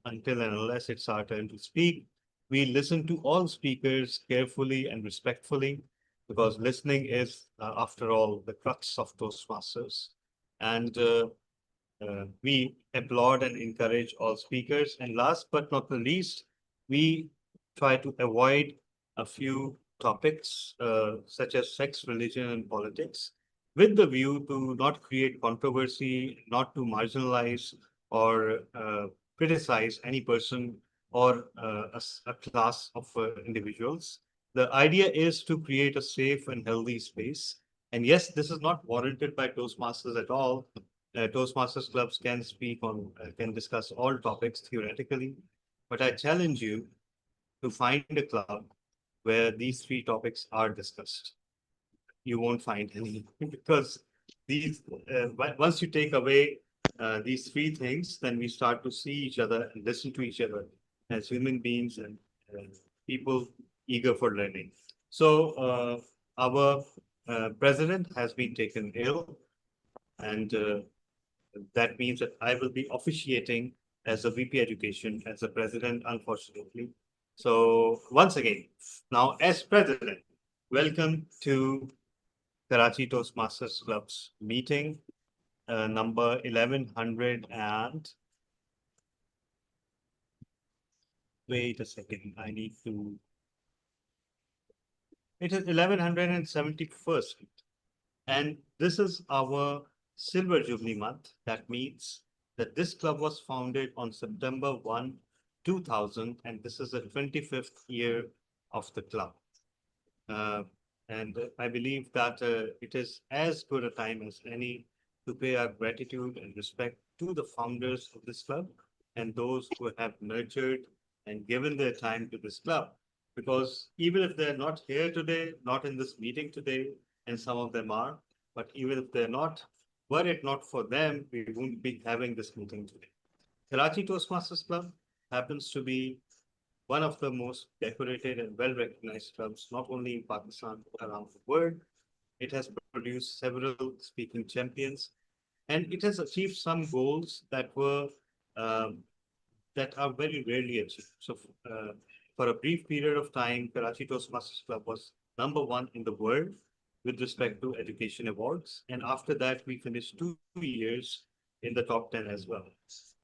until and unless it's our turn to speak. We listen to all speakers carefully and respectfully because listening is, after all, the crux of Toastmasters. And we applaud and encourage all speakers. And last but not the least, we try to avoid a few topics such as sex, religion, and politics, with the view to not create controversy, not to marginalize or criticize any person or a class of individuals. The idea is to create a safe and healthy space. And yes, this is not warranted by Toastmasters at all. Toastmasters clubs can speak on, can discuss all topics theoretically, but I challenge you to find a club where these three topics are discussed. You won't find any because these, once you take away these three things, then we start to see each other and listen to each other as human beings and people eager for learning. So our president has been taken ill, and that means that I will be officiating as a VP Education, as a president, unfortunately. So once again, now as president, welcome to Karachi Toastmasters Club's meeting, number 1100 and wait a second, I need to, it is 1171st. And this is our Silver Jubilee month. That means that this club was founded on September 1, 2000, and this is the 25th year of the club. And I believe that it is as good a time as any to pay our gratitude and respect to the founders of this club and those who have nurtured and given their time to this club. Because even if they're not here today, not in this meeting today, and some of them are, but even if they're not, were it not for them, we wouldn't be having this meeting today. Karachi Toastmasters Club happens to be one of the most decorated and well-recognized clubs, not only in Pakistan, but around the world. It has produced several speaking champions, and it has achieved some goals that were that are very rarely achieved. So, for a brief period of time, Karachi Toastmasters Club was #1 in the world with respect to education awards, and after that, we finished 2 years in the top 10 as well.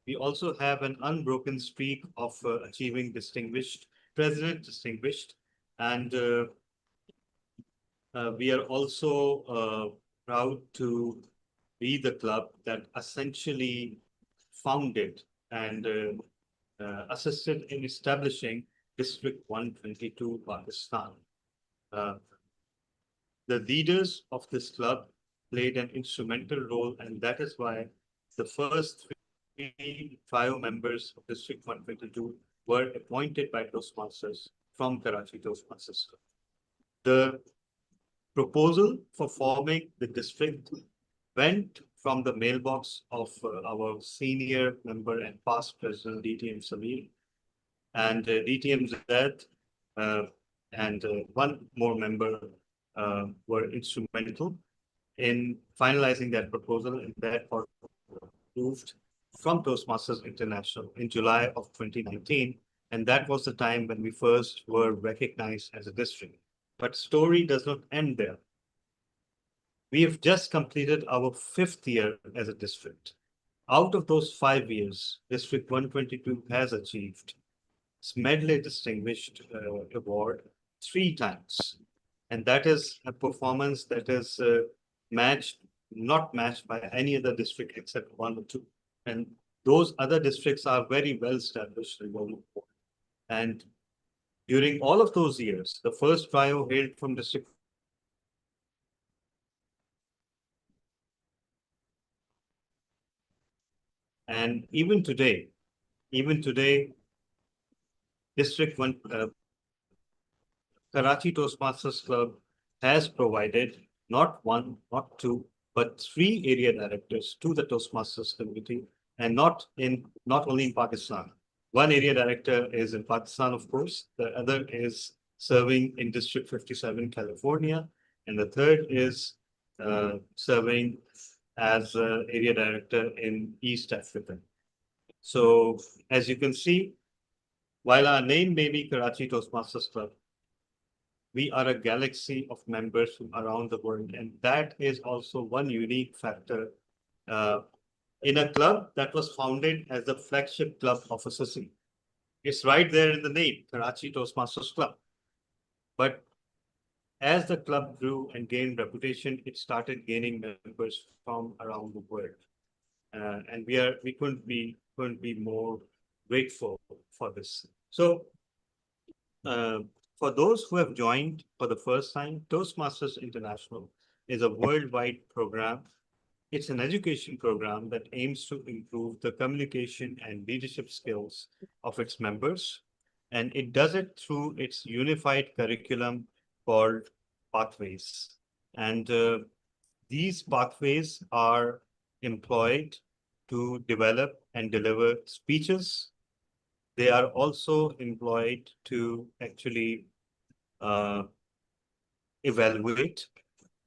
We also have an unbroken streak of achieving distinguished, president distinguished, and we are also proud to be the club that essentially founded and assisted in establishing District 122, Pakistan. Uh, the leaders of this club played an instrumental role, and that is why the first three trio members of District 122 were appointed by Toastmasters from Karachi Toastmasters Club. The proposal for forming the district went from the mailbox of our senior member and past president, DTM Samir, and DTM Zed, and one more member were instrumental in finalizing that proposal, and that got approved from Toastmasters International in July of 2019. And that was the time when we first were recognized as a district. But story does not end there. We have just completed our 5th year as a district. Out of those 5 years, District 122 has achieved its Medley Distinguished Award 3 times. And that is a performance that is not matched by any other district except 1 or 2. And those other districts are very well established in Volume 4. And during all of those years, the first trio hailed from District. And even today, District 1, Karachi Toastmasters Club has provided not 1, not 2, but 3 area directors to the Toastmasters community, and not only in Pakistan. One area director is in Pakistan, of course. The other is serving in District 57, California, and the third is serving as area director in East Africa. So as you can see, while our name may be Karachi Toastmasters Club, we are a galaxy of members from around the world. And that is also one unique factor uh, in a club that was founded as the flagship club of a city. It's right there in the name, Karachi Toastmasters Club. But as the club grew and gained reputation, it started gaining members from around the world. And we couldn't be more grateful for this. So uh, for those who have joined for the first time, Toastmasters International is a worldwide program. It's an education program that aims to improve the communication and leadership skills of its members. And it does it through its unified curriculum called Pathways. And these pathways are employed to develop and deliver speeches. They are also employed to actually uh, evaluate,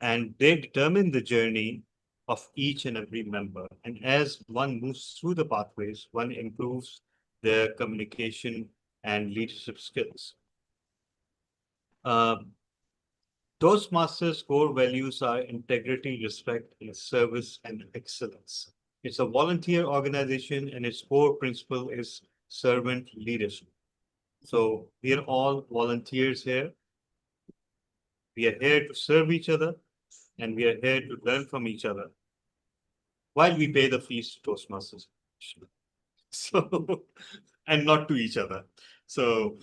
and they determine the journey of each and every member. And as one moves through the pathways, one improves their communication and leadership skills. Uh, Toastmasters' core values are integrity, respect, and service and excellence. It's a volunteer organization, and its core principle is servant leadership. So we are all volunteers here. We are here to serve each other, and we are here to learn from each other while we pay the fees to Toastmasters. So, and not to each other. So,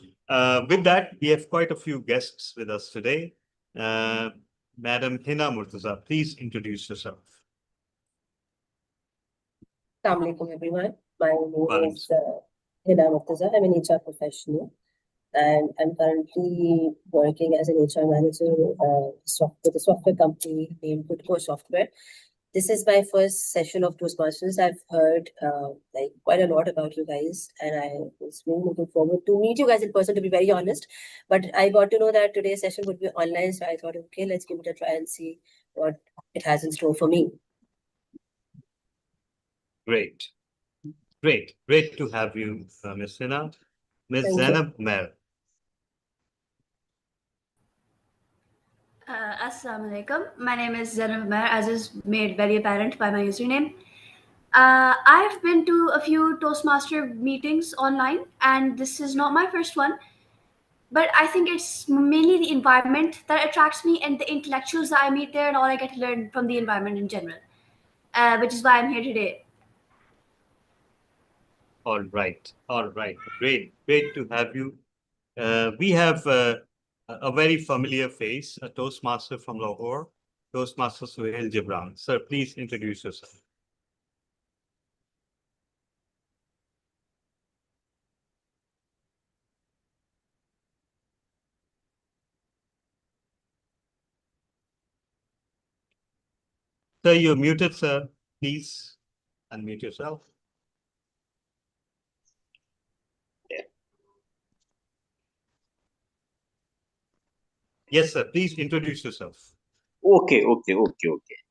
with that, we have quite a few guests with us today. Uh, Madam Hina Murtaza, please introduce yourself. Assalamu alaikum, everyone. My name is Balance. Hina Murtaza. I'm an HR professional, and I'm currently working as an HR manager with a software company named Goodco Software. This is my first session of Toastmasters. I've heard like quite a lot about you guys, and I was really looking forward to meet you guys in person, to be very honest. But I got to know that today's session would be online, so I thought, okay, let's give it a try and see what it has in store for me. Great. Great to have you, Ms. Hina. Ms. Thank you. Zainab Mer. Assalamu alaikum. My name is Zainab Mer, as is made very apparent by my username. I've been to a few Toastmaster meetings online, and this is not my first one. But I think it's mainly the environment that attracts me and the intellectuals that I meet there, and all I get to learn from the environment in general, which is why I'm here today. All right. Great to have you. We have a very familiar face, a Toastmaster from Lahore, Toastmaster Suhail Gibran. Sir, please introduce yourself. Sir, you're muted, sir. Please unmute yourself. Yes, sir. Please introduce yourself. Okay.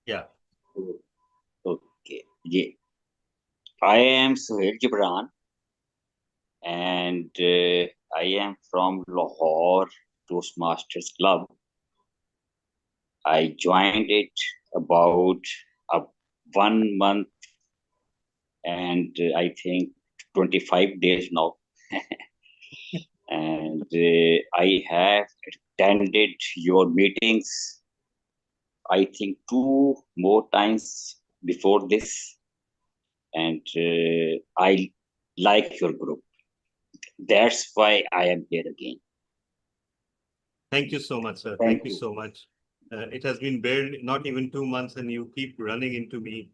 Yeah. Okay. Yeah. I am Suhail Gibran, and I am from Lahore Toastmasters Club. I joined it about 1 month and I think 25 days now. And I have attended your meetings, I think 2 more times before this, and I like your group. That's why I am here again. Thank you so much, sir. Thank Thank you you. so much. It has been barely not even 2 months, and you keep running into me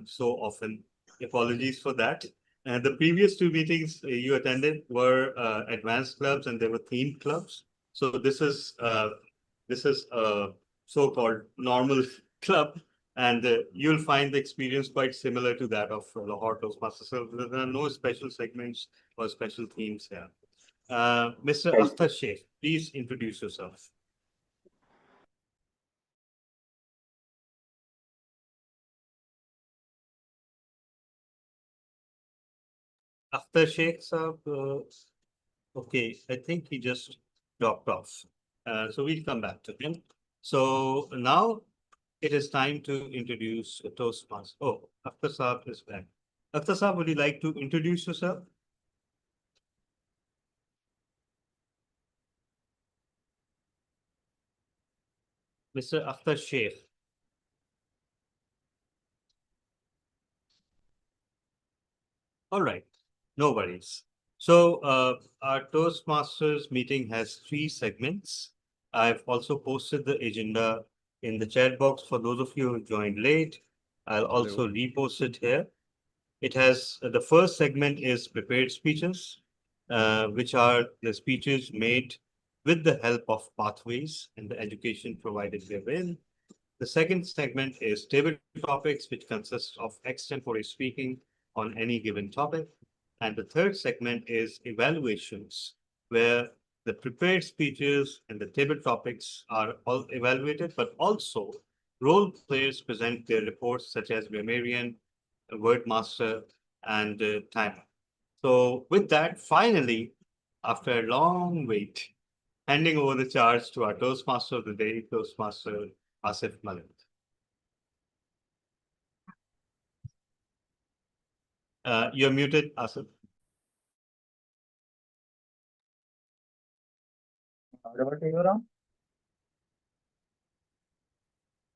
so often. Apologies for that. The previous two meetings you attended were advanced clubs, and they were themed clubs. So this is a so-called normal club, and you'll find the experience quite similar to that of Lahore Toastmasters. So there are no special segments or special themes here. Mr. Thank you. Akhtar Sheikh, please introduce yourself. Akhtar Sheikh Saab, okay, I think he just dropped off. So we'll come back to him. So now it is time to introduce a Toastmaster. Oh, Akhtar Saab is back. Akhtar Saab, would you like to introduce yourself? Mr. Akhtar Sheikh. All right, no worries. So our Toastmasters meeting has 3 segments. I've also posted the agenda in the chat box for those of you who joined late. I'll also repost it here. It has the first segment is prepared speeches, which are the speeches made with the help of pathways and the education provided therein. The second segment is table topics, which consists of extempore speaking on any given topic. And the third segment is evaluations, where the prepared speeches and the table topics are all evaluated, but also role players present their reports, such as grammarian, word master, and timer. So with that, finally, after a long wait, handing over the charge to our Toastmaster of the day, Toastmaster Asif Malik. You're muted, Asif. Audible to you now?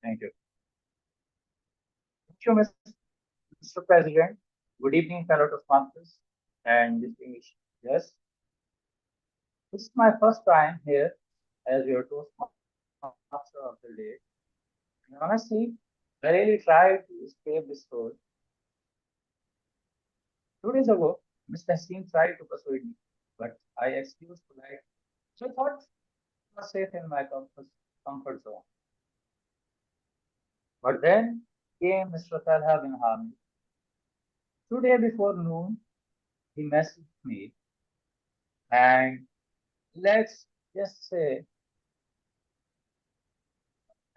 Thank you. Thank you, Mr. President. Good evening, fellow Toastmasters and distinguished guests. This is my first time here as your Toastmaster of the day. And honestly, I really tried to escape this role. 2 days ago, Mr. Hassim tried to persuade me, but I excused polite. So I thought I was safe in my comfort zone. But then came Mr. Talha bin Hamid. 2 days before noon, he messaged me, and let's just say,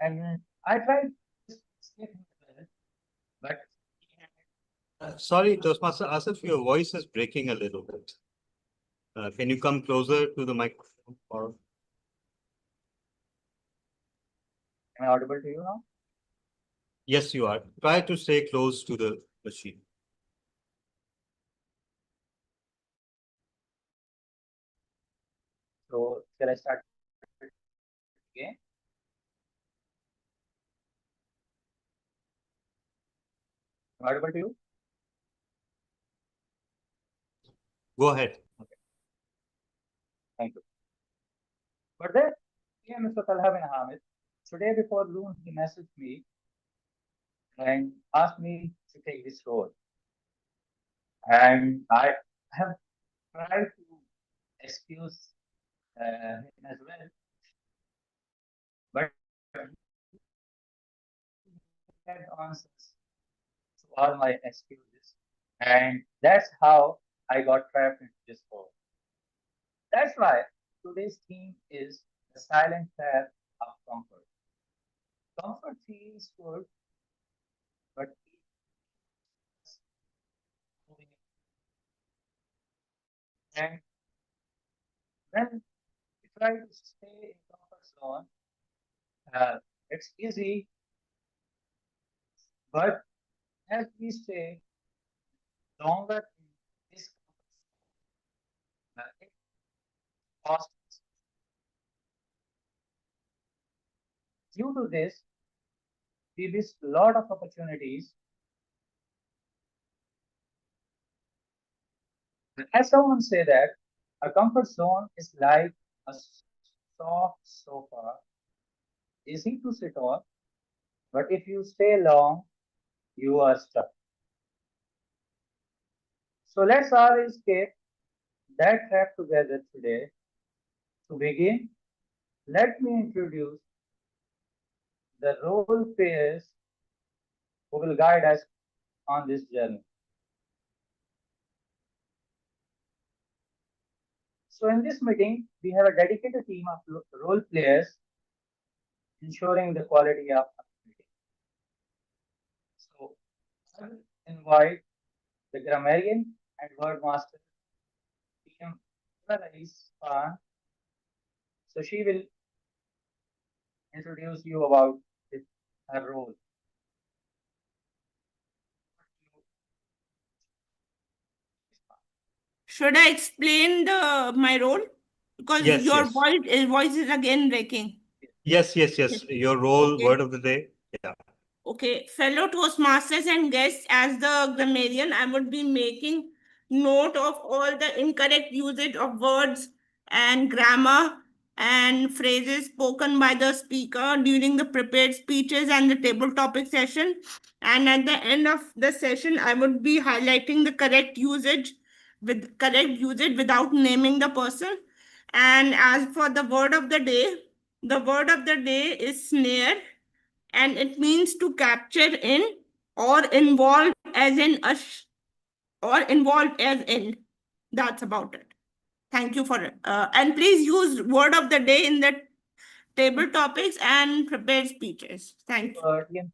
and I tried to escape him a bit, but Sorry, Toastmaster Asif, your voice is breaking a little bit. Can you come closer to the microphone? Or am I audible to you now? yes, you are. Try to stay close to the machine. So shall I start again? Am I audible to you? Go ahead. Okay, thank you. But then came Mr. Talha bin Hamid. Today before noon, he messaged me and asked me to take this role. And I have tried to excuse him as well, but he had answers to all my excuses. And that's how I got trapped into this role. That's why today's theme is the silent trap of comfort. Comfort feels good, but it's moving. And when you try to stay in comfort zone, it's easy, but as we stay longer in this comfort zone, it costs. Due to this, we miss a lot of opportunities. As someone say that a comfort zone is like a soft sofa, easy to sit on, but if you stay long, you are stuck. So let's all escape that trap together today. To begin, let me introduce the role players who will guide us on this journey. So in this meeting, we have a dedicated team of role players ensuring the quality of the meeting. So I will invite the grammarian and word master team is so she will introduce you about her role. Should I explain my role? Because Yes, your yes. voice is again breaking. Yes, yes, yes. Your role, Okay. word of the day. Yeah. Okay, fellow Toastmasters and guests, as the grammarian, I would be making note of all the incorrect usage of words and grammar and phrases spoken by the speaker during the prepared speeches and the table topic session. And at the end of the session, I would be highlighting the correct usage without naming the person. And as for the word of the word of the day is snare, and it means to capture in or involve as in or involved as in. That's about it. Thank you for it. And please use word of the day in the table topics and prepared speeches. Thank you. TM,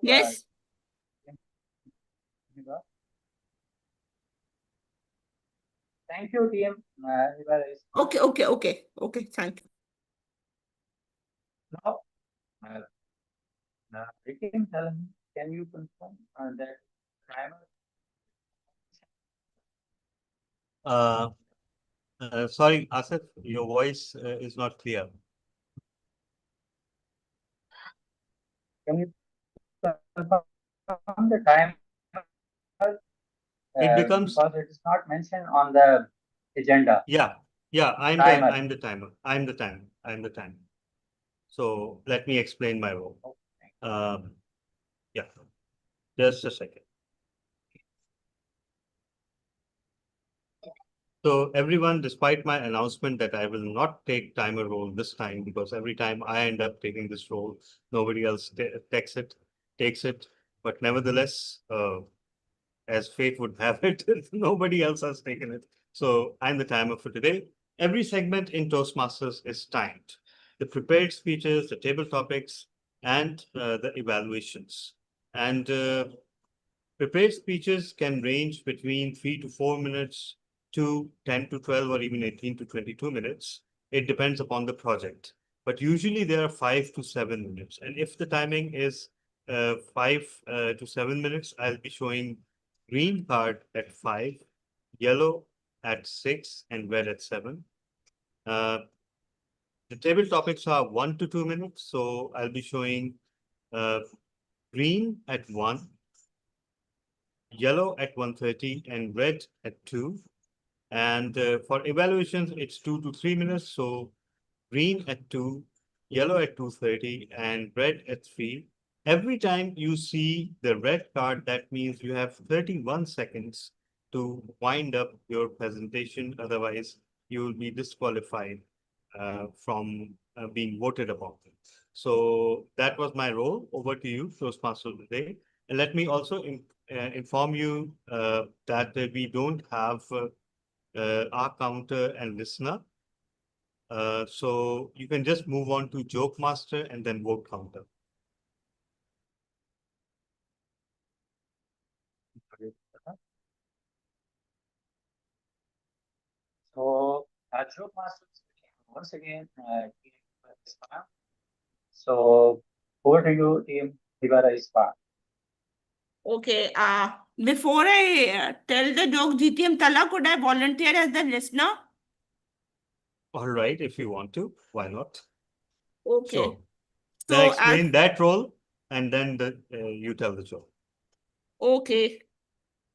Yes. Thank you, TM. Okay. Thank you. Now, TM, tell me, can you confirm that timer? Sorry, Asif, your voice is not clear. Can you confirm the time? It becomes because it is not mentioned on the agenda. yeah. I'm Timer. the timer. I'm the timer. So let me explain my role. Yeah, just a second. So everyone, despite my announcement that I will not take timer role this time, because every time I end up taking this role, nobody else takes it. But nevertheless, as fate would have it, nobody else has taken it. So I'm the timer for today. Every segment in Toastmasters is timed. The prepared speeches, the table topics, and the evaluations. And prepared speeches can range between 3 to 4 minutes to 10 to 12 or even 18 to 22 minutes. It depends upon the project. But usually there are 5 to 7 minutes. And if the timing is 5 to 7 minutes, I'll be showing green card at 5, yellow at 6, and red at 7. The table topics are 1 to 2 minutes. So I'll be showing green at 1, yellow at 1:30, and red at 2. And for evaluations, it's 2 to 3 minutes. So green at 2, yellow at 2:30, and red at 3. Every time you see the red card, that means you have 31 seconds to wind up your presentation. Otherwise, you will be disqualified from being voted upon. So that was my role. Over to you, Toastmaster of the day. And let me also inform you that we don't have our counter and listener. So you can just move on to joke master and then vote counter. So, joke masters once again. So, over to you, team Divara Ispa. Okay. Before I tell the joke, GTM Tala, could I volunteer as the listener? All right, if you want to, why not? Okay. Sure. Then explain that role and then you tell the joke. Okay.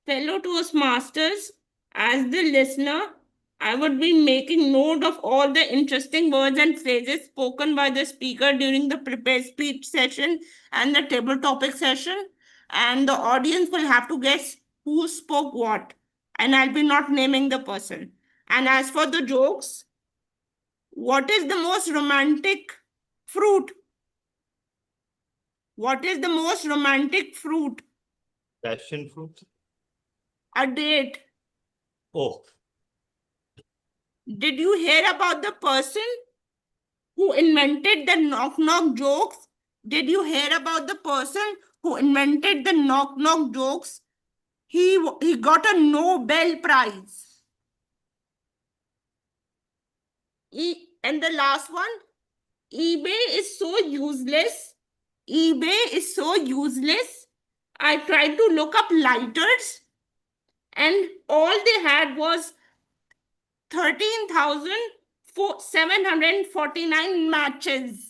Fellow Toastmasters, as the listener, I would be making note of all the interesting words and phrases spoken by the speaker during the prepared speech session and the table topic session. And the audience will have to guess who spoke what. And I'll be not naming the person. And as for the jokes, what is the most romantic fruit? What is the most romantic fruit? Passion fruit? A date. Oh. Did you hear about the person who invented the knock-knock jokes? Did you hear about the person who invented the knock-knock jokes? he got a Nobel Prize. And the last one, eBay is so useless. eBay is so useless. I tried to look up lighters and all they had was 13,749 matches.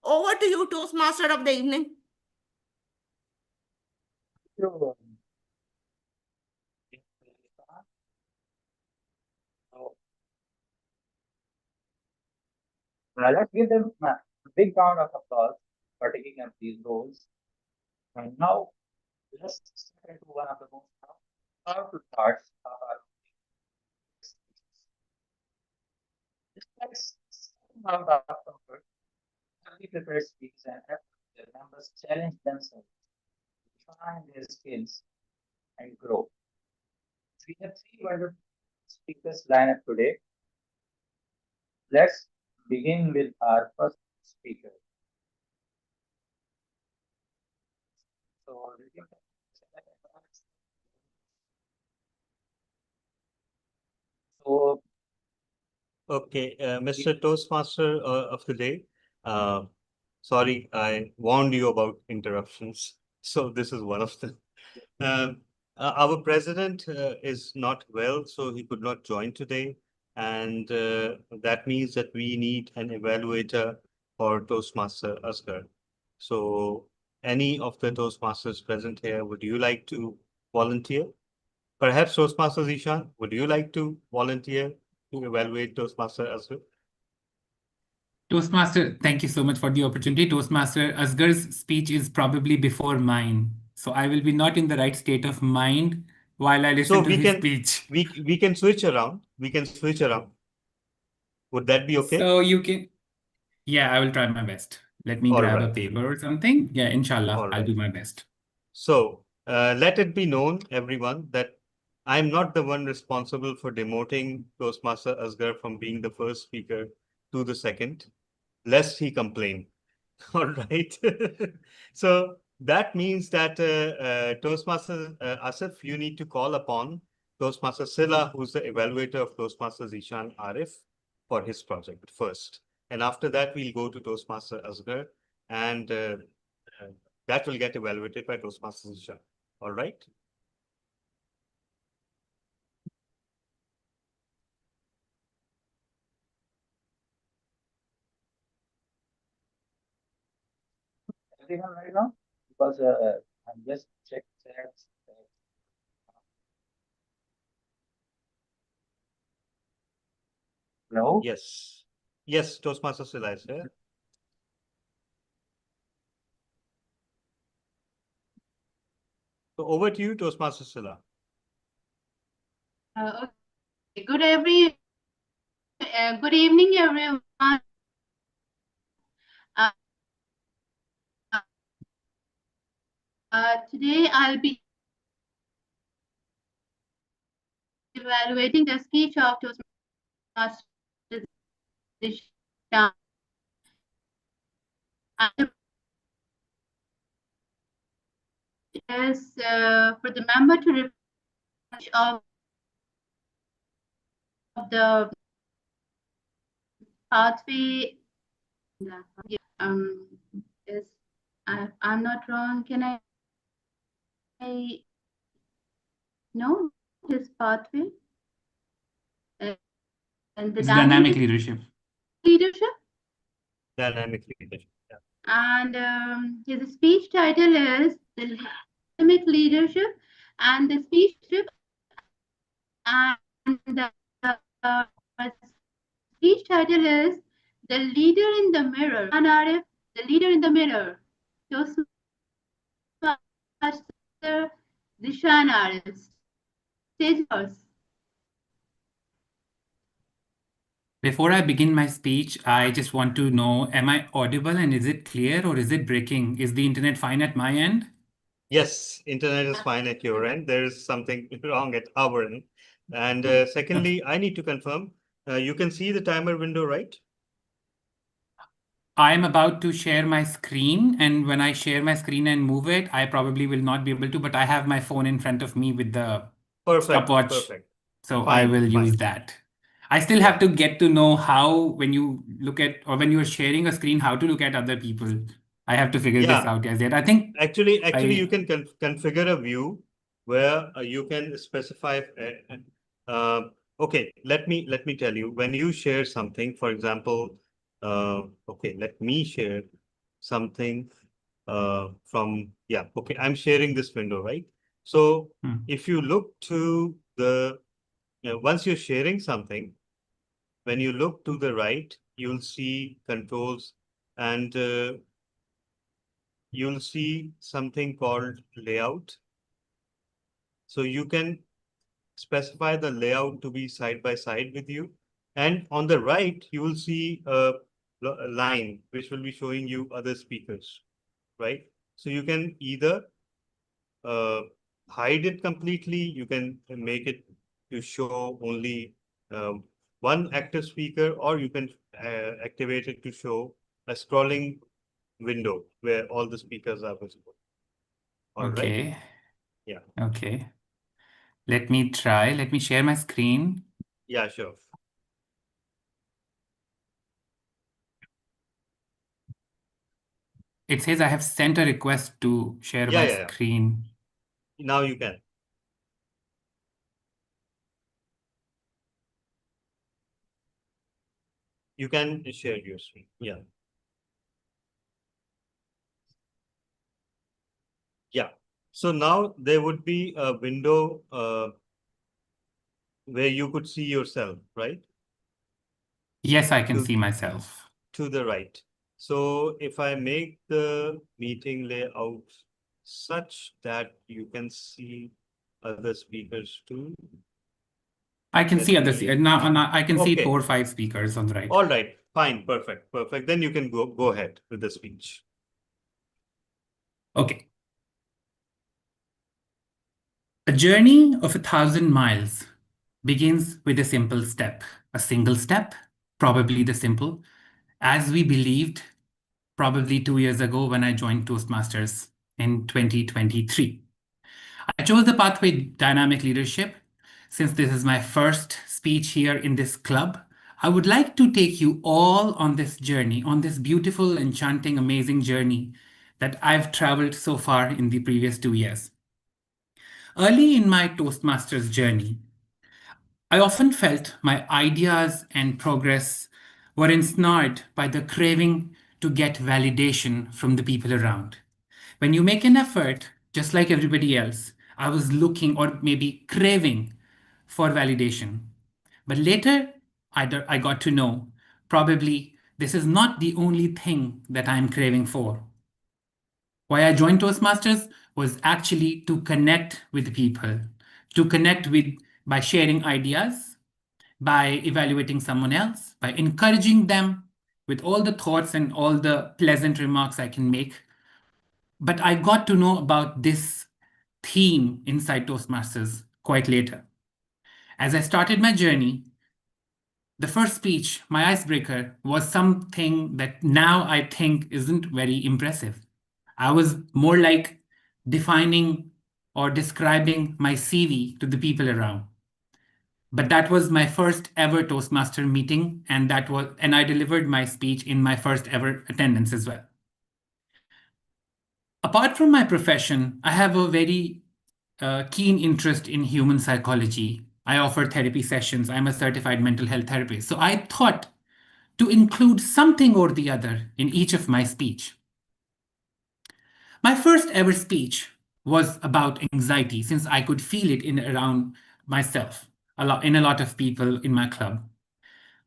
Over to you, Toastmaster of the evening. So, let's give them a big round of applause for taking up these roles. And now, let's step into one of the most powerful parts of our speeches. Let's step out of comfort. We prepare speeches and their members challenge themselves, refine their skills, and grow. We have three wonderful speakers lined up today. Let's begin with our first speaker. So, Okay, Mr. Toastmaster of the day. Sorry, I warned you about interruptions. So this is one of them. Our president is not well, so he could not join today. And that means that we need an evaluator for Toastmaster Asghar. So any of the Toastmasters present here, would you like to volunteer? Perhaps Toastmaster Zishan, would you like to volunteer to evaluate Toastmaster Asghar? Toastmaster, thank you so much for the opportunity. Toastmaster Asghar's speech is probably before mine, so I will be not in the right state of mind while I listen to his speech. We can switch around. We can switch around. Would that be okay? So you can, yeah, I will try my best. Let me All grab a right. paper or something. Yeah, inshallah, All I'll right. do my best. So let it be known, everyone, that I'm not the one responsible for demoting Toastmaster Asghar from being the first speaker to the second, lest he complain. All right. So that means that Toastmaster Asif, you need to call upon Toastmaster Silla, who's the evaluator of Toastmaster Zishan Arif, for his project first. And after that, we'll go to Toastmaster Asghar, and that will get evaluated by Toastmaster Zishan. All right. everyone right now, because I'm just check that. No. Yes. Yes, Toastmaster Silla is here. So over to you, Toastmaster Silla. Okay. Good evening, everyone. Today I'll be evaluating the speech of Toastmasters Zishan. Is for the member to refresh of the pathway. Yes, I'm not wrong. Can I know his pathway? And the It's dynamic leadership. Leadership. Dynamic leadership. Yeah. And his speech title is the Dynamic Leadership, and the speech and the speech title is The Leader in the Mirror. Arif, The Leader in the Mirror. Toastmaster Zishan Arif. Stage yours. Before I begin my speech, I just want to know, am I audible and is it clear or is it breaking? Is the internet fine at my end? Yes, internet is fine at your end. There is something wrong at our end. And secondly, I need to confirm, you can see the timer window, right? I'm about to share my screen, and when I share my screen and move it, I probably will not be able to, but I have my phone in front of me with the stopwatch, Perfect. so I will use that. I still have to get to know how, when you look at, or when you're sharing a screen, how to look at other people. I have to figure this out as yet. I think Actually, you can configure a view where you can specify. Okay, let me tell you. When you share something, for example, okay, let me share something from, yeah, okay, I'm sharing this window, right? So if you look to the, once you're sharing something, when you look to the right, you'll see controls, and you'll see something called layout. So you can specify the layout to be side by side with you. And on the right, you will see a line which will be showing you other speakers, right? So you can either hide it completely, you can make it to show only one active speaker, or you can activate it to show a scrolling window where all the speakers are visible. All right. Yeah. Okay. Let me try. Let me share my screen. Yeah, sure. It says I have sent a request to share my screen. Now you can. You can share your screen. Yeah. Yeah. So now there would be a window where you could see yourself, right? Yes, I can see myself. To the right. So if I make the meeting layout such that you can see other speakers too. I can see others. Now I can see 4 or 5 speakers on the right. All right. Fine. Perfect. Perfect. Then you can go ahead with the speech. Okay. A journey of 1,000 miles begins with a simple step. A single step, probably the simple, as we believed probably 2 years ago when I joined Toastmasters in 2023. I chose the pathway dynamic leadership. Since this is my first speech here in this club, I would like to take you all on this journey, on this beautiful, enchanting, amazing journey that I've traveled so far in the previous 2 years. Early in my Toastmasters journey, I often felt my ideas and progress were ensnared by the craving to get validation from the people around. When you make an effort, just like everybody else, I was looking or maybe craving for validation. But later, I got to know probably this is not the only thing that I'm craving for. Why I joined Toastmasters was actually to connect with people, to connect with by sharing ideas, by evaluating someone else, by encouraging them with all the thoughts and all the pleasant remarks I can make. But I got to know about this theme inside Toastmasters quite later. As I started my journey, the first speech, my icebreaker, was something that now I think isn't very impressive. I was more like defining or describing my CV to the people around. But that was my first ever Toastmaster meeting, and I delivered my speech in my first ever attendance as well. Apart from my profession, I have a very keen interest in human psychology. I offer therapy sessions. I'm a certified mental health therapist. So I thought to include something or the other in each of my speech. My first ever speech was about anxiety, since I could feel it in around myself, in a lot of people in my club.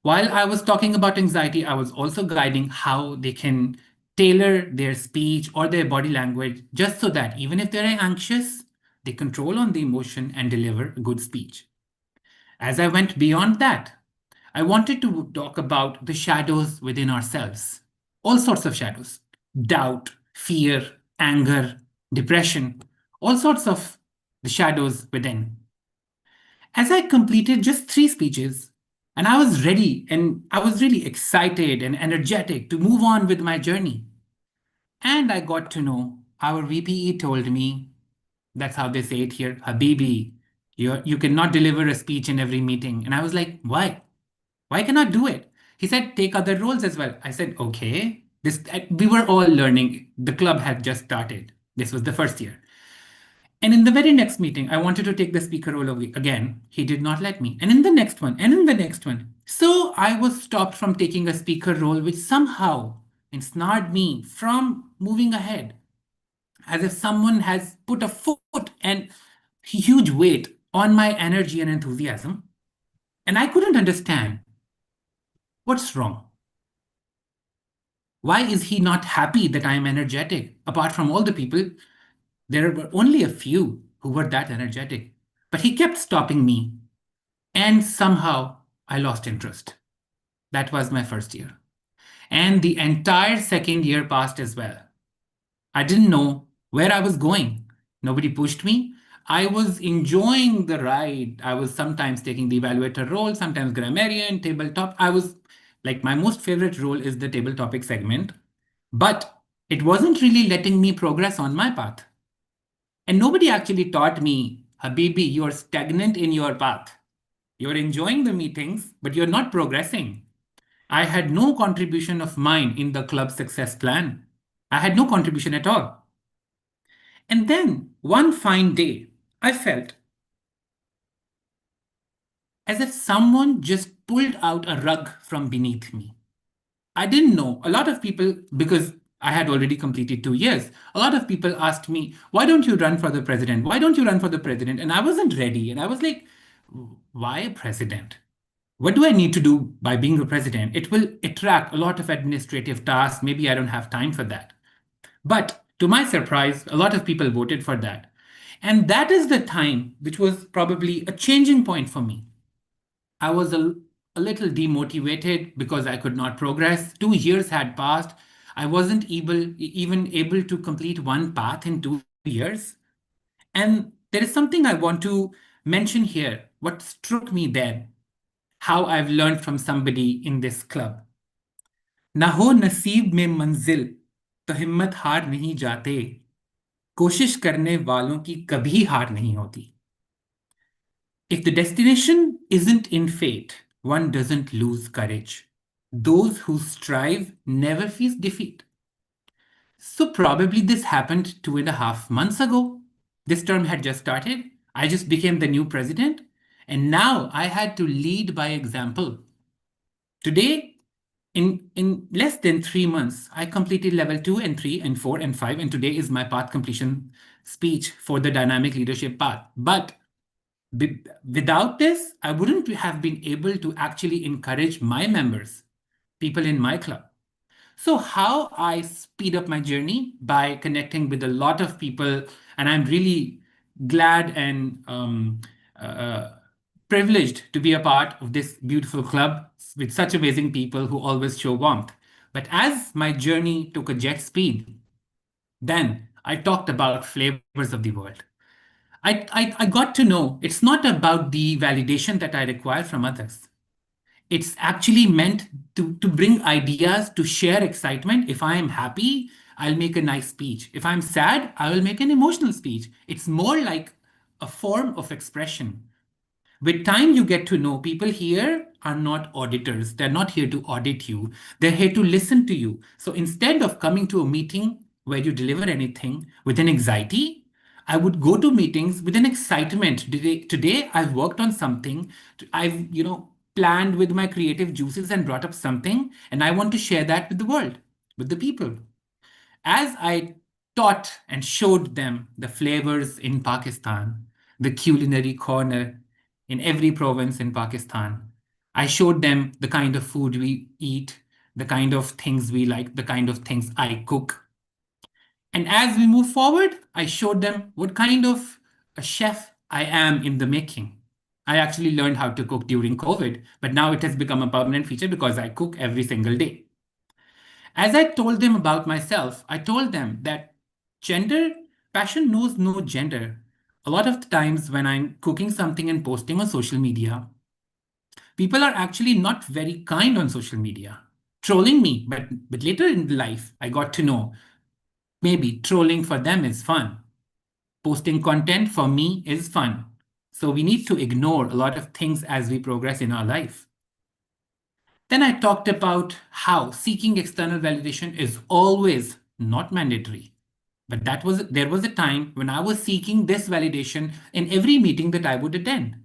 While I was talking about anxiety, I was also guiding how they can tailor their speech or their body language just so that even if they're anxious, they control on the emotion and deliver a good speech. As I went beyond that, I wanted to talk about the shadows within ourselves, all sorts of shadows: doubt, fear, anger, depression, all sorts of the shadows within. As I completed just 3 speeches, And I was ready and I was really excited and energetic to move on with my journey. And I got to know our VPE told me, that's how they say it here, Habibi, you cannot deliver a speech in every meeting. And I was like, why? Why cannot do it? He said, take other roles as well. I said, okay. We were all learning. The club had just started. This was the first year. And in the very next meeting, I wanted to take the speaker role again. He did not let me. And in the next one, and in the next one. So I was stopped from taking a speaker role, which somehow ensnared me from moving ahead, as if someone has put a foot and huge weight on my energy and enthusiasm. And I couldn't understand what's wrong. Why is he not happy that I am energetic? Apart from all the people, there were only a few who were that energetic. But he kept stopping me. And somehow I lost interest. That was my first year. And the entire second year passed as well. I didn't know where I was going. Nobody pushed me. I was enjoying the ride. I was sometimes taking the evaluator role, sometimes grammarian, tabletop. I was like, my most favorite role is the table topic segment, but it wasn't really letting me progress on my path. And nobody actually taught me, Habibi, you're stagnant in your path. You're enjoying the meetings, but you're not progressing. I had no contribution of mine in the club success plan. I had no contribution at all. And then one fine day, I felt as if someone just pulled out a rug from beneath me. I didn't know. A lot of people, because I had already completed 2 years, a lot of people asked me, why don't you run for the president? Why don't you run for the president? And I wasn't ready. And I was like, why a president? What do I need to do by being a president? It will attract a lot of administrative tasks. Maybe I don't have time for that. But to my surprise, a lot of people voted for that. And that is the time which was probably a changing point for me. I was a little demotivated because I could not progress. 2 years had passed. I wasn't even able to complete one path in 2 years. And there is something I want to mention here. What struck me then, how I've learned from somebody in this club. ना हो नसीब में मंजिल तो हिम्मत हार नहीं जाते, कोशिश करने वालों की कभी हार नहीं होती. If the destination isn't in fate, one doesn't lose courage. Those who strive never face defeat. So probably this happened 2.5 months ago. This term had just started. I just became the new president. And now I had to lead by example. Today, in less than 3 months, I completed level 2 and 3 and 4 and 5. And today is my path completion speech for the dynamic leadership path. But without this, I wouldn't have been able to actually encourage my members, people in my club. So how I speed up my journey by connecting with a lot of people, and I'm really glad and privileged to be a part of this beautiful club with such amazing people who always show warmth. But as my journey took a jet speed, then I talked about flavors of the world. I got to know it's not about the validation that I require from others. It's actually meant to bring ideas, to share excitement. If I am happy, I'll make a nice speech. If I'm sad, I will make an emotional speech. It's more like a form of expression. With time, you get to know people here are not auditors. They're not here to audit you. They're here to listen to you. So instead of coming to a meeting where you deliver anything with an anxiety, I would go to meetings with an excitement. Today I've worked on something. I've, planned with my creative juices and brought up something, and I want to share that with the world, with the people. As I taught and showed them the flavors in Pakistan, the culinary corner in every province in Pakistan, I showed them the kind of food we eat, the kind of things we like, the kind of things I cook. And as we move forward, I showed them what kind of a chef I am in the making. I actually learned how to cook during COVID, but now it has become a permanent feature because I cook every single day. As I told them about myself, I told them that passion knows no gender. A lot of the times when I'm cooking something and posting on social media, People are actually not very kind on social media, trolling me. But later in life, I got to know maybe trolling for them is fun. Posting content for me is fun. So we need to ignore a lot of things as we progress in our life. Then I talked about how seeking external validation is always not mandatory. But there was a time when I was seeking this validation in every meeting that I would attend.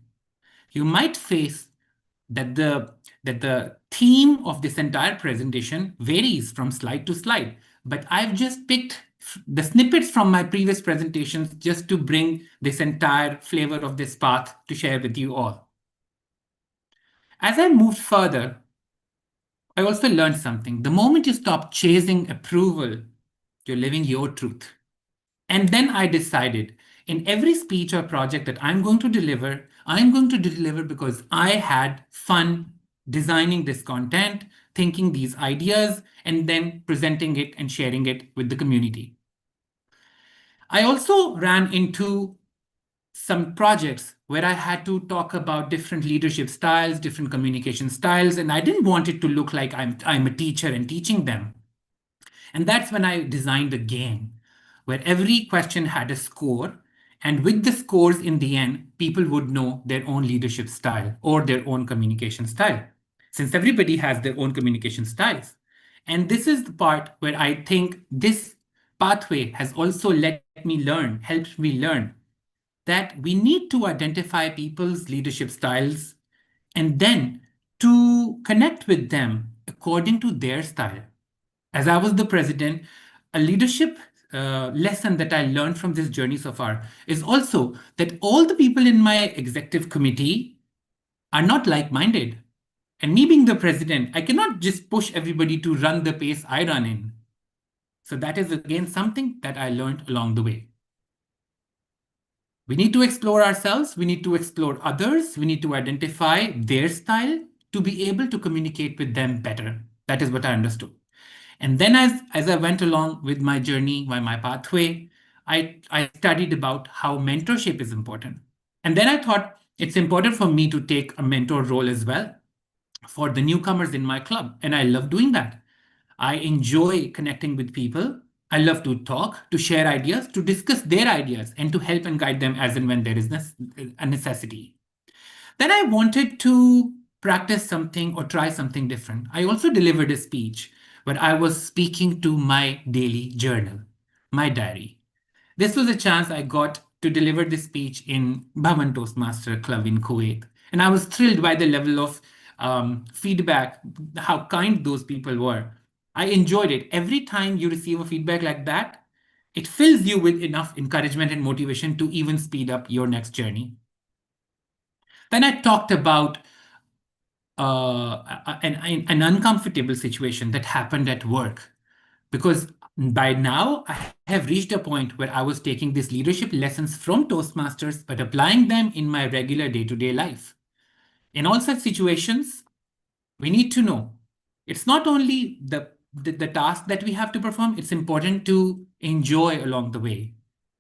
You might face that the theme of this entire presentation varies from slide to slide, but I've just picked the snippets from my previous presentations just to bring this entire flavor of this path to share with you all. As I moved further, I also learned something. The moment you stop chasing approval, you're living your truth. And then I decided in every speech or project that I'm going to deliver because I had fun designing this content, thinking these ideas, and then presenting it and sharing it with the community. I also ran into some projects where I had to talk about different leadership styles, different communication styles, and I didn't want it to look like I'm a teacher and teaching them. And that's when I designed a game where every question had a score. And with the scores in the end, people would know their own leadership style or their own communication style, since everybody has their own communication styles. And this is the part where I think this pathway has also helped me learn that we need to identify people's leadership styles and then to connect with them according to their style. As I was the president, a leadership lesson that I learned from this journey so far is also that all the people in my executive committee are not like minded. And me being the president, I cannot just push everybody to run the pace I run in. So that is again something that I learned along the way. We need to explore ourselves, we need to explore others, we need to identify their style to be able to communicate with them better. That is what I understood. And then as I went along with my journey, my pathway, I studied about how mentorship is important. And then I thought it's important for me to take a mentor role as well for the newcomers in my club. And I love doing that. I enjoy connecting with people. I love to talk, to share ideas, to discuss their ideas, and to help and guide them as and when there is a necessity. Then I wanted to practice something or try something different. I also delivered a speech where I was speaking to my daily journal, my diary. This was a chance I got to deliver this speech in Bhavan Toastmaster Club in Kuwait. And I was thrilled by the level of feedback, how kind those people were. I enjoyed it. Every time you receive a feedback like that, it fills you with enough encouragement and motivation to even speed up your next journey. Then I talked about an uncomfortable situation that happened at work. Because by now, I have reached a point where I was taking these leadership lessons from Toastmasters, but applying them in my regular day-to-day life. In all such situations, we need to know it's not only the task that we have to perform, it's important to enjoy along the way.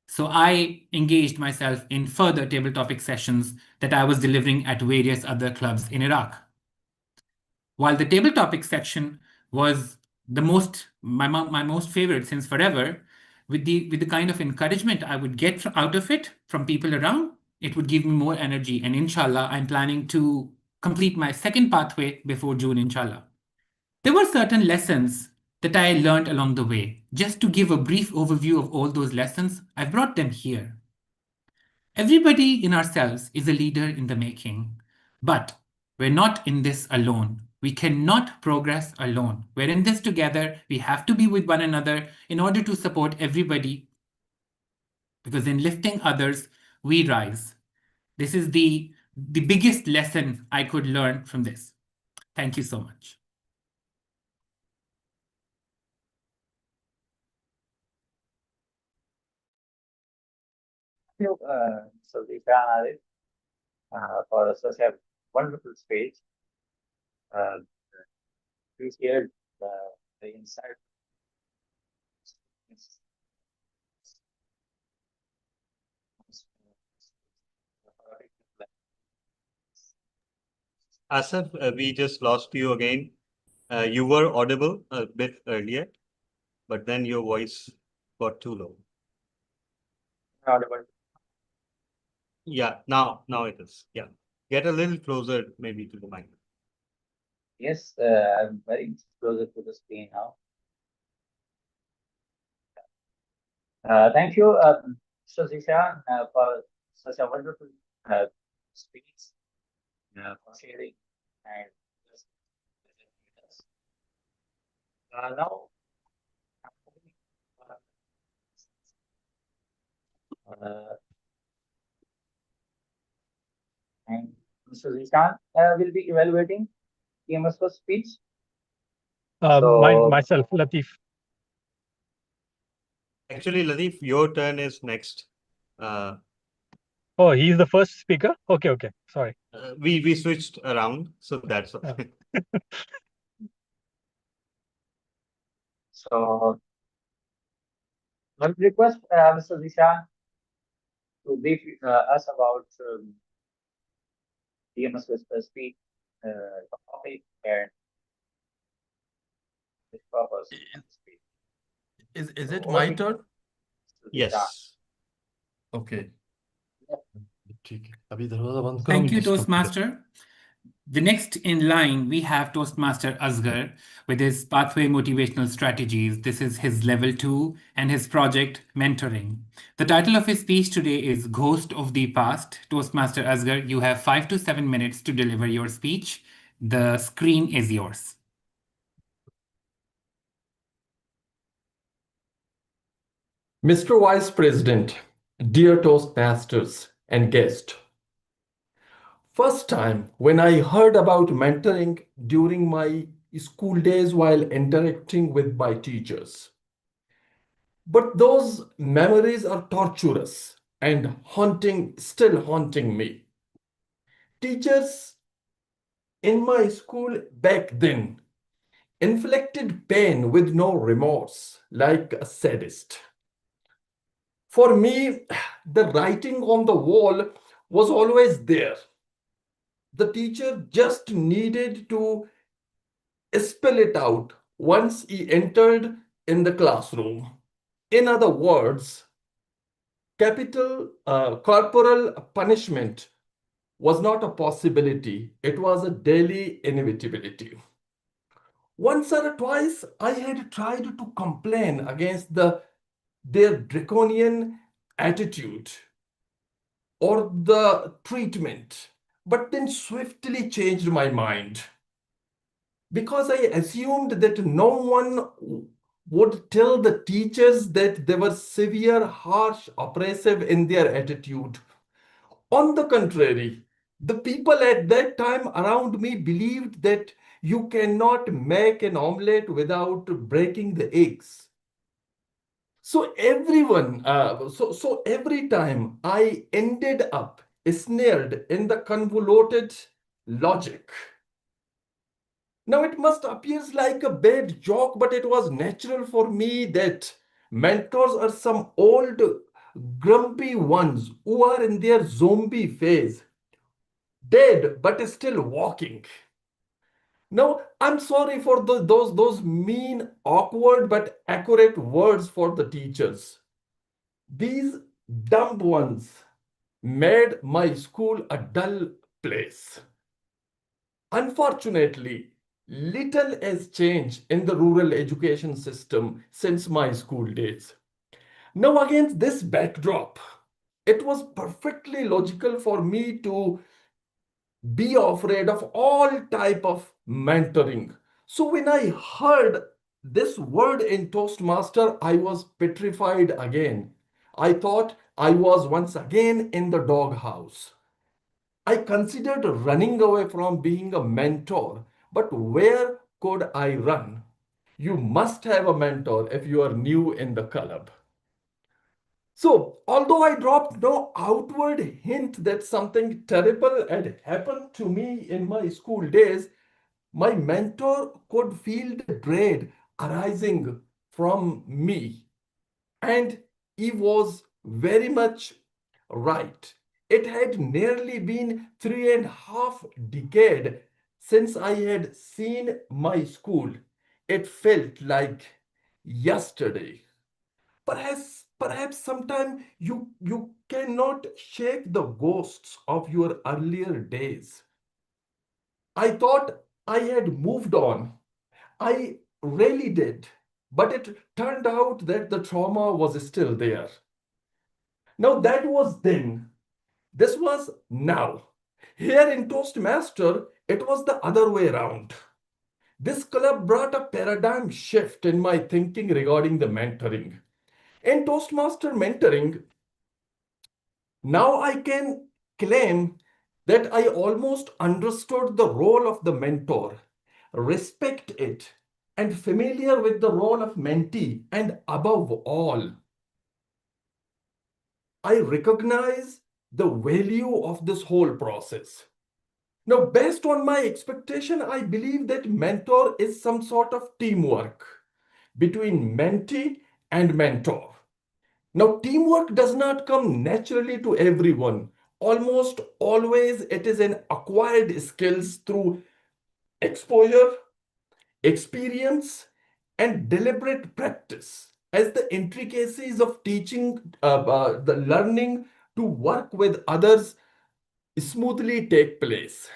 So I engaged myself in further table topic sessions that I was delivering at various other clubs in Iraq. While the table topic section was my most favorite since forever, with the kind of encouragement I would get out of it from people around, it would give me more energy. And inshallah, I'm planning to complete my second pathway before June, inshallah. There were certain lessons that I learned along the way. Just to give a brief overview of all those lessons, I brought them here. Everybody in ourselves is a leader in the making, but we're not in this alone. We cannot progress alone. We're in this together. We have to be with one another in order to support everybody, because in lifting others, we rise. This is the biggest lesson I could learn from this. Thank you so much. Thank you, Mr. Zika, for such a wonderful speech. We shared the insight. Asif, we just lost you again. You were audible a bit earlier, but then your voice got too low. Audible. Yeah, now it is. Yeah. Get a little closer maybe to the mic. Yes, I'm very closer to the screen now. Thank you, Mr. Zishan, for such a wonderful speech, for sharing and just presenting us. Now, uh, and Mr. Zishan will be evaluating TMS for speech. So, Myself, Latif. Actually, Latif, your turn is next. Oh, he's the first speaker? Okay. Sorry. We switched around, so that's Yeah. so I would request Mr. Zishan to brief us about TMS with speech topic and its purpose. Is So, it over my to you, turn? Mr. Zishan. yes. Okay. Thank you, Toastmaster. The next in line, we have Toastmaster Asghar with his Pathway Motivational Strategies. This is his level 2 and his project Mentoring. The title of his speech today is Ghost of the Past. Toastmaster Asghar, you have 5 to 7 minutes to deliver your speech. The screen is yours. Mr. Vice President, dear Toastmasters and guests, first time when I heard about mentoring during my school days while interacting with my teachers. But those memories are torturous and still haunting me. Teachers in my school back then inflicted pain with no remorse, like a sadist. For me, the writing on the wall was always there. The teacher just needed to spell it out once he entered in the classroom. In other words, corporal punishment was not a possibility, it was a daily inevitability. Once or twice, I had tried to complain against their draconian attitude or the treatment, but then swiftly changed my mind because I assumed that no one would tell the teachers that they were severe, harsh, oppressive in their attitude. On the contrary, the people at that time around me believed that you cannot make an omelette without breaking the eggs. So every time I ended up snared in the convoluted logic. Now it must appear like a bad joke, but it was natural for me that mentors are some old grumpy ones who are in their zombie phase, dead but still walking. Now I'm sorry for those mean, awkward but accurate words for the teachers. These dumb ones made my school a dull place. Unfortunately, little has changed in the rural education system since my school days. Now, against this backdrop, it was perfectly logical for me to be afraid of all type of mentoring. So when I heard this word in Toastmaster, I was petrified again. I thought I was once again in the doghouse. I considered running away from being a mentor, but where could I run? You must have a mentor if you are new in the club. So, although I dropped no outward hint that something terrible had happened to me in my school days, my mentor could feel the dread arising from me. And he was very much right. It had nearly been 3.5 decades Since I had seen my school, it felt like yesterday. Perhaps sometime you cannot shake the ghosts of your earlier days. I thought I had moved on. I really did. But it turned out that the trauma was still there. Now that was then. This was now. Here in Toastmaster, it was the other way around. This club brought a paradigm shift in my thinking regarding the mentoring. In Toastmaster mentoring, now I can claim that I almost understood the role of the mentor, respect it, and familiar with the role of mentee, and above all, I recognize the value of this whole process. Now, based on my expectation, I believe that mentor is some sort of teamwork between mentee and mentor. Now, teamwork does not come naturally to everyone. Almost always, it is an acquired skills through exposure, experience, and deliberate practice. As the intricacies of teaching, the learning to work with others smoothly take place.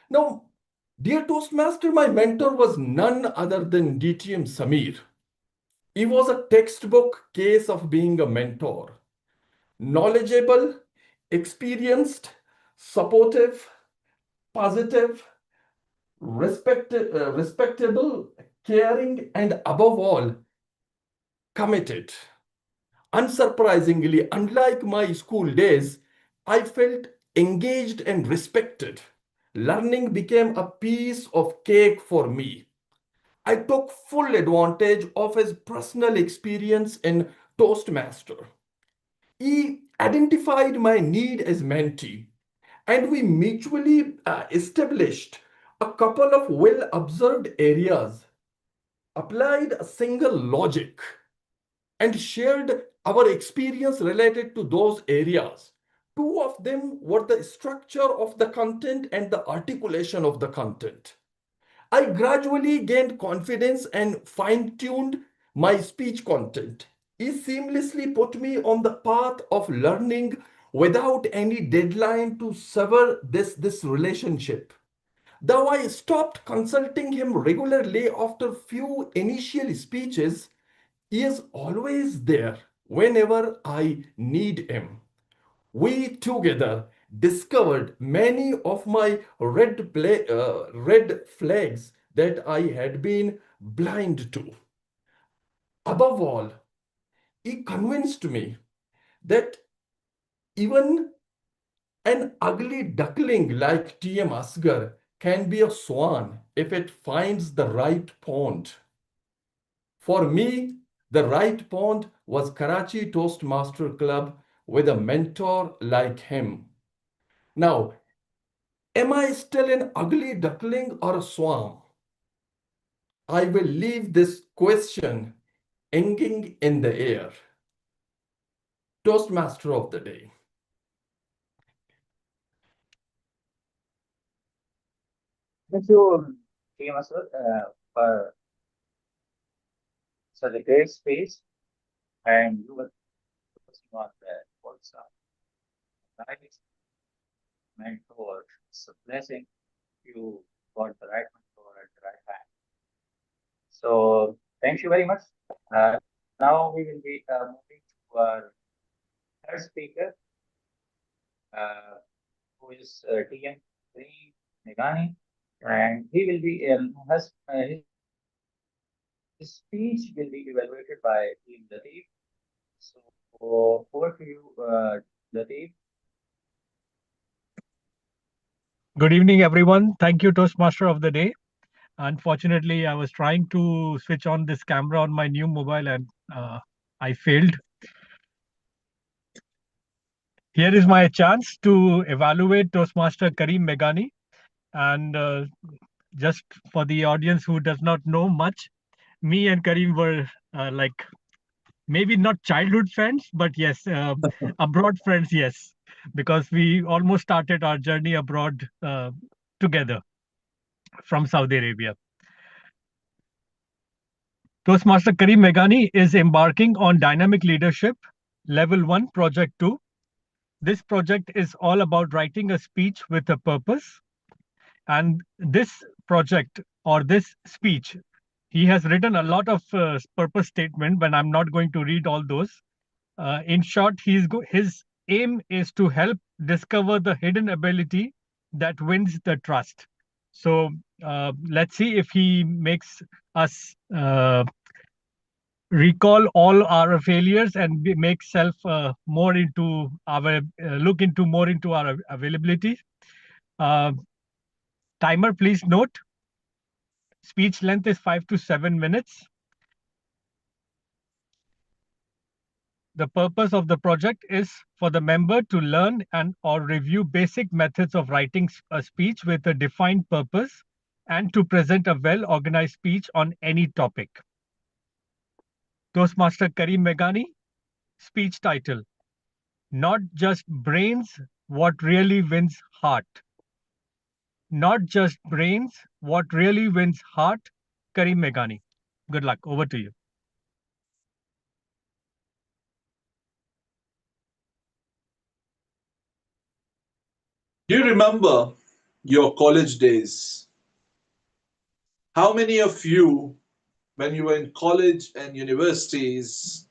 Now, dear Toastmaster, my mentor was none other than DTM Samir. He was a textbook case of being a mentor. Knowledgeable, experienced, supportive, positive, respectable, caring, and above all, committed. Unsurprisingly, unlike my school days, I felt engaged and respected. Learning became a piece of cake for me. I took full advantage of his personal experience in Toastmaster. He identified my need as mentee, and we mutually established a couple of well observed areas, applied a single logic, and shared our experience related to those areas. Two of them were the structure of the content and the articulation of the content. I gradually gained confidence and fine tuned my speech content. He seamlessly put me on the path of learning without any deadline to sever this relationship. Though I stopped consulting him regularly after few initial speeches, he is always there whenever I need him. We together discovered many of my red flags that I had been blind to. Above all, he convinced me that even an ugly duckling like T.M. Asgar can be a swan if it finds the right pond. For me, the right pond was Karachi Toastmaster Club with a mentor like him. Now, am I still an ugly duckling or a swan? I will leave this question hanging in the air. Toastmaster of the day. Thank you, TMS, for such a great space. And you were focusing on the also nice mentor. It's a blessing you got the right mentor at the right time. So thank you very much. Now we will be moving to our third speaker, who is TM Megani, and he will be his speech will be evaluated by Team Latif. So over to you, Latif. Good evening, everyone. Thank you, Toastmaster of the day. Unfortunately, I was trying to switch on this camera on my new mobile and I failed. Here is my chance to evaluate Toastmaster Karim Megani. And just for the audience who does not know much, me and Karim were like maybe not childhood friends, but yes, abroad friends, yes, because we almost started our journey abroad together. from Saudi Arabia. Toastmaster Karim Meghani is embarking on Dynamic Leadership Level 1 Project 2. This project is all about writing a speech with a purpose. And this project or this speech, he has written a lot of purpose statement, but I'm not going to read all those. In short, his aim is to help discover the hidden ability that wins the trust. So let's see if he makes us recall all our failures and make self more into our look into more into our availability. Timer, please note. Speech length is 5 to 7 minutes. The purpose of the project is for the member to learn and or review basic methods of writing a speech with a defined purpose and to present a well-organized speech on any topic. Toastmaster Karim Meghani, speech title, Not Just Brains, What Really Wins Heart. Not just brains, what really wins heart, Karim Meghani. Good luck. Over to you. Do you remember your college days? How many of you, when you were in college and universities,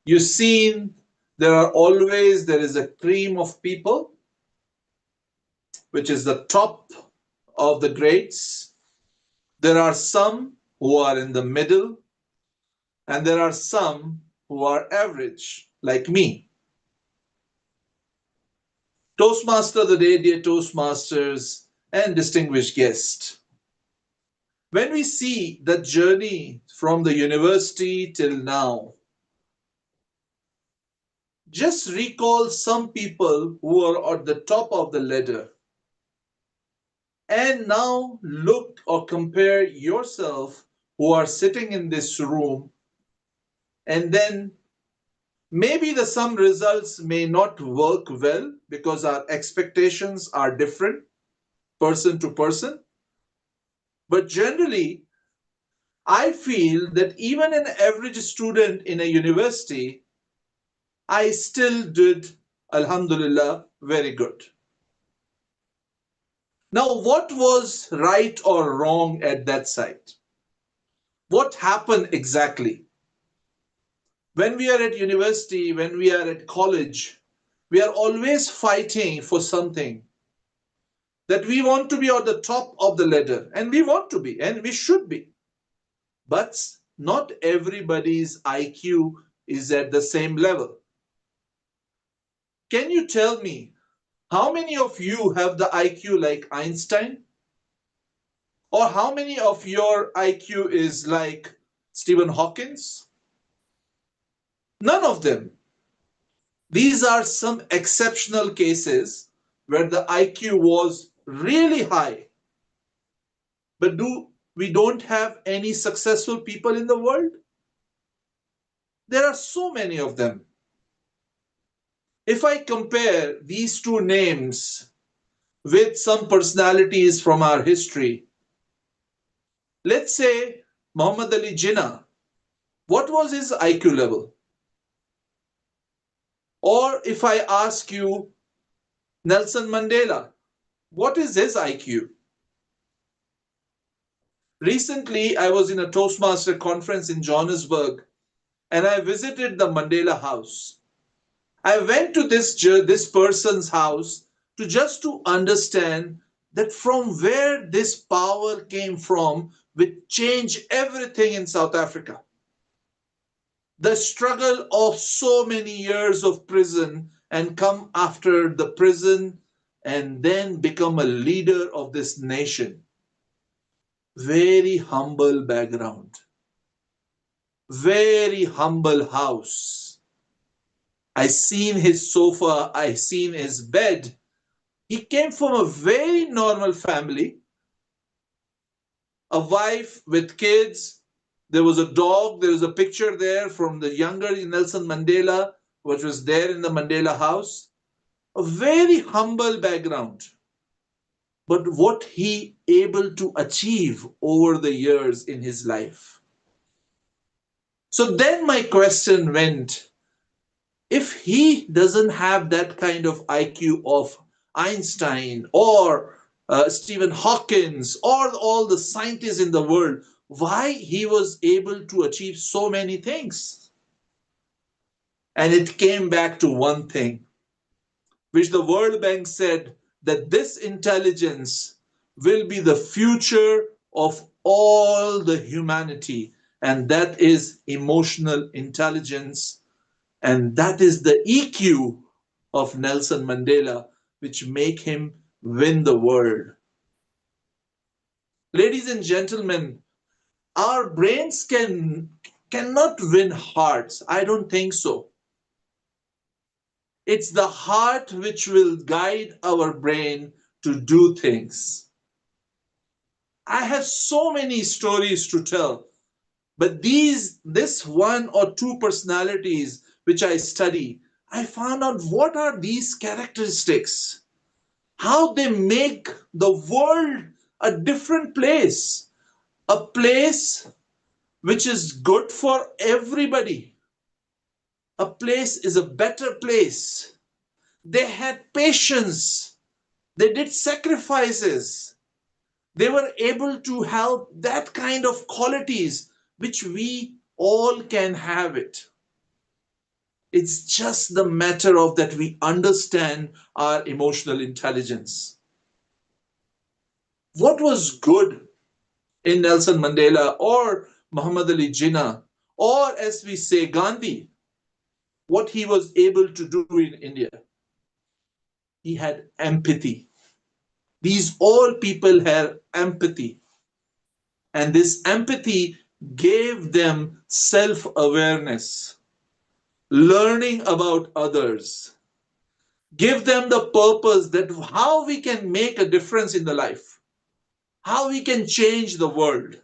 you've seen there is a cream of people, which is the top of the grades. There are some who are in the middle, and there are some who are average, like me. Toastmaster of the day, dear Toastmasters and distinguished guest. When we see the journey from the university till now, just recall some people who are at the top of the ladder. And now look or compare yourself who are sitting in this room, and then maybe some results may not work well because our expectations are different person to person. But generally, I feel that even an average student in a university, I still did, alhamdulillah, very good. Now, what was right or wrong at that site? What happened exactly? When we are at university, when we are at college, we are always fighting for something that we want to be on the top of the ladder, and we want to be, and we should be. But not everybody's IQ is at the same level. Can you tell me how many of you have the IQ like Einstein? Or how many of your IQ is like Stephen Hawkins? None of them. These are some exceptional cases where the IQ was really high. But we don't have any successful people in the world? There are so many of them. If I compare these two names with some personalities from our history, let's say Muhammad Ali Jinnah, what was his IQ level? Or if I ask you Nelson Mandela, what is his IQ? Recently, I was in a Toastmaster conference in Johannesburg, and I visited the Mandela House. I went to this person's house to understand that from where this power came from, which changed everything in South Africa. The struggle of so many years of prison and come after the prison and then become a leader of this nation. Very humble background. Very humble house. I seen his sofa, I seen his bed. He came from a very normal family. A wife with kids. There was a dog. There was a picture there from the younger Nelson Mandela, which was there in the Mandela House. A very humble background. but what he able to achieve over the years in his life. So then my question went, if he doesn't have that kind of IQ of Einstein or Stephen Hawkins or all the scientists in the world, why he was able to achieve so many things? And it came back to one thing, which the World Bank said that this intelligence will be the future of all the humanity, and that is emotional intelligence, and that is the EQ of Nelson Mandela, which make him win the world. Ladies and gentlemen, our brains cannot win hearts. I don't think so. It's the heart which will guide our brain to do things. I have so many stories to tell, but this one or two personalities which I study, I found out what are these characteristics, how they make the world a different place, a place which is good for everybody. A place is a better place. They had patience. They did sacrifices. They were able to have that kind of qualities which we all can have it. It's just the matter of that we understand our emotional intelligence. What was good in Nelson Mandela or Muhammad Ali Jinnah, or as we say, Gandhi, what he was able to do in India? He had empathy. These all people had empathy. And this empathy gave them self awareness, learning about others, give them the purpose that how we can make a difference in the life, how we can change the world.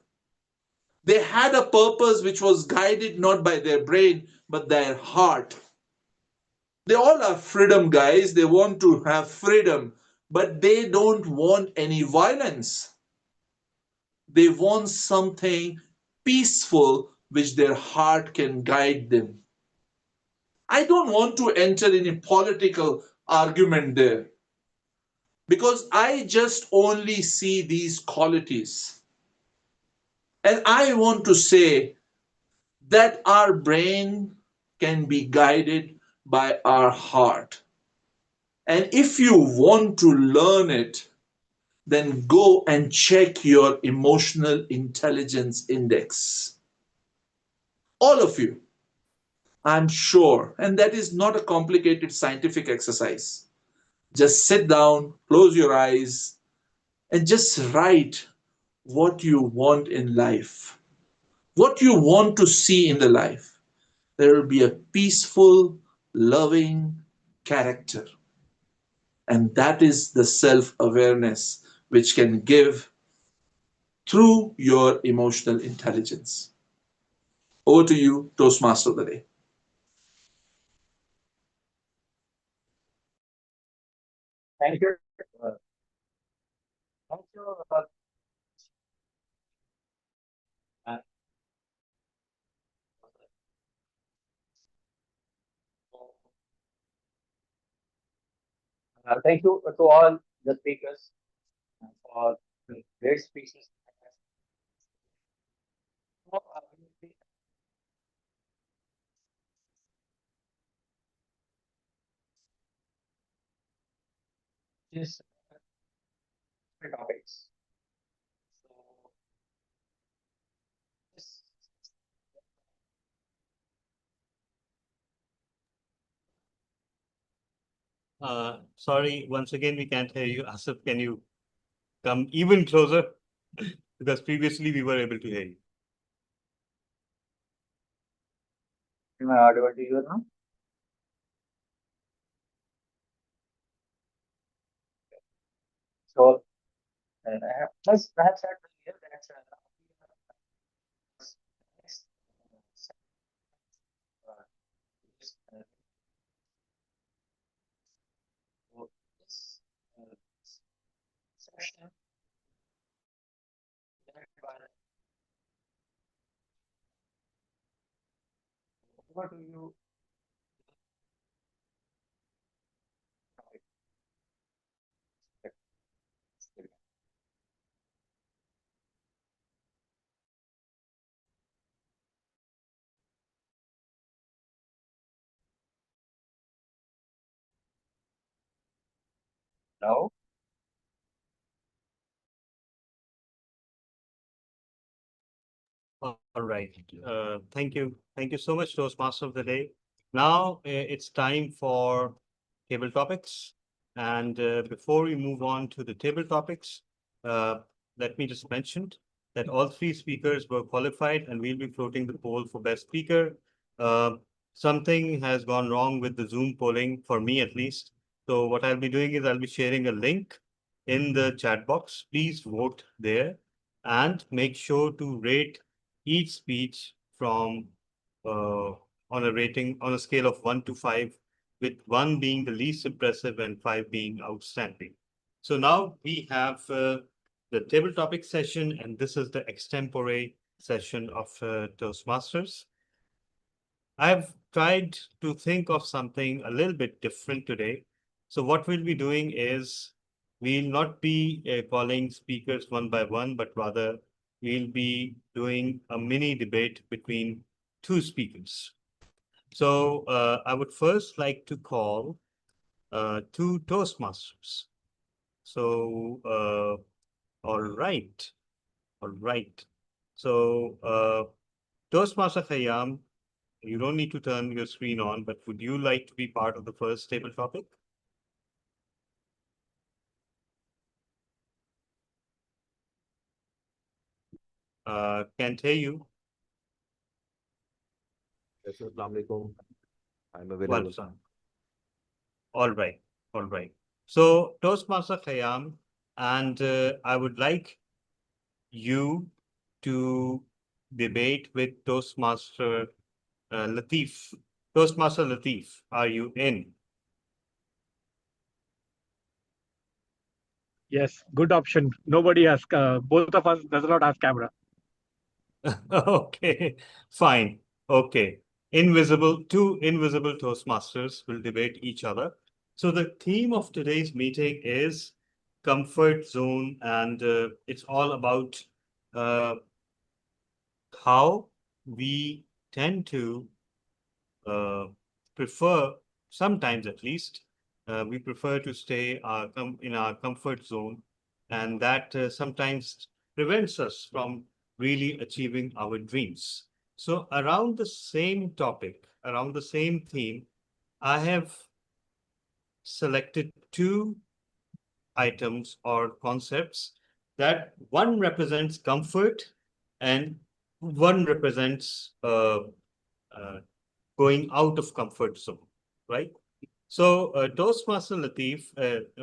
They had a purpose which was guided not by their brain but their heart. They all are freedom guys, they want to have freedom, but they don't want any violence. They want something peaceful which their heart can guide them. I don't want to enter in a political argument there because I just only see these qualities. And I want to say that our brain can be guided by our heart. And if you want to learn it, then go and check your emotional intelligence index. All of you, I'm sure, and that is not a complicated scientific exercise. Just sit down, close your eyes, and just write what you want in life, what you want to see in the life. There will be a peaceful, loving character. And that is the self awareness which can give through your emotional intelligence. Over to you, Toastmaster of the Day. Thank you. Thank you. Uh, Thank you to all the speakers for the great speeches. Now, Just topics. So, this Sorry, once again, we can't hear you. Asif, can you come even closer? Because previously we were able to hear you. am I audible to you now? So, I have just perhaps said earlier that next this, so this session What do you? No. All right. Thank you. Thank you so much, Toastmaster of the Day. Now it's time for table topics. And before we move on to the table topics, uh, let me just mention that all three speakers were qualified and we'll be floating the poll for best speaker. Uh, Something has gone wrong with the Zoom polling, for me at least. So what I'll be doing is I'll be sharing a link in the chat box. Please vote there and make sure to rate each speech from on a rating on a scale of 1 to 5, with 1 being the least impressive and 5 being outstanding. So now we have the table topic session, and this is the extempore session of Toastmasters. I've tried to think of something a little bit different today. So what we'll be doing is we'll not be calling speakers one by one, but rather we'll be doing a mini debate between two speakers. So I would first like to call two Toastmasters. So, all right. All right. So, Toastmaster Khayyam, you don't need to turn your screen on, but would you like to be part of the first table topic? Can't hear you. Yes, Assalamu alaikum. I'm available. Well, all right. All right. So, Toastmaster Khayyam, and I would like you to debate with Toastmaster Latif. Toastmaster Latif, are you in? Yes, good option. Nobody has, both of us does not have camera. Okay, fine. Okay. Two invisible Toastmasters will debate each other. So the theme of today's meeting is comfort zone, and it's all about how we tend to prefer, sometimes at least, we prefer to stay in our comfort zone, and that sometimes prevents us from really achieving our dreams. So around the same topic, around the same theme, I have selected two items or concepts that one represents comfort and one represents going out of comfort zone, right? So Toastmaster Latif,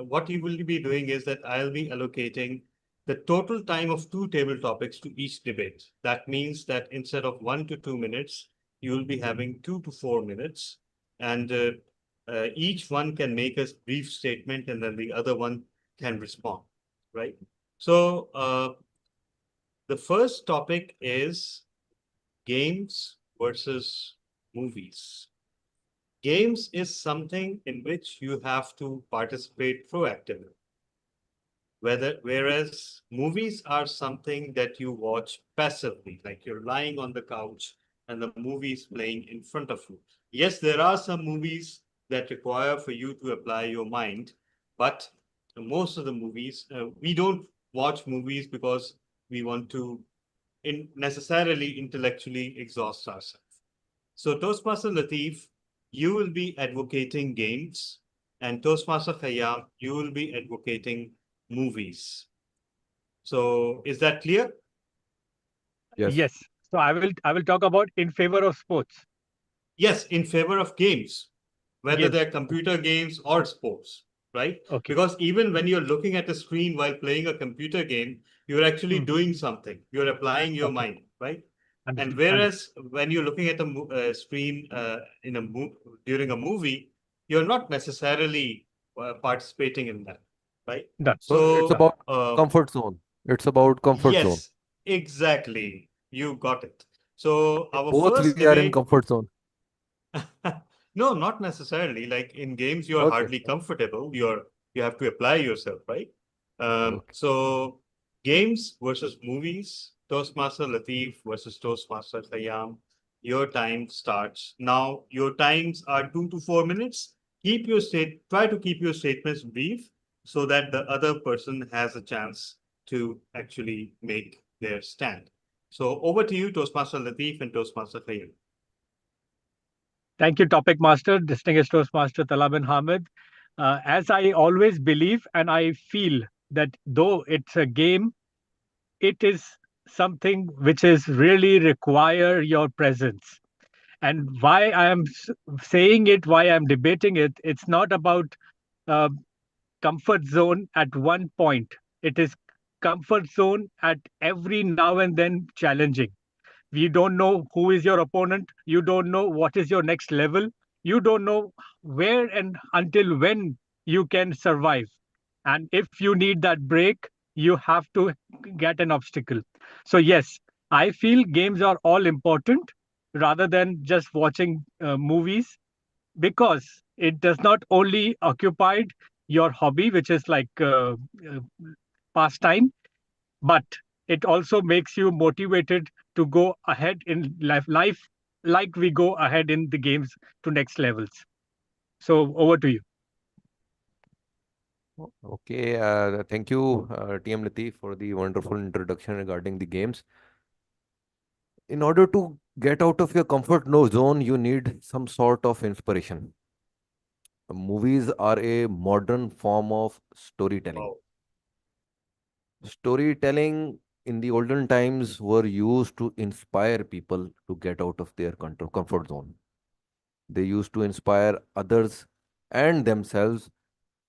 what you will be doing is that I'll be allocating the total time of two table topics to each debate. That means that instead of 1 to 2 minutes, you will be having 2 to 4 minutes. And each one can make a brief statement and then the other one can respond, right? So the first topic is games versus movies. Games is something in which you have to participate proactively. Whereas movies are something that you watch passively, like you're lying on the couch and the movie is playing in front of you. Yes, there are some movies that require for you to apply your mind, but most of the movies, we don't watch movies because we want to necessarily intellectually exhaust ourselves. So Toastmaster Latif, you will be advocating games, and Toastmaster Khayyam, you will be advocating movies. So is that clear? Yes. Yes. So I will talk about in favor of sports. Yes, in favor of games, whether Games. they're computer games or sports, right? Okay. Because even when you're looking at a screen while playing a computer game, you're actually doing something. You're applying your mind, right? And whereas when you're looking at a screen during a movie, you're not necessarily participating in that, right? Done. So it's about comfort zone. It's about comfort zone. Yes, exactly. You got it. So our Both first we are in debate, comfort zone. No, not necessarily. Like in games, you're Okay. hardly comfortable. You have to apply yourself, right? Okay. So games versus movies, Toastmaster Latif versus Toastmaster Khayyam. Your time starts now. Your times are 2 to 4 minutes. Try to keep your statements brief so that the other person has a chance to actually make their stand. So over to you, Toastmaster Latif and Toastmaster Khayyam. Thank you, Topic Master, distinguished Toastmaster Talab bin Hamid. As I always believe and I feel that though it's a game, it is something which is really require your presence. And why I am saying it, why I'm debating it, it's not about uh, comfort zone at one point. It is comfort zone at every now and then challenging. You don't know who is your opponent. You don't know what is your next level. You don't know where and until when you can survive. And if you need that break, you have to get an obstacle. So, yes, I feel games are all important rather than just watching movies, because it does not only occupy your hobby, which is like pastime, but it also makes you motivated to go ahead in life like we go ahead in the games to next levels. So over to you. Okay. Thank you, TM Latif, for the wonderful introduction regarding the games. In order to get out of your comfort no zone, you need some sort of inspiration. Movies are a modern form of storytelling. Wow. Storytelling in the olden times were used to inspire people to get out of their comfort zone. They used to inspire others and themselves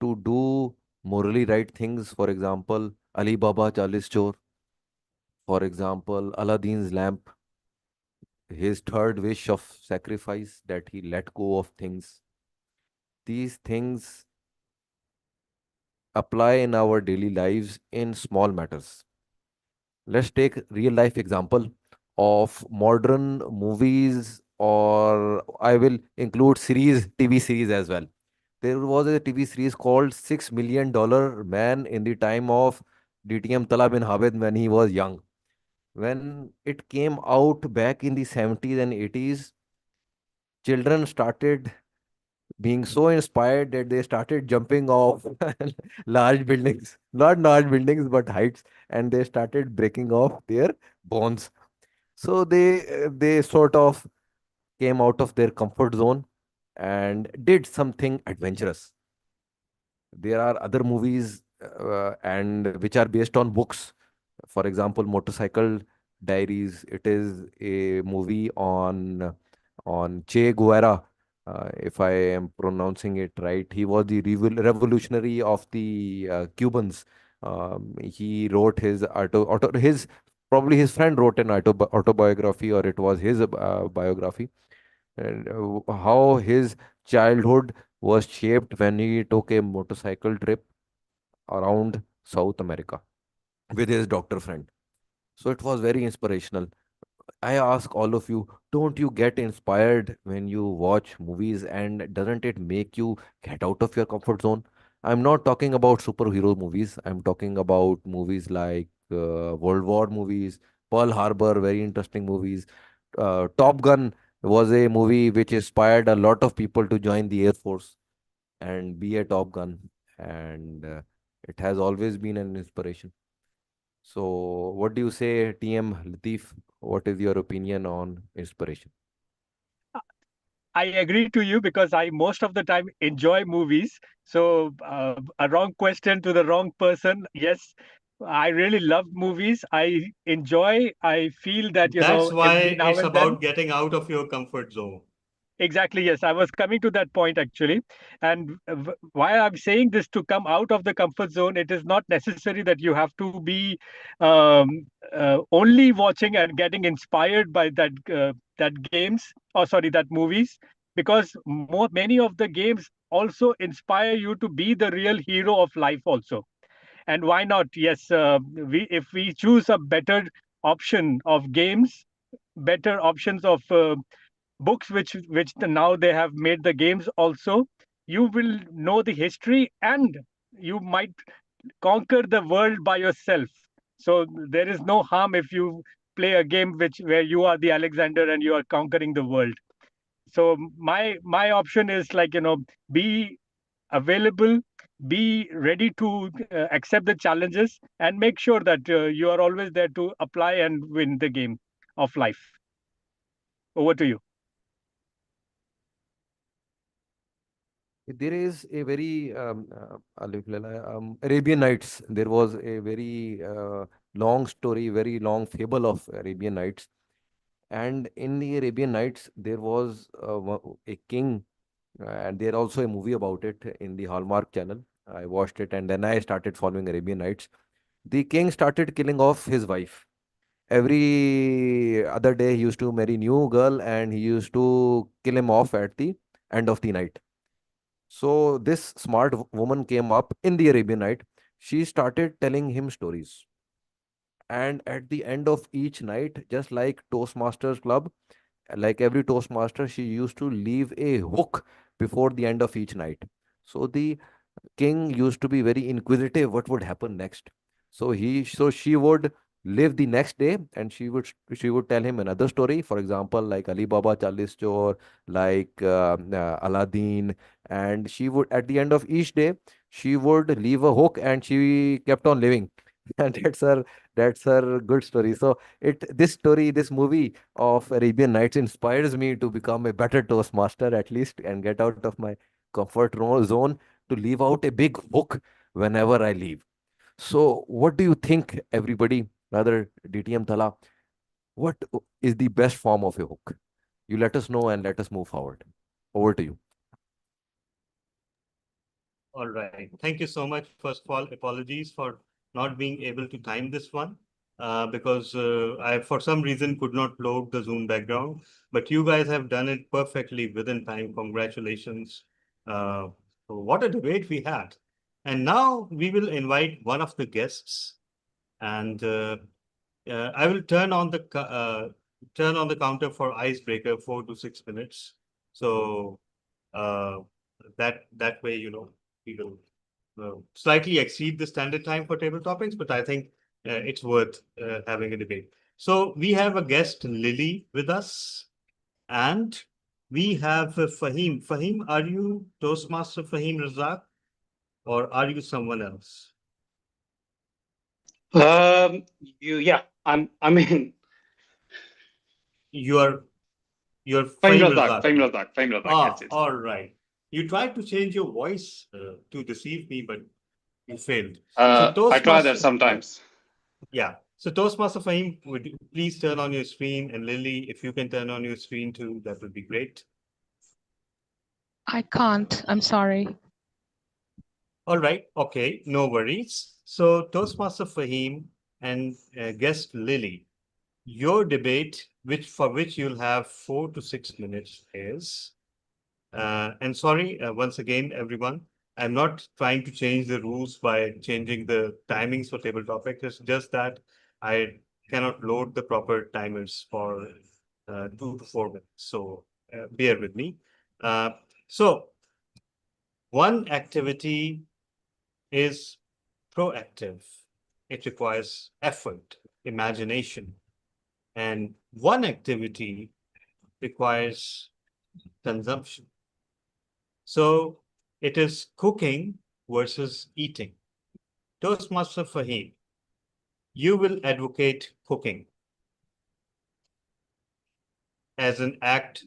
to do morally right things. For example, Ali Baba Chalis Chor. For example, Aladdin's lamp, his third wish of sacrifice, that he let go of things. These things apply in our daily lives in small matters. Let's take real life example of modern movies, or I will include TV series as well. There was a TV series called $6 Million Man in the time of DTM Tala bin Habed when he was young. When it came out back in the 70s and 80s, children started being so inspired that they started jumping off large buildings, not large buildings, but heights, and they started breaking off their bones. So they sort of came out of their comfort zone and did something adventurous. There are other movies and which are based on books. For example, Motorcycle Diaries. It is a movie on Che Guevara. If I am pronouncing it right, he was the revolutionary of the Cubans. He wrote his his probably his friend wrote an autobiography, or it was his biography, and how his childhood was shaped when he took a motorcycle trip around South America with his doctor friend. So it was very inspirational. I ask all of you, don't you get inspired when you watch movies, and doesn't it make you get out of your comfort zone? I'm not talking about superhero movies. I'm talking about movies like World War movies, Pearl Harbor, very interesting movies. Top Gun was a movie which inspired a lot of people to join the Air Force and be a Top Gun. And it has always been an inspiration. So, what do you say, TM Latif? What is your opinion on inspiration? I agree to you because I most of the time enjoy movies. So a wrong question to the wrong person. Yes, I really love movies. I enjoy. I feel that That's why every now it's and then. about getting out of your comfort zone. Exactly, yes. I was coming to that point actually. And why I'm saying this, to come out of the comfort zone, it is not necessary that you have to be only watching and getting inspired by that games, or sorry, that movies, because many of the games also inspire you to be the real hero of life also. And why not? Yes, we if we choose a better option of games, better options of books which now they have made the games also, you will know the history and you might conquer the world by yourself. So there is no harm if you play a game where you are the Alexander and you are conquering the world. So my option is like, be available, be ready to accept the challenges, and make sure that you are always there to apply and win the game of life. Over to you. There is a very Arabian Nights. There was a very long story, very long fable of Arabian Nights. And in the Arabian Nights, there was a king, and there also a movie about it in the Hallmark channel. I watched it, and then I started following Arabian Nights. The king started killing off his wife. Every other day, he used to marry new girl, and he used to kill him off at the end of the night. So this smart woman came up in the Arabian Night. She started telling him stories. And at the end of each night, just like Toastmasters Club, like every Toastmaster, she used to leave a hook before the end of each night. So the king used to be very inquisitive what would happen next. So she would live the next day, and she would tell him another story, for example, like Ali Baba Chalis Chor, like Aladdin. And she would, at the end of each day, she would leave a hook, and she kept on living. And that's her good story. So this movie of Arabian Nights inspires me to become a better Toastmaster, at least, and get out of my zone, to leave out a big hook whenever I leave. So, what do you think, everybody? Rather, DTM Thala, what is the best form of a hook? You let us know and let us move forward. Over to you. All right. Thank you so much. First of all, apologies for not being able to time this one because I, for some reason, could not load the Zoom background. But you guys have done it perfectly within time. Congratulations. What a debate we had. And now we will invite one of the guests, and I will turn on the counter for icebreaker 4 to 6 minutes. So uh, that way, we will slightly exceed the standard time for table topics, but I think it's worth having a debate. So we have a guest, Lily, with us, and we have Fahim. Fahim, are you Toastmaster Fahim Razak, or are you someone else? Yeah, I'm in. You're Fahim Fahim Razak, Razak. Fahim Razak, Fahim Razak. Ah, Yes. all right. You tried to change your voice to deceive me, but you failed. I try that sometimes. Yeah. So Toastmaster Fahim, would you please turn on your screen, and Lily, if you can turn on your screen too, that would be great. I can't. I'm sorry. All right. Okay. No worries. So Toastmaster Fahim and guest Lily, your debate, for which you'll have 4 to 6 minutes, is. And sorry, once again, everyone, I'm not trying to change the rules by changing the timings for table topics. It's just that I cannot load the proper timers for 2 to 4 minutes. So bear with me. So one activity is proactive. It requires effort, imagination. And one activity requires consumption. So it is cooking versus eating. Toastmaster Fahim, you will advocate cooking as an act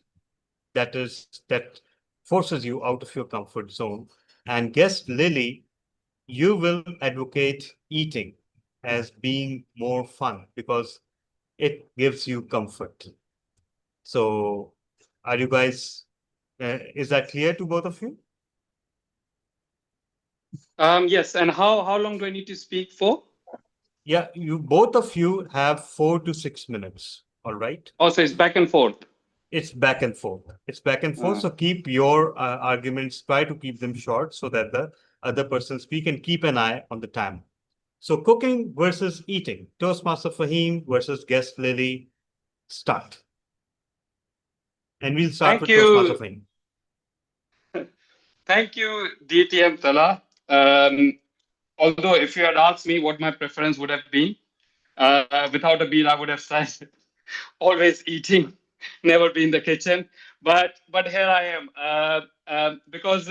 that forces you out of your comfort zone. And guest Lily, you will advocate eating as being more fun because it gives you comfort. So are you guys, is that clear to both of you? Yes. And how long do I need to speak for? Yeah, both of you have 4 to 6 minutes. All right. Oh, so it's back and forth. It's back and forth. It's back and forth. So keep your arguments, try to keep them short so that the other person speak, and keep an eye on the time. So cooking versus eating. Toastmaster Fahim versus guest Lily. Start. And we'll start Thank with Toastmaster you. Fahim. Thank you, DTM Tala. Although if you had asked me what my preference would have been, without a meal, I would have said always eating, never be in the kitchen. But here I am, because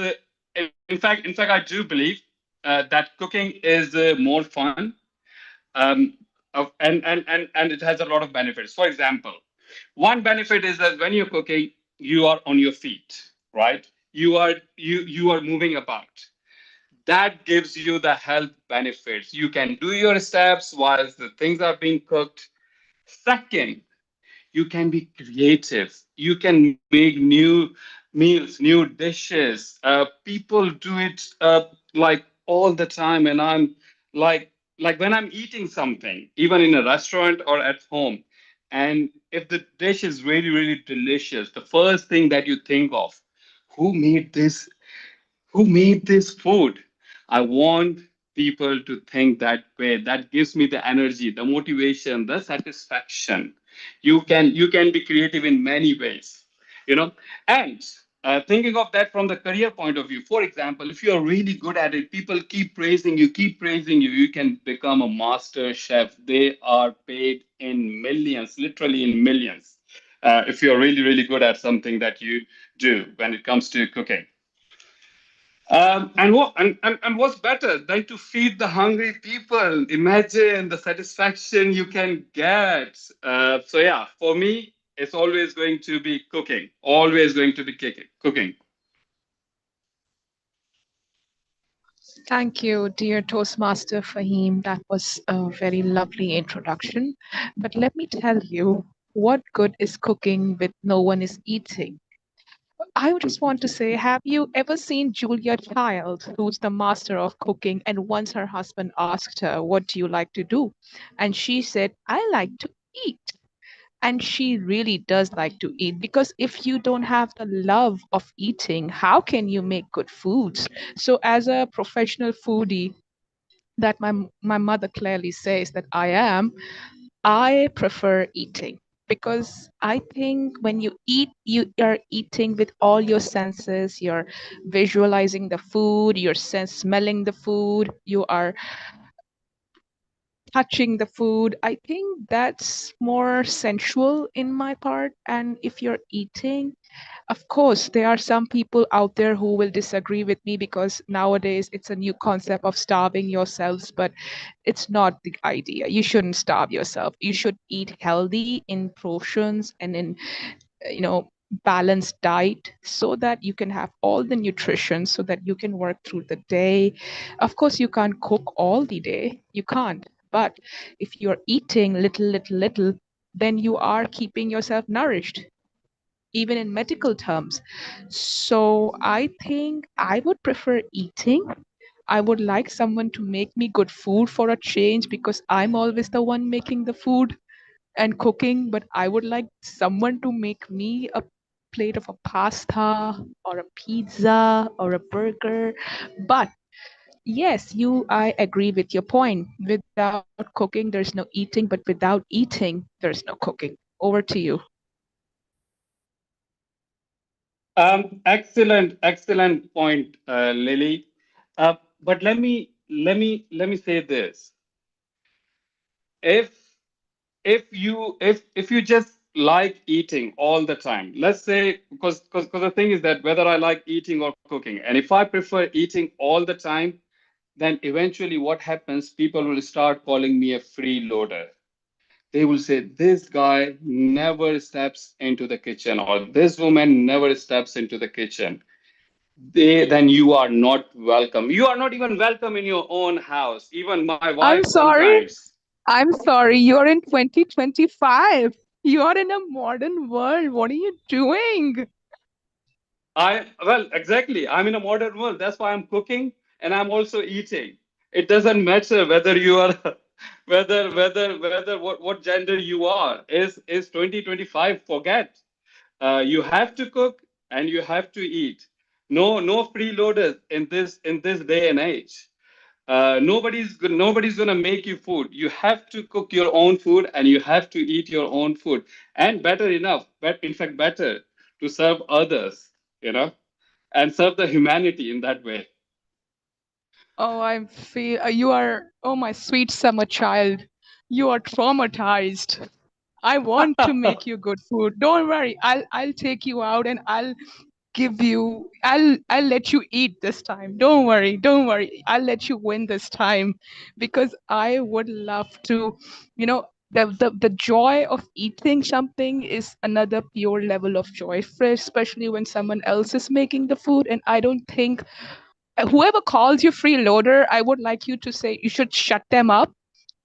in fact, I do believe that cooking is more fun, and it has a lot of benefits. For example, one benefit is that when you're cooking, you are on your feet, right? You are moving about. That gives you the health benefits. You can do your steps while the things are being cooked. Second, you can be creative. You can make new meals, new dishes. People do it like all the time, and I'm like when I'm eating something, even in a restaurant or at home, and if the dish is really really delicious, the first thing that you think of, who made this? Who made this food? I want people to think that way. That gives me the energy, the motivation, the satisfaction. You can be creative in many ways, you know. And thinking of that from the career point of view, for example, if you are really good at it, people keep praising you. You can become a master chef. They are paid in millions, literally in millions, if you're really really good at something that you do when it comes to cooking. And what's better than to feed the hungry people? Imagine the satisfaction you can get. So yeah, for me, it's always going to be cooking. Always going to be cooking. Thank you, dear Toastmaster Fahim. That was a very lovely introduction. But let me tell you, what good is cooking with no one is eating? I would just want to say, have you ever seen Julia Child, who's the master of cooking? And once her husband asked her, "What do you like to do?" And she said, "I like to eat." And she really does like to eat, because if you don't have the love of eating, how can you make good foods? So, as a professional foodie, that my mother clearly says that I am, I prefer eating, because I think when you eat, you are eating with all your senses. You're visualizing the food, you're smelling the food, you are touching the food. I think that's more sensual in my part. And if you're eating, of course, there are some people out there who will disagree with me, because nowadays it's a new concept of starving yourselves, but it's not the idea. You shouldn't starve yourself. You should eat healthy in portions and in, you know, balanced diet, so that you can have all the nutrition, so that you can work through the day. Of course, you can't cook all the day. You can't. But if you're eating little, then you are keeping yourself nourished, even in medical terms. So I think I would prefer eating. I would like someone to make me good food for a change, because I'm always the one making the food and cooking. But I would like someone to make me a plate of a pasta or a pizza or a burger. But yes, I agree with your point. Without cooking, there's no eating, but without eating, there's no cooking. Over to you. Excellent point, Lily. But let me say this. If if you just like eating all the time, let's say, because the thing is that whether I like eating or cooking, and if I prefer eating all the time, then eventually what happens, people will start calling me a freeloader. They will say, this guy never steps into the kitchen, or this woman never steps into the kitchen. Then you are not welcome. You are not even welcome in your own house. Even my I'm wife sorry. sometimes. I'm sorry. You're in 2025. You're in a modern world. What are you doing? Well, exactly. I'm in a modern world. That's why I'm cooking and I'm also eating. It doesn't matter whether you are whether what gender you are. Is 2025, forget. You have to cook and you have to eat. No freeloaders in this day and age. Nobody's gonna make you food. You have to cook your own food and you have to eat your own food. And better enough, but in fact better. to serve others, and serve the humanity in that way. Oh, I feel you are, oh, my sweet summer child. You are traumatized. I want to make you good food. Don't worry. I'll take you out and I'll let you eat this time. Don't worry. Don't worry. I'll let you win this time because I would love to, the joy of eating something is another pure level of joy, especially when someone else is making the food. And I don't think whoever calls you freeloader, I would like you to say you should shut them up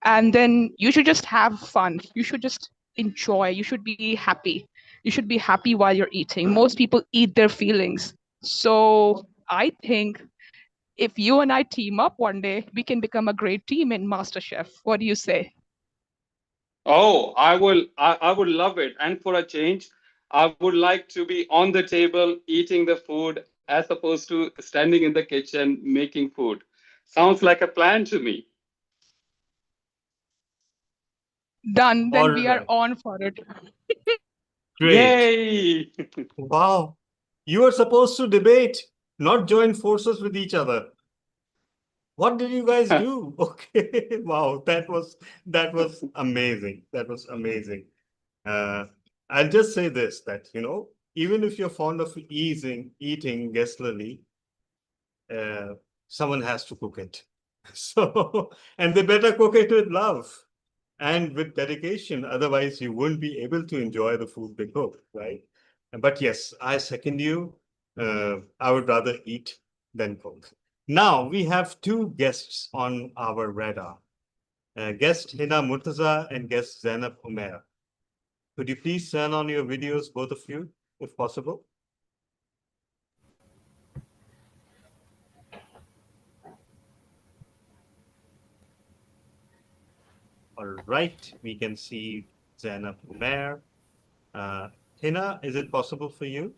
and then you should just have fun. You should just enjoy. You should be happy. You should be happy while you're eating. Most people eat their feelings. So I think if you and I team up one day, we can become a great team in MasterChef. What do you say? Oh, I would love it. And for a change, I would like to be on the table eating the food as opposed to standing in the kitchen making food. Sounds like a plan to me. Done. All Then we are right. on for it. Great. Yay! Wow. You are supposed to debate, not join forces with each other. What did you guys do? Okay. Wow. That was amazing. That was amazing. I'll just say this, that, even if you're fond of eating guestly, someone has to cook it. So, and they better cook it with love and with dedication. Otherwise, you won't be able to enjoy the food they cook, right? But yes, I second you. I would rather eat than cook. Now we have two guests on our radar. Guest Hina Murtaza and guest Zainab Umair. Could you please turn on your videos, both of you, if possible? All right, we can see Zainab Umair. Hina, is it possible for you?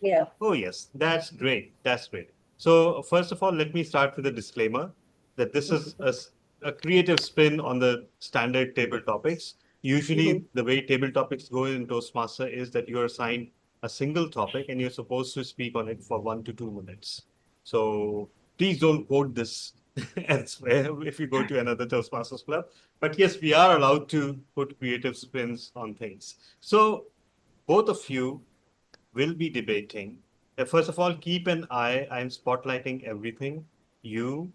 Yeah. Oh, yes, that's great. That's great. So, first of all, let me start with a disclaimer that this is a creative spin on the standard table topics. Usually, the way table topics go in Toastmaster is that you're assigned a single topic and you're supposed to speak on it for 1 to 2 minutes. So, please don't quote this elsewhere if you go to another Toastmasters club. But yes, we are allowed to put creative spins on things. So, both of you will be debating. First of all, keep an eye. I'm spotlighting everything. You,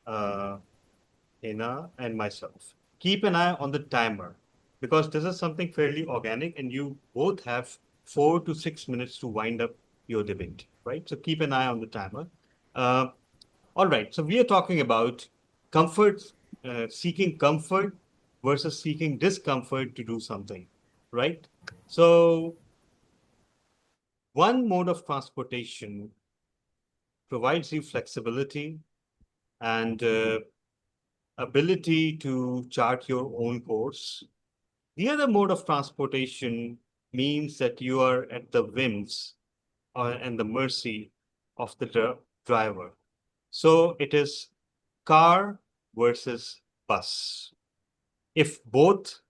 Hina, and myself. Keep an eye on the timer because this is something fairly organic and you both have 4 to 6 minutes to wind up your debate, right? So keep an eye on the timer. All right. So we are talking about comfort, seeking comfort versus seeking discomfort to do something, right? So one mode of transportation provides you flexibility and ability to chart your own course. The other mode of transportation means that you are at the whims and the mercy of the driver. So it is car versus bus. If both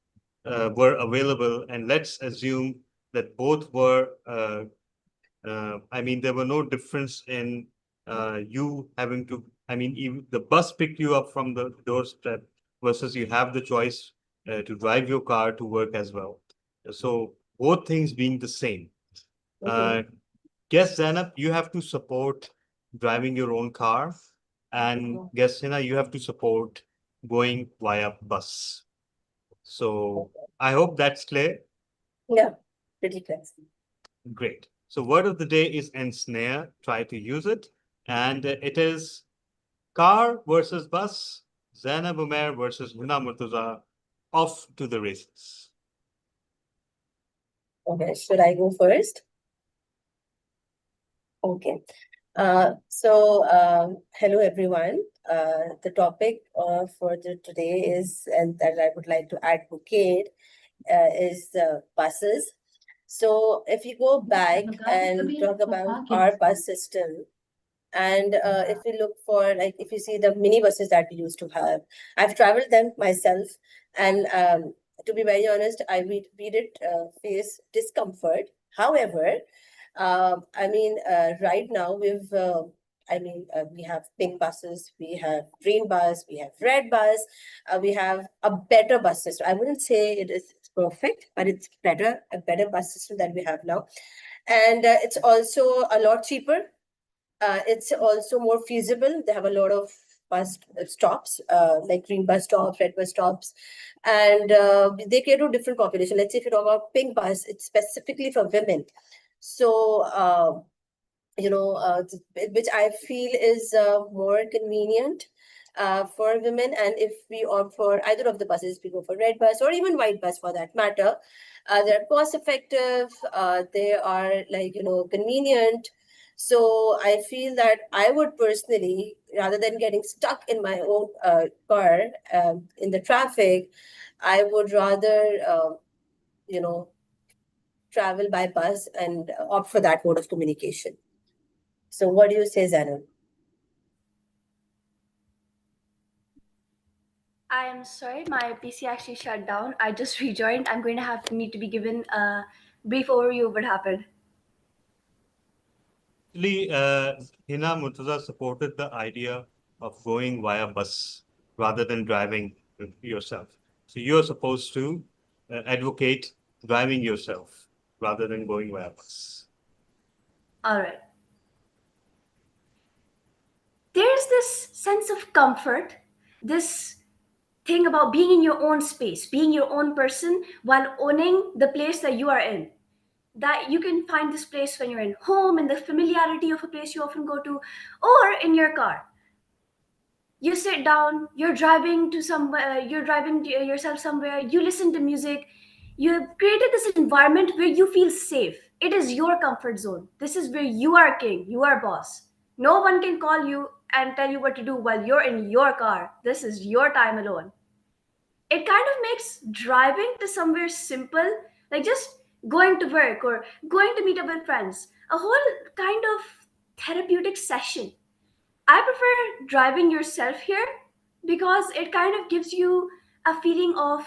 were available, and let's assume that both were I mean, there were no difference in you having to, I mean, even the bus picked you up from the doorstep versus you have the choice to drive your car to work as well. So both things being the same. Guess Zainab, you have to support driving your own car, and guess Hina, you have to support going via bus. So I hope that's clear. Yeah, pretty clear. Great. So word of the day is ensnare. Try to use it. And it is car versus bus. Zainab Umair versus Hina Murtaza. Off to the races. Okay, should I go first? Okay. Hello everyone. The topic for today is, and that I would like to advocate, is buses. So if you go back and talk about our bus system, and if we look for, like, if you see the mini buses that we used to have, I've traveled them myself, and to be very honest, we did face discomfort However, right now we have pink buses, we have green bus, we have red bus, we have a better bus system. I wouldn't say it's perfect, but it's a better bus system that we have now. And it's also a lot cheaper. It's also more feasible. They have a lot of bus stops, like green bus stops, red bus stops, and they cater to different population. Let's say if you talk about pink bus, it's specifically for women. So, which I feel is more convenient for women. And if we opt for either of the buses, we go for red bus or even white bus for that matter. They're cost effective. They are convenient. So I feel that I would personally, rather than getting stuck in my own car in the traffic, I would rather, travel by bus and opt for that mode of communication. So what do you say, Zainab? I am sorry, my PC actually shut down. I just rejoined. I'm going to need to be given a brief overview of what happened. Actually, Hina Murtaza supported the idea of going via bus rather than driving yourself. So you're supposed to advocate driving yourself rather than going via bus. All right. There's this sense of comfort, this thing about being in your own space, being your own person while owning the place that you are in. That you can find this place when you're in home, in the familiarity of a place you often go to, or in your car. You sit down, you're driving to somewhere, you're driving yourself somewhere, you listen to music, you have created this environment where you feel safe. It is your comfort zone. This is where you are king, you are boss. No one can call you and tell you what to do while you're in your car. This is your time alone. It kind of makes driving to somewhere simple, like just going to work or going to meet up with friends, a whole kind of therapeutic session. I prefer driving yourself here because it kind of gives you a feeling of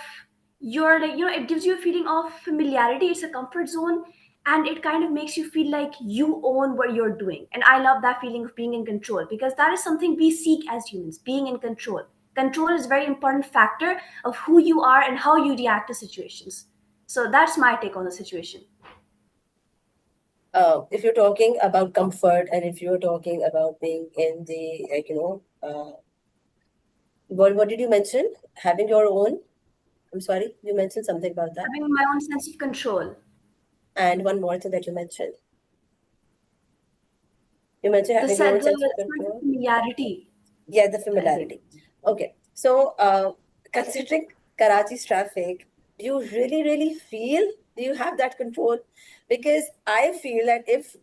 it gives you a feeling of familiarity. It's a comfort zone, and it kind of makes you feel like you own what you're doing. And I love that feeling of being in control because that is something we seek as humans, being in control. Control is a very important factor of who you are and how you react to situations. So that's my take on the situation. If you're talking about comfort and if you're talking about being in the, what did you mention? Having your own? I'm sorry, you mentioned something about that. Having my own sense of control. And one more thing that you mentioned. You mentioned having your own sense of control. Familiarity. Yeah, the familiarity. Okay. So, considering Karachi's traffic, do you really feel, do you have that control? Because I feel that if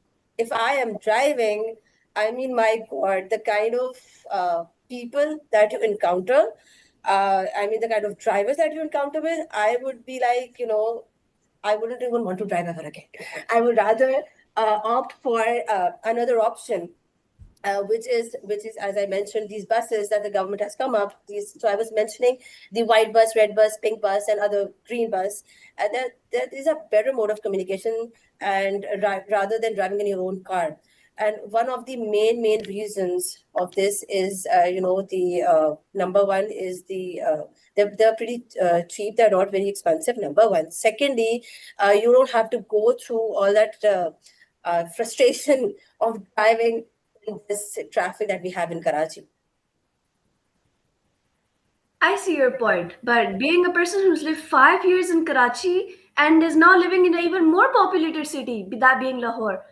I am driving, I mean, my God, the kind of people that you encounter, the kind of drivers that you encounter with, I would be like, I wouldn't even want to drive ever again. I would rather opt for another option, which is as I mentioned, these buses that the government has come up. So I was mentioning the white bus, red bus, pink bus, and other green bus. And that is a better mode of communication, and rather than driving in your own car. And one of the main reasons of this is, the number one is they're pretty cheap. They're not very expensive. Number one. Secondly, you don't have to go through all that frustration of driving in this traffic that we have in Karachi. I see your point, but being a person who's lived 5 years in Karachi and is now living in an even more populated city, that being Lahore,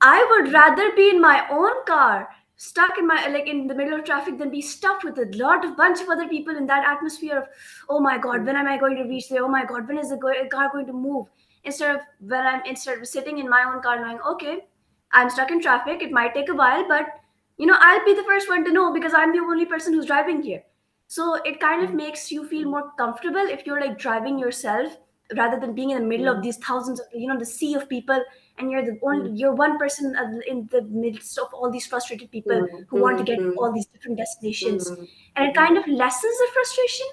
I would rather be in my own car, stuck in my in the middle of traffic, than be stuffed with a bunch of other people in that atmosphere of, oh my God, when am I going to reach there? Oh my God, when is the car going to move? Instead of sitting in my own car knowing, okay, I'm stuck in traffic. It might take a while, but I'll be the first one to know because I'm the only person who's driving here. So it kind of makes you feel more comfortable if you're like driving yourself rather than being in the middle of these thousands of the sea of people, and you're one person in the midst of all these frustrated people who want to get to all these different destinations, and it kind of lessens the frustration.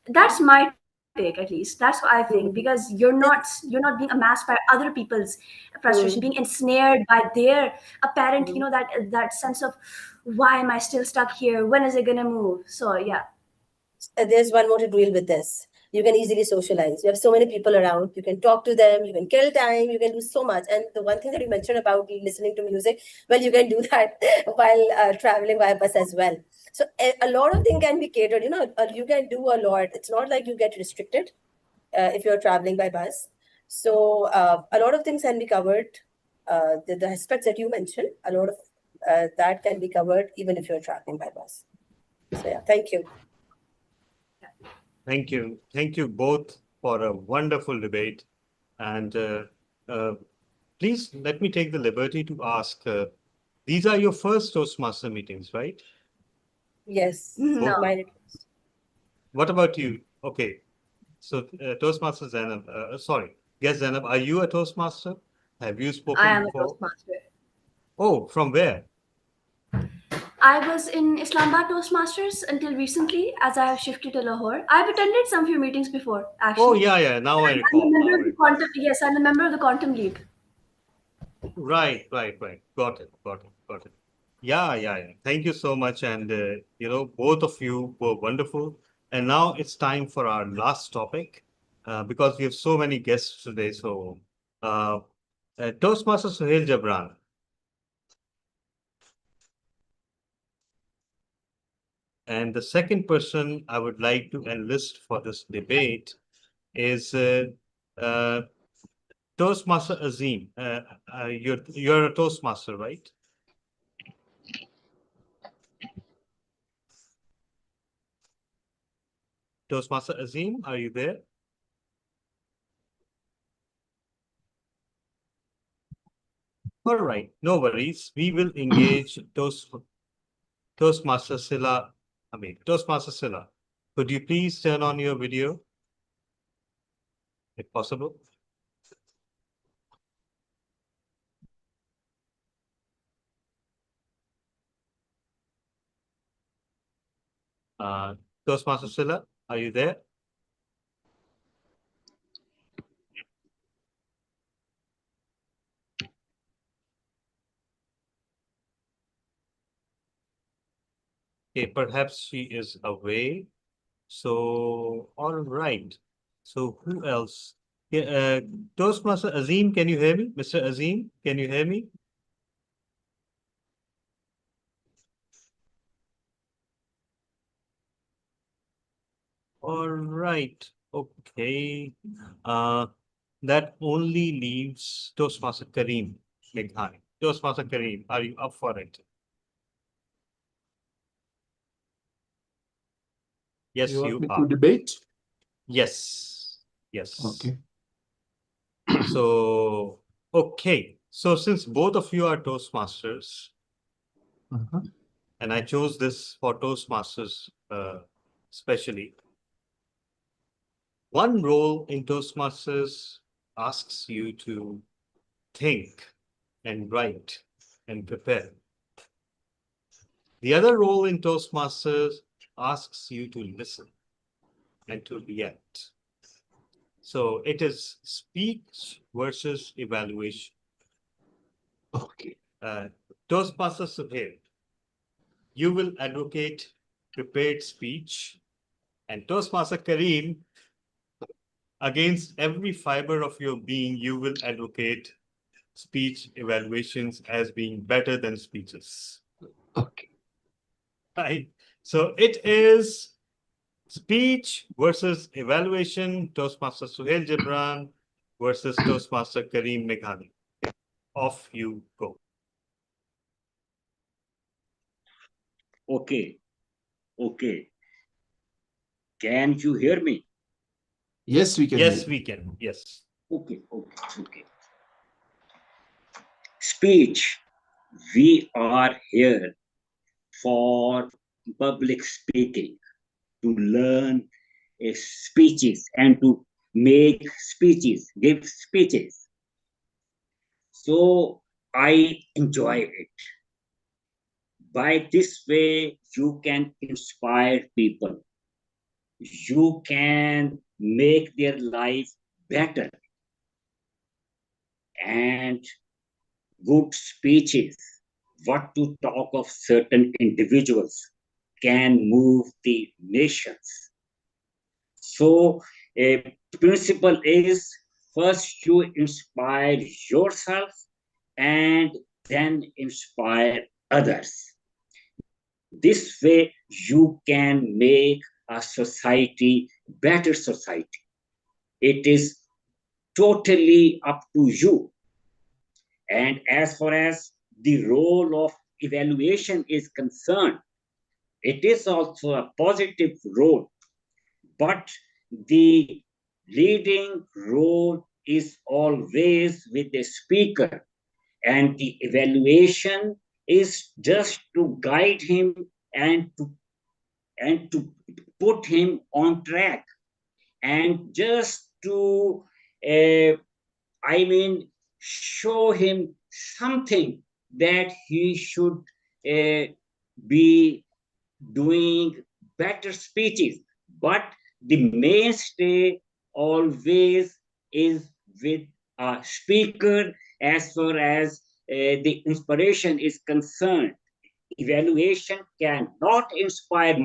That's my take, at least. That's what I think, because you're not being amassed by other people's frustration, being ensnared by their apparent, that sense of, why am I still stuck here? When is it gonna move? So yeah. There's one more to deal with this. You can easily socialize. You have so many people around. You can talk to them. You can kill time. You can do so much. And the one thing that you mentioned about listening to music, well, you can do that while traveling by bus as well. So a lot of things can be catered. You can do a lot. It's not like you get restricted if you're traveling by bus. So a lot of things can be covered. The aspects that you mentioned, a lot of that can be covered even if you're traveling by bus. So yeah, thank you. Thank you. Thank you both for a wonderful debate. And please let me take the liberty to ask, these are your first Toastmaster meetings, right? Yes. No. Mine. What about you? Okay. So Toastmaster Zainab, sorry, guest Zainab, are you a Toastmaster? Have you spoken I am a before? Toastmaster. Oh, from where? I was in Islamabad Toastmasters until recently, as I have shifted to Lahore. I've attended some few meetings before, actually. Oh, yeah. Now I I'm a recall. member of the Quantum. Yes, I'm a member of the Quantum League. Right. Got it. Yeah. Thank you so much. And, both of you were wonderful. And now it's time for our last topic, because we have so many guests today. So, Toastmaster Suhail Jabran. And the second person I would like to enlist for this debate is Toastmaster Azim. You're a Toastmaster, right? Toastmaster Azim, are you there? All right, no worries. We will engage Toastmaster Silla. Toastmaster Silla, could you please turn on your video, if possible? Toastmaster Silla, are you there? Okay, perhaps she is away. So, all right. So, who else? Toastmaster Azim, can you hear me? Mr. Azim, can you hear me? All right. Okay. That only leaves Toastmaster Kareem Meghani. Toastmaster Kareem, are you up for it? Yes, you want me are. to debate? Yes. Okay. So, okay. So since both of you are Toastmasters, and I chose this for Toastmasters especially, one role in Toastmasters asks you to think and write and prepare. The other role in Toastmasters asks you to listen and to react. So it is speech versus evaluation. Okay. Toastmaster Suhail, you will advocate prepared speech, and Toastmaster Kareem, against every fiber of your being, you will advocate speech evaluations as being better than speeches. Okay. Right. So it is speech versus evaluation, Toastmaster Suhail Jabran versus Toastmaster Kareem Meghani. Off you go. Okay. Can you hear me? Yes, we can. Yes, we can. Yes. Okay. Speech. We are here for public speaking, to learn speeches and to make speeches, give speeches. So I enjoy it. By this way, you can inspire people. You can make their life better. And good speeches, what to talk of certain individuals, can move the nations. So, a principle is first you inspire yourself and then inspire others. This way, you can make a society better society. It is totally up to you. And as far as the role of evaluation is concerned, it is also a positive role, but the leading role is always with the speaker, and the evaluation is just to guide him and to put him on track, and just to show him something that he should be doing better speeches. But the mainstay always is with a speaker as far as the inspiration is concerned. Evaluation cannot inspire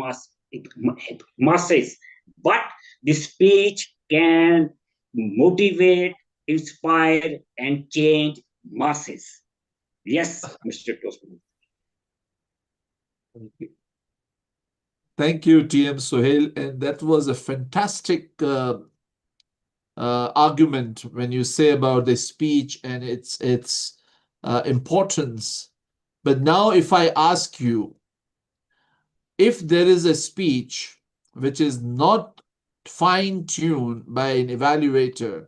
masses, but the speech can motivate, inspire, and change masses. Yes, Mr. Toastman. Thank you, TM Sohail. And that was a fantastic argument when you say about the speech and its importance. But now, if I ask you, if there is a speech which is not fine-tuned by an evaluator,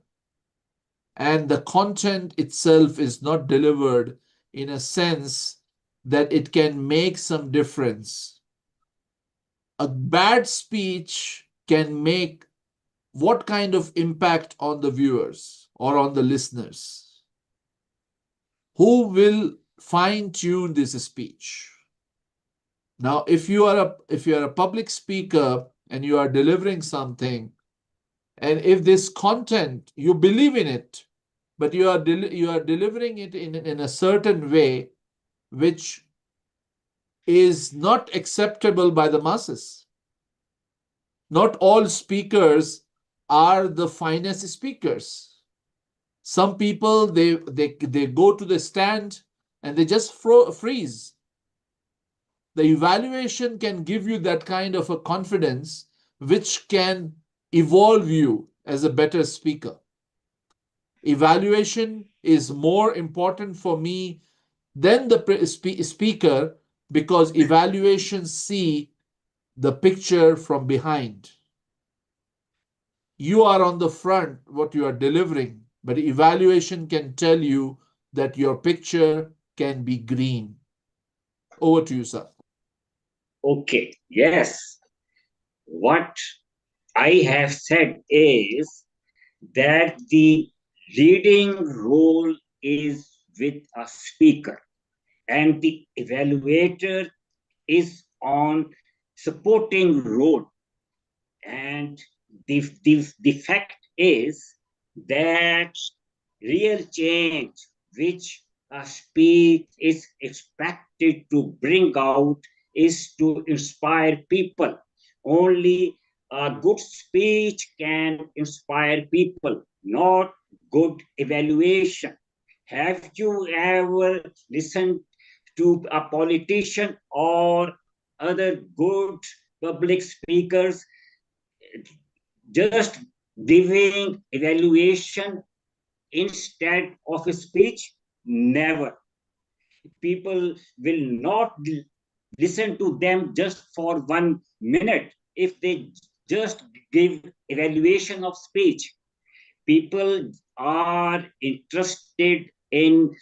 and the content itself is not delivered in a sense that it can make some difference, a bad speech can make what kind of impact on the viewers or on the listeners? Who will fine-tune this speech? Now, if you are a public speaker and you are delivering something, and if this content you believe in it, but you are delivering it in a certain way which is not acceptable by the masses. Not all speakers are the finest speakers. Some people, they go to the stand and they just freeze. The evaluation can give you that kind of a confidence which can evolve you as a better speaker. Evaluation is more important for me than the speaker, because evaluations see the picture from behind. You are on the front, what you are delivering, but evaluation can tell you that your picture can be green. Over to you, sir. Okay, yes. What I have said is that the leading role is with a speaker, and the evaluator is on supporting role. And the fact is that real change which a speech is expected to bring out is to inspire people. Only a good speech can inspire people, not good evaluation. Have you ever listened to a politician or other good public speakers just giving evaluation instead of a speech? Never. People will not listen to them just for 1 minute if they just give evaluation of speech. People are interested in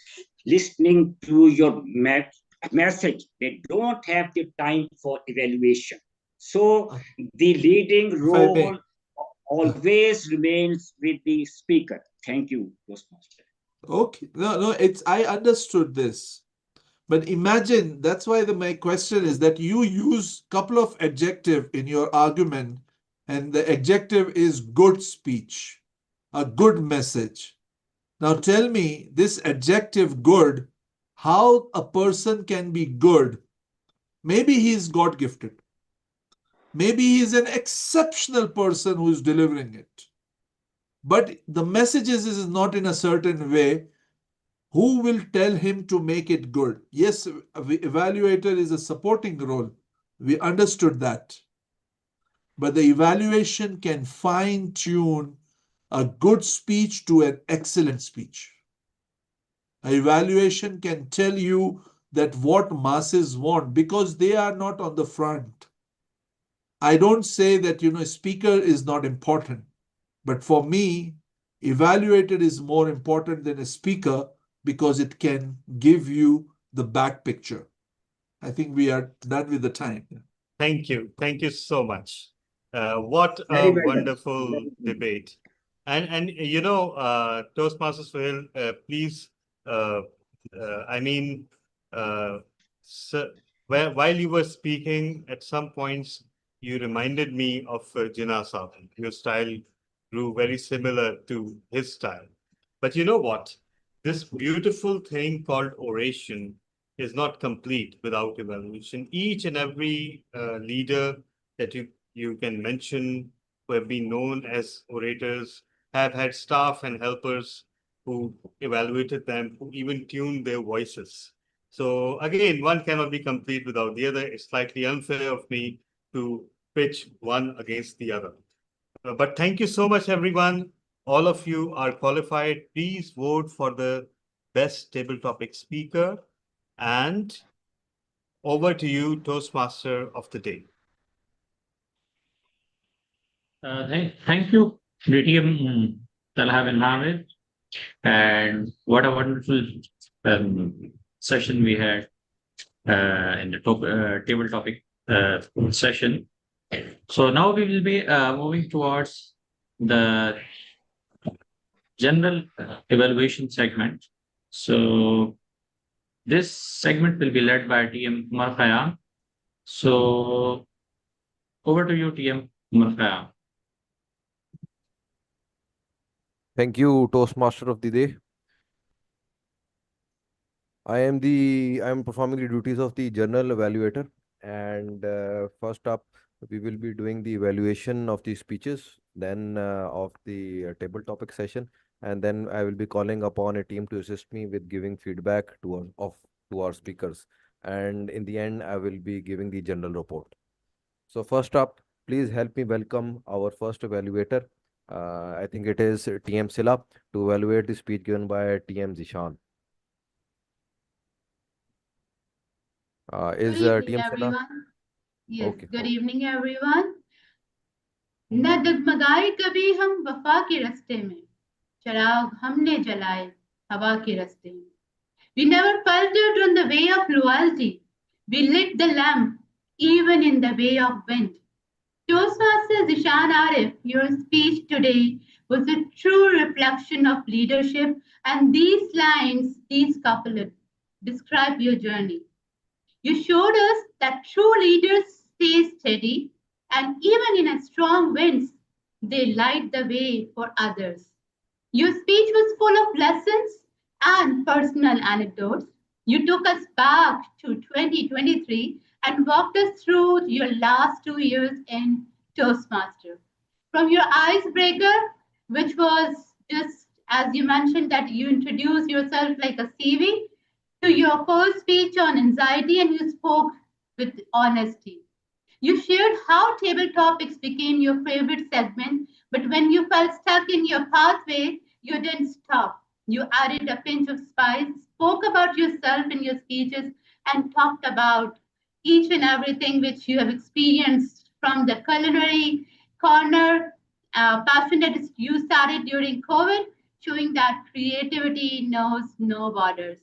listening to your message. They don't have the time for evaluation. So the leading role always remains with the speaker. Thank you, Toastmaster. Okay, no, I understood this. But imagine, that's why my question is that you use couple of adjective in your argument, and the adjective is good speech, a good message. Now tell me, this adjective good, how a person can be good? Maybe he is God gifted. Maybe he is an exceptional person who is delivering it. But the messages is not in a certain way. Who will tell him to make it good? Yes, evaluator is a supporting role. We understood that. But the evaluation can fine tune a good speech to an excellent speech. An evaluation can tell you that what masses want because they are not on the front. I don't say that, a speaker is not important, but for me, evaluator is more important than a speaker because it can give you the back picture. I think we are done with the time. Thank you. Thank you so much. What Very a well done. wonderful debate. And Toastmasters will please, I mean, so, while you were speaking, at some points, you reminded me of Jinnah Sahib. Your style grew very similar to his style. But you know what? This beautiful thing called oration is not complete without evaluation. Each and every leader that you can mention who have been known as orators have had staff and helpers who evaluated them, who even tuned their voices. So again, one cannot be complete without the other. It's slightly unfair of me to pitch one against the other. But thank you so much, everyone. All of you are qualified. Please vote for the best table topic speaker. And over to you, Toastmaster of the day. Thank you, DTM Talha bin Hamid. And what a wonderful session we had in the table topic session. So now we will be moving towards the general evaluation segment. So this segment will be led by TM Umar Khayyam. So over to you, TM Umar Khayyam. Thank you, Toastmaster of the day. I am performing the duties of the journal evaluator, and first up, we will be doing the evaluation of the speeches, then of the table topic session, and then I will be calling upon a team to assist me with giving feedback to our speakers, and in the end, I will be giving the general report. So first up, please help me welcome our first evaluator. I think it is TM Sila to evaluate the speech given by TM Zishan. Is Good evening, TM Sila? everyone. Yes, Okay. good evening, everyone. न डगमगाए कभी हम वफा के रास्ते में, चिराग हमने जलाए हवा के रास्ते में. We never faltered on the way of loyalty. We lit the lamp even in the way of wind. Toastmaster Zishan Arif, your speech today was a true reflection of leadership, and these lines, these couplets, describe your journey. You showed us that true leaders stay steady, and even in a strong winds, they light the way for others. Your speech was full of lessons and personal anecdotes. You took us back to 2023 and walked us through your last 2 years in Toastmaster. From your icebreaker, which was just as you mentioned that you introduced yourself like a CV, to your first speech on anxiety, and you spoke with honesty. You shared how table topics became your favorite segment, but when you felt stuck in your pathway, you didn't stop. You added a pinch of spice, spoke about yourself in your speeches, and talked about each and everything which you have experienced from the culinary corner, passion that you started during COVID, showing that creativity knows no borders.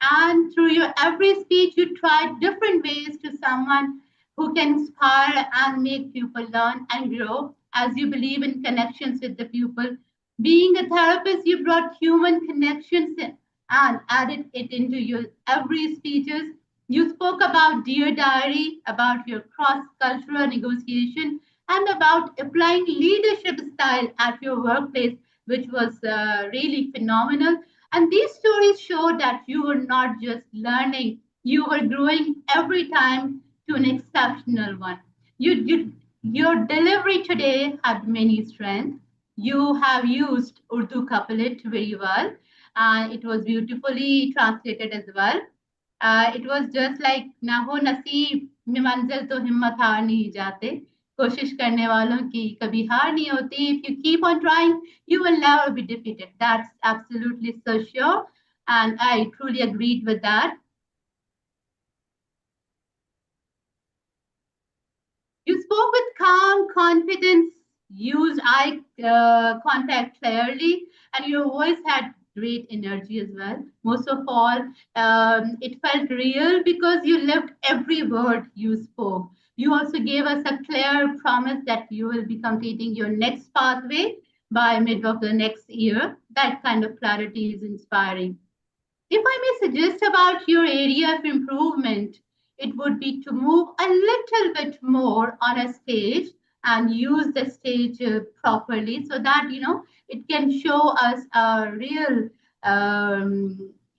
And through your every speech, you tried different ways to someone who can inspire and make people learn and grow as you believe in connections with the people. Being a therapist, you brought human connections and added it into your every speeches. You spoke about Dear Diary, about your cross-cultural negotiation, and about applying leadership style at your workplace, which was really phenomenal. And these stories show that you were not just learning, you were growing every time to an exceptional one. Your delivery today had many strengths. You have used Urdu couplet very well, and it was beautifully translated as well. It was just like ना हो नसीब में मंजिल तो हिम्मत हार नहीं जाते कोशिश करने वालों की कभी हार नहीं होती. If you keep on trying, you will never be defeated. That's absolutely so sure, and I truly agreed with that. You spoke with calm confidence, used eye contact clearly, and your voice had great energy as well. Most of all, it felt real because you lived every word you spoke. You also gave us a clear promise that you will be completing your next pathway by mid of the next year. That kind of clarity is inspiring. If I may suggest about your area of improvement, it would be to move a little bit more on a stage and use the stage properly so that it can show us a real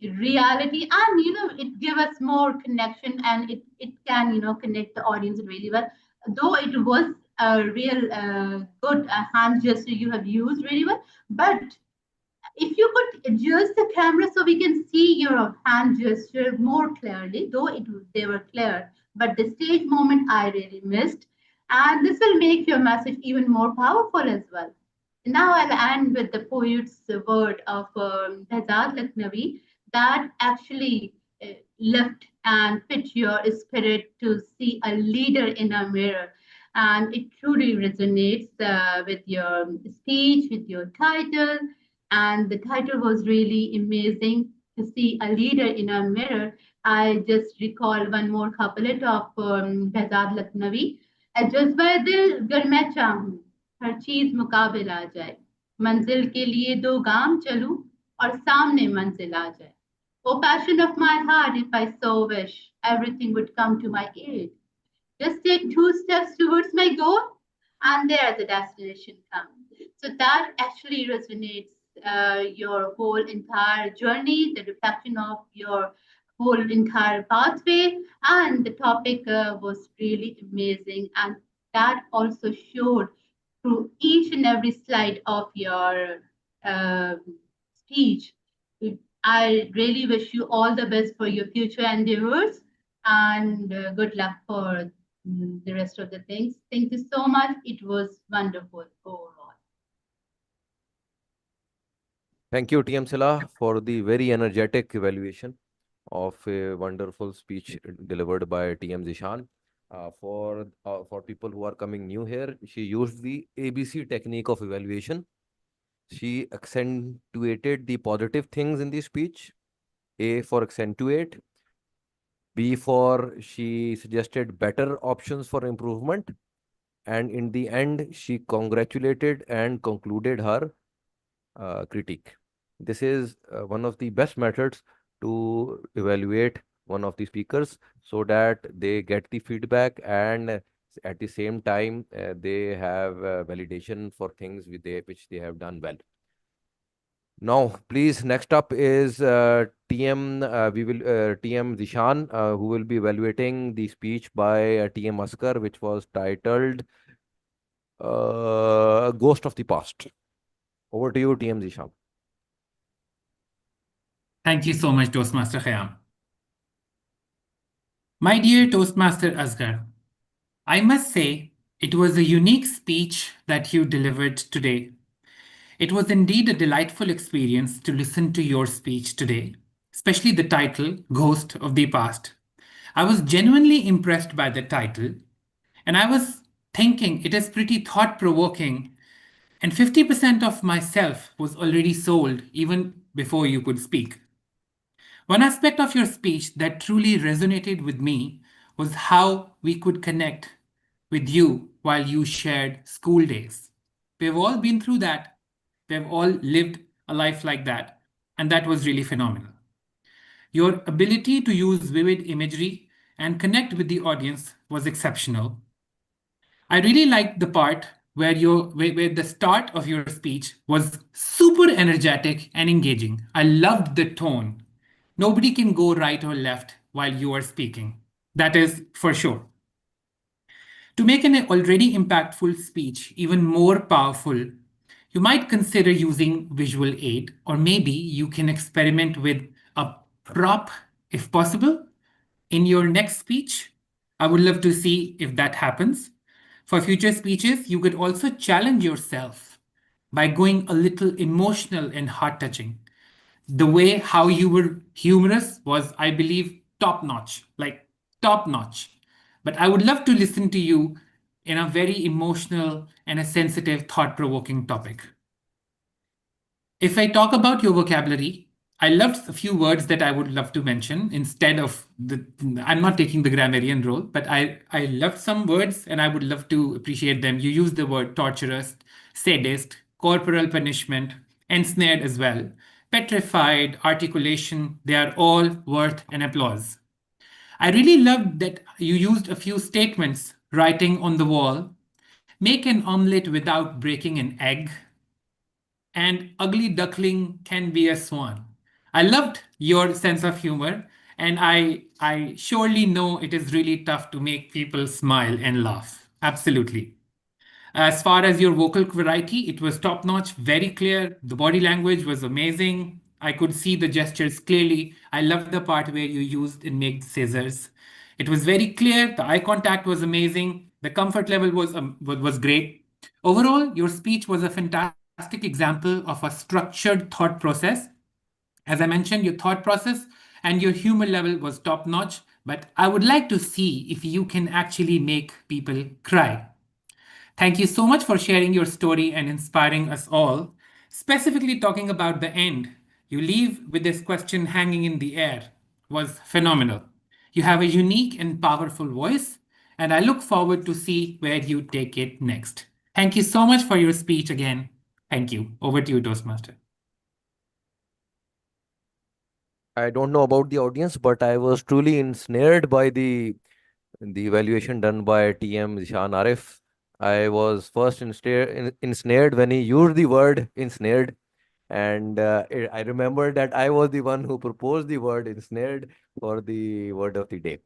reality, and it give us more connection, and it can connect the audience really well. Though it was a real good hand gesture you have used really well, but if you could adjust the camera so we can see your hand gesture more clearly, though they were clear, but the stage moment I really missed. And this will make your message even more powerful as well. Now I'll end with the poet's word of Behzad Laknavi that actually lift and fit your spirit to see a leader in a mirror. And it truly resonates with your speech, with your title, and the title was really amazing to see a leader in a mirror. I just recall one more couplet of Behzad Laknavi. जज्बा दिल गर मैं चाहूं हर चीज मुकाबिल आ जाए मंजिल के लिए दो गाम चलूं और सामने मंजिल आ जाए. O passion of my heart, if I so wish, everything would come to my aid. Just take two steps towards my goal, and there the destination comes. So that actually resonates your whole entire journey, the reflection of your whole entire pathway, and the topic was really amazing. And that also showed through each and every slide of your uh, speech. I really wish you all the best for your future endeavors, and good luck for the rest of the things. Thank you so much. It was wonderful overall. Thank you, TM Sila, for the very energetic evaluation of a wonderful speech delivered by TM Zishan. For people who are coming new here, she used the ABC technique of evaluation. She accentuated the positive things in the speech. A for accentuate. B for she suggested better options for improvement. And in the end, she congratulated and concluded her critique. This is one of the best methods to evaluate one of the speakers so that they get the feedback and at the same time they have validation for things which they have done well. Now, please, next up is TM. TM Zishan, who will be evaluating the speech by TM Askar, which was titled "Ghost of the Past." Over to you, TM Zishan. Thank you so much, Toastmaster Khayyam. My dear Toastmaster Asghar, I must say it was a unique speech that you delivered today. It was indeed a delightful experience to listen to your speech today, especially the title, Ghost of the Past. I was genuinely impressed by the title, and I was thinking it is pretty thought-provoking, and 50% of myself was already sold even before you could speak. One aspect of your speech that truly resonated with me was how we could connect with you while you shared school days. We've all been through that. We've all lived a life like that, and that was really phenomenal. Your ability to use vivid imagery and connect with the audience was exceptional. I really liked the part where the start of your speech was super energetic and engaging. I loved the tone. Nobody can go right or left while you are speaking. That is for sure. To make an already impactful speech even more powerful, you might consider using visual aid, or maybe you can experiment with a prop if possible in your next speech. I would love to see if that happens. For future speeches, you could also challenge yourself by going a little emotional and heart touching. The way how you were humorous was, I believe, top notch, like top notch. But I would love to listen to you in a very emotional and a sensitive, thought provoking topic. If I talk about your vocabulary, I loved a few words that I would love to mention instead of I'm not taking the grammarian role, but I loved some words and I would love to appreciate them. You used the word torturous, sadist, corporal punishment, ensnared as well. Petrified, articulation, they are all worth an applause. I really loved that you used a few statements writing on the wall. Make an omelette without breaking an egg, and ugly duckling can be a swan. I loved your sense of humor, and I surely know it is really tough to make people smile and laugh. Absolutely. As far as your vocal variety, it was top notch, very clear. The body language was amazing. I could see the gestures clearly. I loved the part where you used and made scissors. It was very clear. The eye contact was amazing. The comfort level was great. Overall, your speech was a fantastic example of a structured thought process. As I mentioned, your thought process and your humor level was top notch, but I would like to see if you can actually make people cry. Thank you so much for sharing your story and inspiring us all. Specifically, talking about the end, you leave with this question hanging in the air was phenomenal. You have a unique and powerful voice, and I look forward to see where you take it next. Thank you so much for your speech again. Thank you. Over to you, Toastmaster. I don't know about the audience, but I was truly ensnared by the evaluation done by TM Zishan Arif. I was first ensnared when he used the word ensnared, and I remember that I was the one who proposed the word ensnared for the word of the day.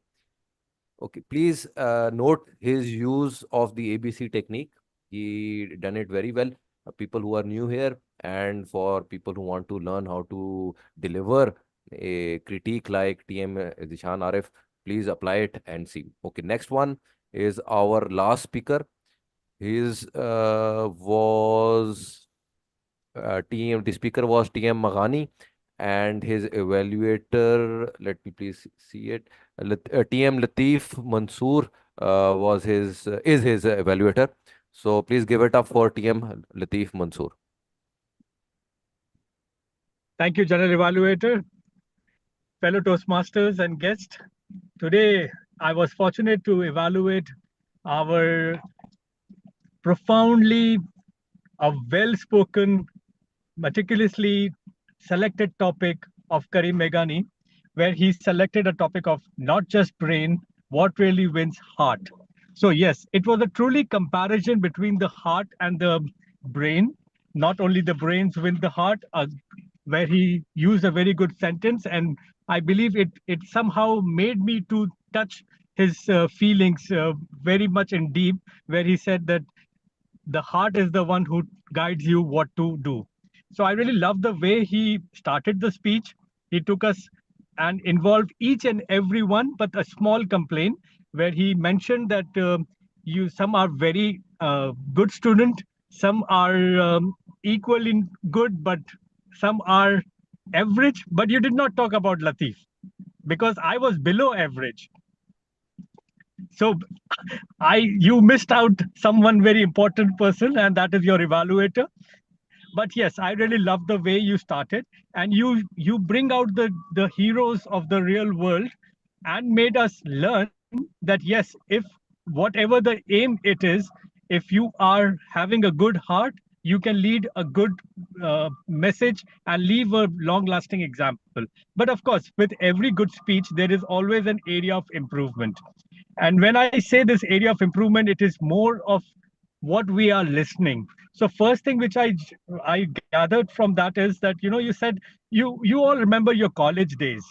Okay, please note his use of the ABC technique. He done it very well. People who are new here and for people who want to learn how to deliver a critique like TM Dishan Arif, please apply it and see. Okay, next one is our last speaker. His was TM. The speaker was TM Maghani, and his evaluator. Let me please see it. TM Latif Mansoor was his is his evaluator. So please give it up for TM Latif Mansoor. Thank you, General Evaluator, fellow Toastmasters and guests. Today, I was fortunate to evaluate our profoundly a well-spoken, meticulously selected topic of Karim Meghani, where he selected a topic of not just brain, what really wins heart. So yes, it was a truly comparison between the heart and the brain. Not only the brains win the heart, where he used a very good sentence, and I believe it somehow made me to touch his feelings very much in deep, where he said that the heart is the one who guides you what to do. So I really love the way he started the speech. He took us and involved each and every one, but a small complaint where he mentioned that you some are very good student, some are equally good, but some are average. But you did not talk about Latif because I was below average. So you missed out someone very important person, and that is your evaluator. But yes, I really love the way you started, and you bring out the heroes of the real world and made us learn that yes, if whatever the aim it is, if you are having a good heart, you can lead a good message and leave a long lasting example. But of course, with every good speech there is always an area of improvement. And when I say this area of improvement, it is more of what we are listening. So first thing which I gathered from that is that, you know, you said you all remember your college days,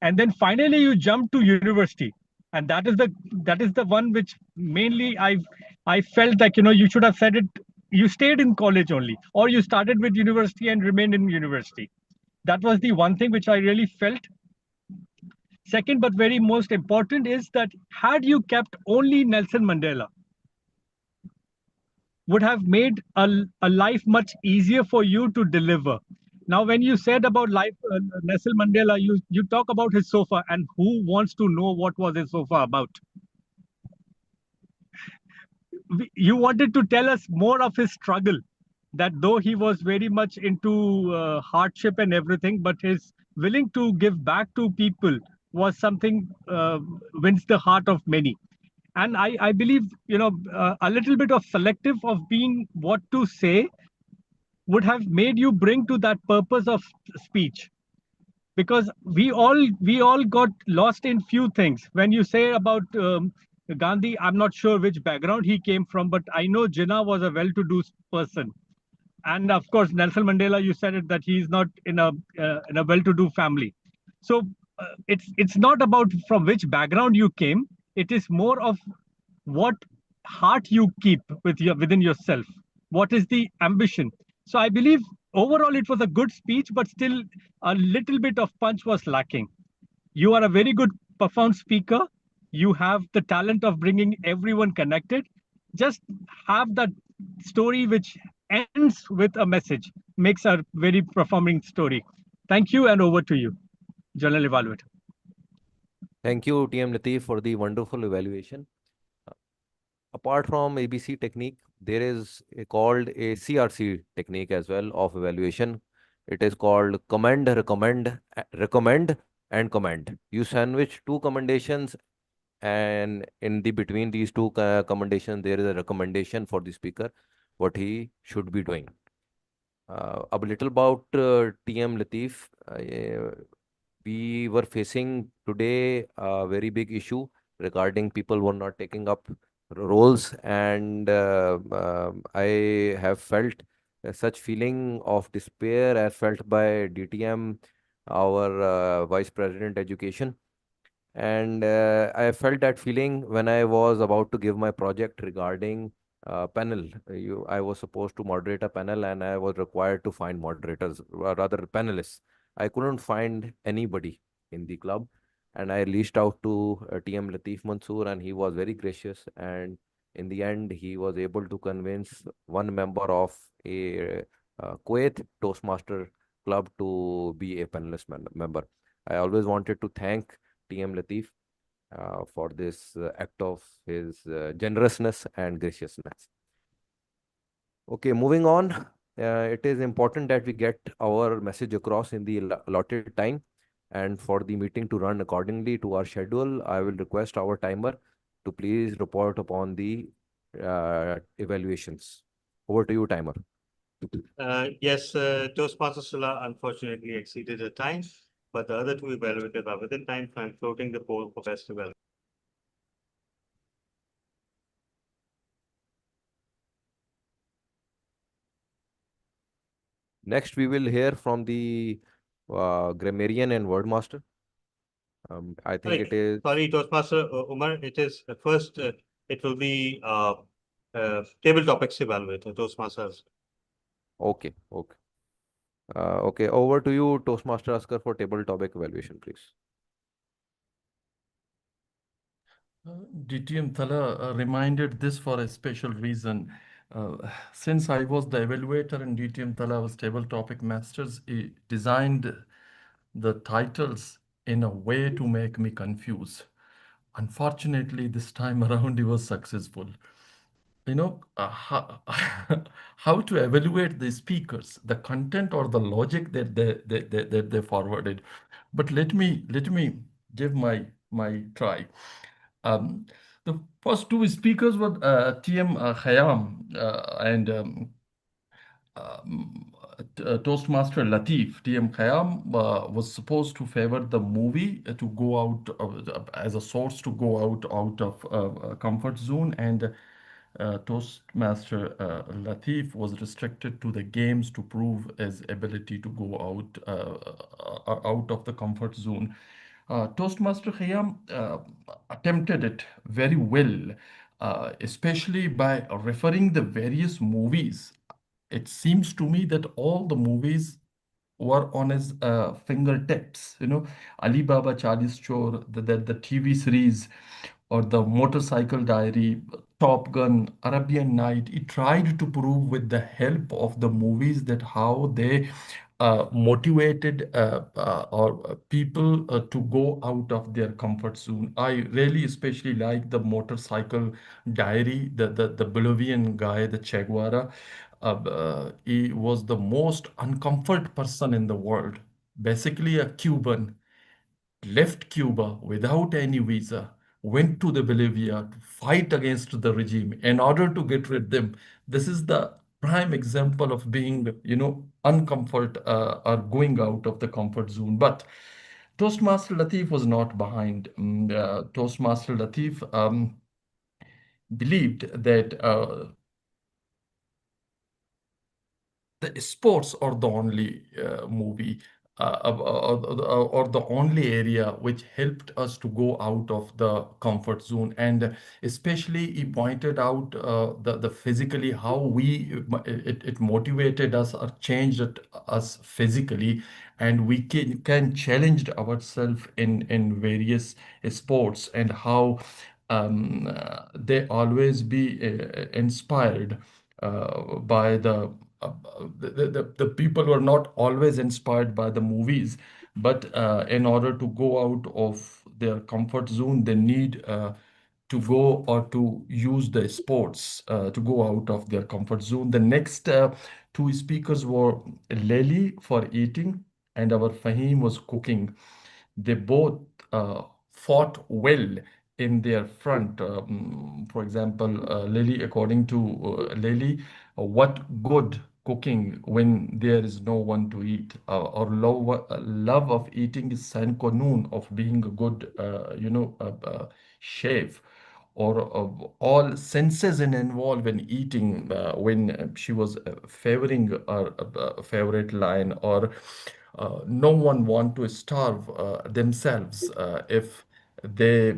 and then finally you jump to university, and that is the one which mainly I felt like, you know, you should have said it. You stayed in college only, or you started with university and remained in university. That was the one thing which I really felt. Second, but very most important, is that had you kept only Nelson Mandela, would have made a life much easier for you to deliver. Now, when you said about life, Nelson Mandela, you talk about his sofa, and who wants to know what was his sofa about? You wanted to tell us more of his struggle, that though he was very much into hardship and everything, but his willing to give back to people was something wins the heart of many. And I believe, you know, a little bit of selective of being what to say would have made you bring to that purpose of speech, because we all got lost in few things. When you say about Gandhi, I'm not sure which background he came from, but I know Jinnah was a well-to-do person. And of course, Nelson Mandela, you said it, that he's not in a well-to-do family. So it's not about from which background you came. It is more of what heart you keep within yourself. What is the ambition? So I believe overall it was a good speech, but still a little bit of punch was lacking. You are a very good profound speaker. You have the talent of bringing everyone connected. Just have that story which ends with a message, makes a very performing story. Thank you, and over to you, General Evaluator. Thank you, TM Latif, for the wonderful evaluation. Apart from ABC technique, there is called a CRC technique as well of evaluation. It is called commend, recommend, and commend. You sandwich two commendations, and in the between these two commendations, there is a recommendation for the speaker, what he should be doing. A little about TM Latif. We were facing today a very big issue regarding people who are not taking up roles, and I have felt such feeling of despair as felt by DTM, our Vice President Education. And I felt that feeling when I was about to give my project regarding panel. I was supposed to moderate a panel, and I was required to find moderators, rather panelists. I couldn't find anybody in the club, and I reached out to TM Latif Mansoor, and he was very gracious. And in the end, he was able to convince one member of a Kuwait Toastmaster club to be a panelist member. I always wanted to thank TM Latif for this act of his generousness and graciousness. Okay, moving on. It is important that we get our message across in the allotted time, and for the meeting to run accordingly to our schedule, I will request our timer to please report upon the evaluations. Over to you, timer. Yes, Toastmaster Sula unfortunately exceeded the time, but the other two evaluators are within time, so I'm floating the poll for best evaluator. Next, we will hear from the grammarian and wordmaster. I think it is. Sorry, Toastmaster Umar, it is first, it will be table topics evaluator, Toastmasters. Okay, okay. Okay, over to you, Toastmaster Askar, for table topic evaluation, please. DTM Thala reminded this for a special reason. Since I was the evaluator and DTM Thala was table topic masters, he designed the titles in a way to make me confuse. Unfortunately, this time around he was successful. You know, how to evaluate the speakers, the content or the logic that they forwarded. But let me give my try. The first two speakers were TM Khayyam and Toastmaster Latif, TM Khayyam, was supposed to favor the movie to go out as a source to go out of comfort zone, and Toastmaster Latif was restricted to the games to prove his ability to go out of the comfort zone. Toastmaster Khayyam attempted it very well, especially by referring the various movies. It seems to me that all the movies were on his fingertips. Ali Baba Chalis Chor, the TV series, or the Motorcycle Diary, Top Gun, Arabian Night. He tried to prove with the help of the movies that how they motivated or people to go out of their comfort zone. I really especially like the Motorcycle Diary, the Bolivian guy, the Che Guevara. He was the most uncomfort person in the world, basically a Cuban, left Cuba without any visa, went to the Bolivia to fight against the regime in order to get rid of them. This is the prime example of being, uncomfort or going out of the comfort zone. But Toastmaster Latif was not behind. Toastmaster Latif believed that the sports are the only movie or the only area which helped us to go out of the comfort zone, and especially he pointed out the physically how it motivated us or changed us physically, and we can challenge ourselves in various sports, and how they always be inspired by the people were not always inspired by the movies, but in order to go out of their comfort zone, they need to go or to use the sports to go out of their comfort zone. The next two speakers were Lely for eating, and our Fahim was cooking. They both fought well in their front. For example, Lily, according to Lily, what good cooking when there is no one to eat? Or love of eating is sign noon of being a good, chef, or all senses involved in eating. When she was favoring her favorite line, or no one want to starve themselves if they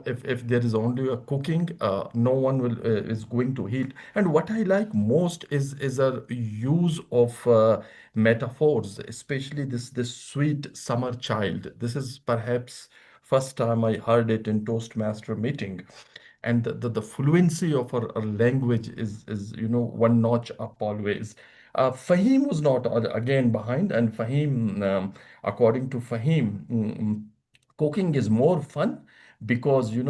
if there is only a cooking, no one will is going to eat. And what I like most is a use of metaphors, especially this sweet summer child. This is perhaps first time I heard it in Toastmaster meeting, and the fluency of our language is one notch up always. Fahim was not again behind, and Fahim, according to Fahim, cooking is more fun because you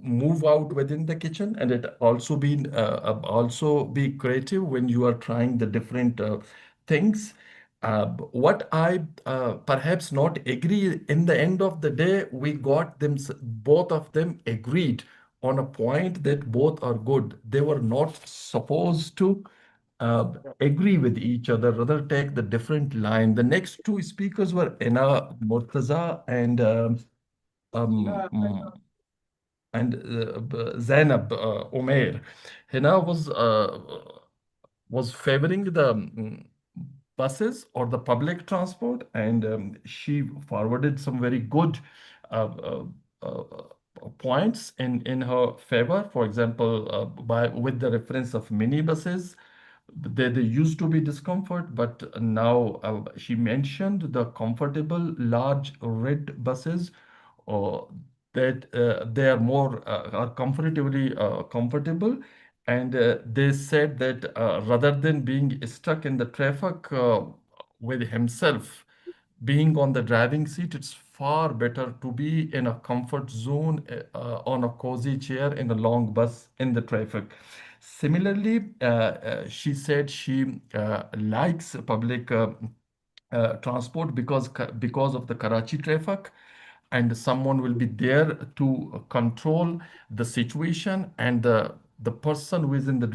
move out within the kitchen, and it also be creative when you are trying the different things. What I perhaps not agree, in the end of the day, we got them, both of them agreed on a point that both are good. They were not supposed to agree with each other, rather take the different line. The next two speakers were Ena Murtaza um, mm, and Zainab Umair. Hina was favoring the buses or the public transport, and she forwarded some very good uh, uh, uh, points in her favor. For example, by with the reference of minibuses, there used to be discomfort, but now she mentioned the comfortable large red buses, uh, that they are more are comfortably comfortable, and they said that rather than being stuck in the traffic with himself being on the driving seat, it's far better to be in a comfort zone on a cozy chair in a long bus in the traffic. Similarly, she said she likes public transport because of the Karachi traffic, and someone will be there to control the situation, and the the person who is in the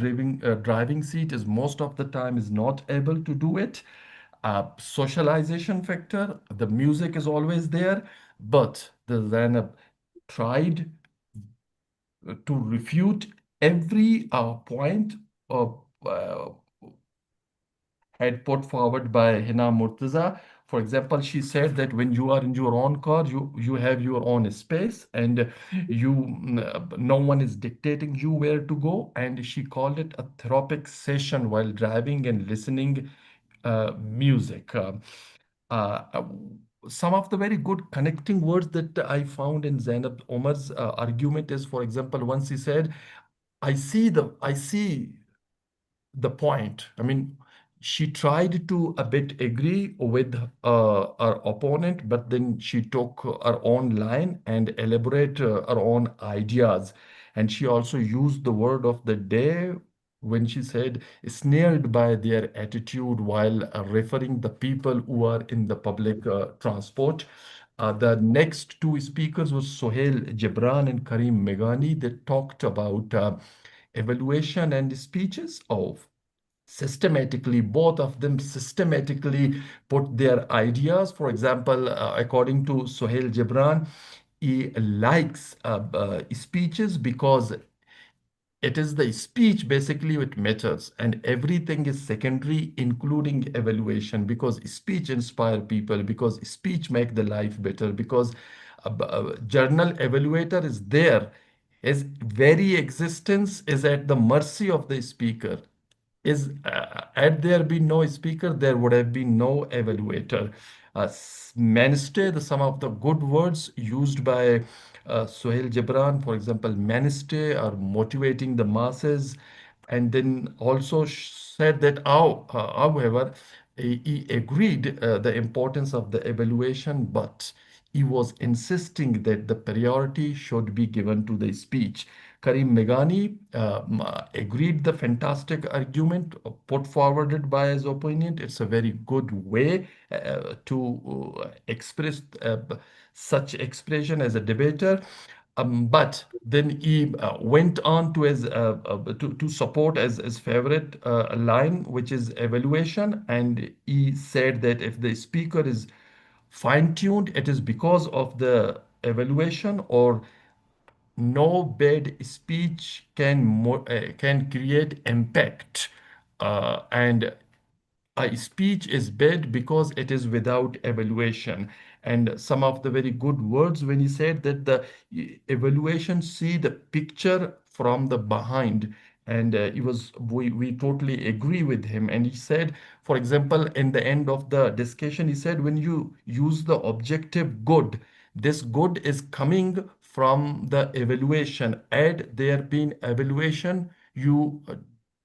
driving seat is most of the time is not able to do it. Socialization factor, the music is always there, but the Zainab tried to refute every point of had put forward by Hina Murtaza. For example, she said that when you are in your own car, you have your own space, and no one is dictating you where to go. And she called it a therapeutic session while driving and listening music. Uh, some of the very good connecting words that I found in Zainab Omar's argument is, for example, once he said, I see the point. I mean, she tried to a bit agree with her opponent, but then she took her own line and elaborate her own ideas. And she also used the word of the day when she said, snared by their attitude while referring the people who are in the public transport. The next two speakers was Sohail Jibran and Karim Meghani. They talked about evaluation and speeches of systematically, both of them systematically put their ideas. For example, according to Sohail Gibran, he likes speeches because it is the speech basically which matters, and everything is secondary, including evaluation, because speech inspire people, because speech make the life better, because a journal evaluator is there. His very existence is at the mercy of the speaker. Is Had there been no speaker, there would have been no evaluator. Mainstay, some of the good words used by Sohail Gibran, for example, mainstay are motivating the masses, and then also said that, however, he agreed the importance of the evaluation, but he was insisting that the priority should be given to the speech. Karim Meghani agreed the fantastic argument put forwarded by his opponent. It's a very good way to express such expression as a debater. But then he went on to his to support as his favorite line, which is evaluation, and he said that if the speaker is fine-tuned, it is because of the evaluation, or no bad speech can create impact, and a speech is bad because it is without evaluation. And some of the very good words when he said that the evaluation see the picture from the behind. And we totally agree with him. And he said, for example, in the end of the discussion, he said, when you use the objective good, this good is coming from the evaluation. Had there been evaluation, you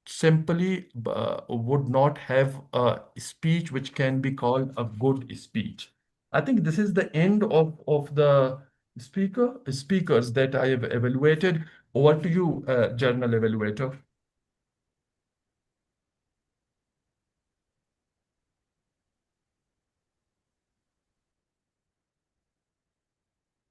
simply would not have a speech which can be called a good speech. I think this is the end of the speakers that I have evaluated. Over to you, journal evaluator.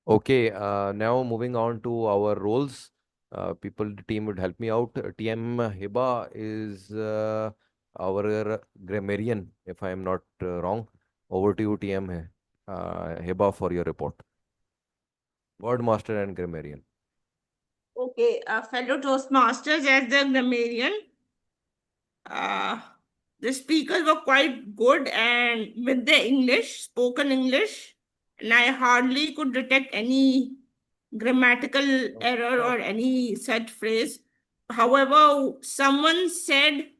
Okay, now moving on to our roles. The team would help me out. TM Hiba is our grammarian, if I am not wrong. Over to you, TM Hiba, for your report. Word master and grammarian. Okay, fellow Toastmasters, as the grammarian, uh, the speakers were quite good and with the English, spoken English, and I hardly could detect any grammatical error or any such phrase. However, someone said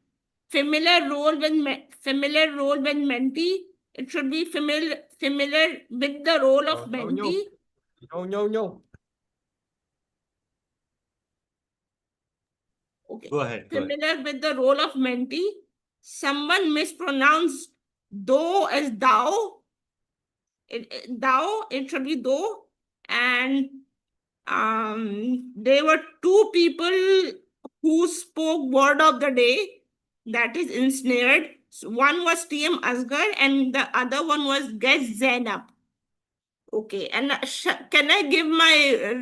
familiar role when mentee. It should be familiar with the role of mentee. No. Okay. Go ahead. Familiar with the role of mentee. Someone mispronounced though as thou. It should be though. And there were two people who spoke word of the day, that is ensnared. So one was TM Asgar and the other one was Guest Zainab. Okay, and can I give my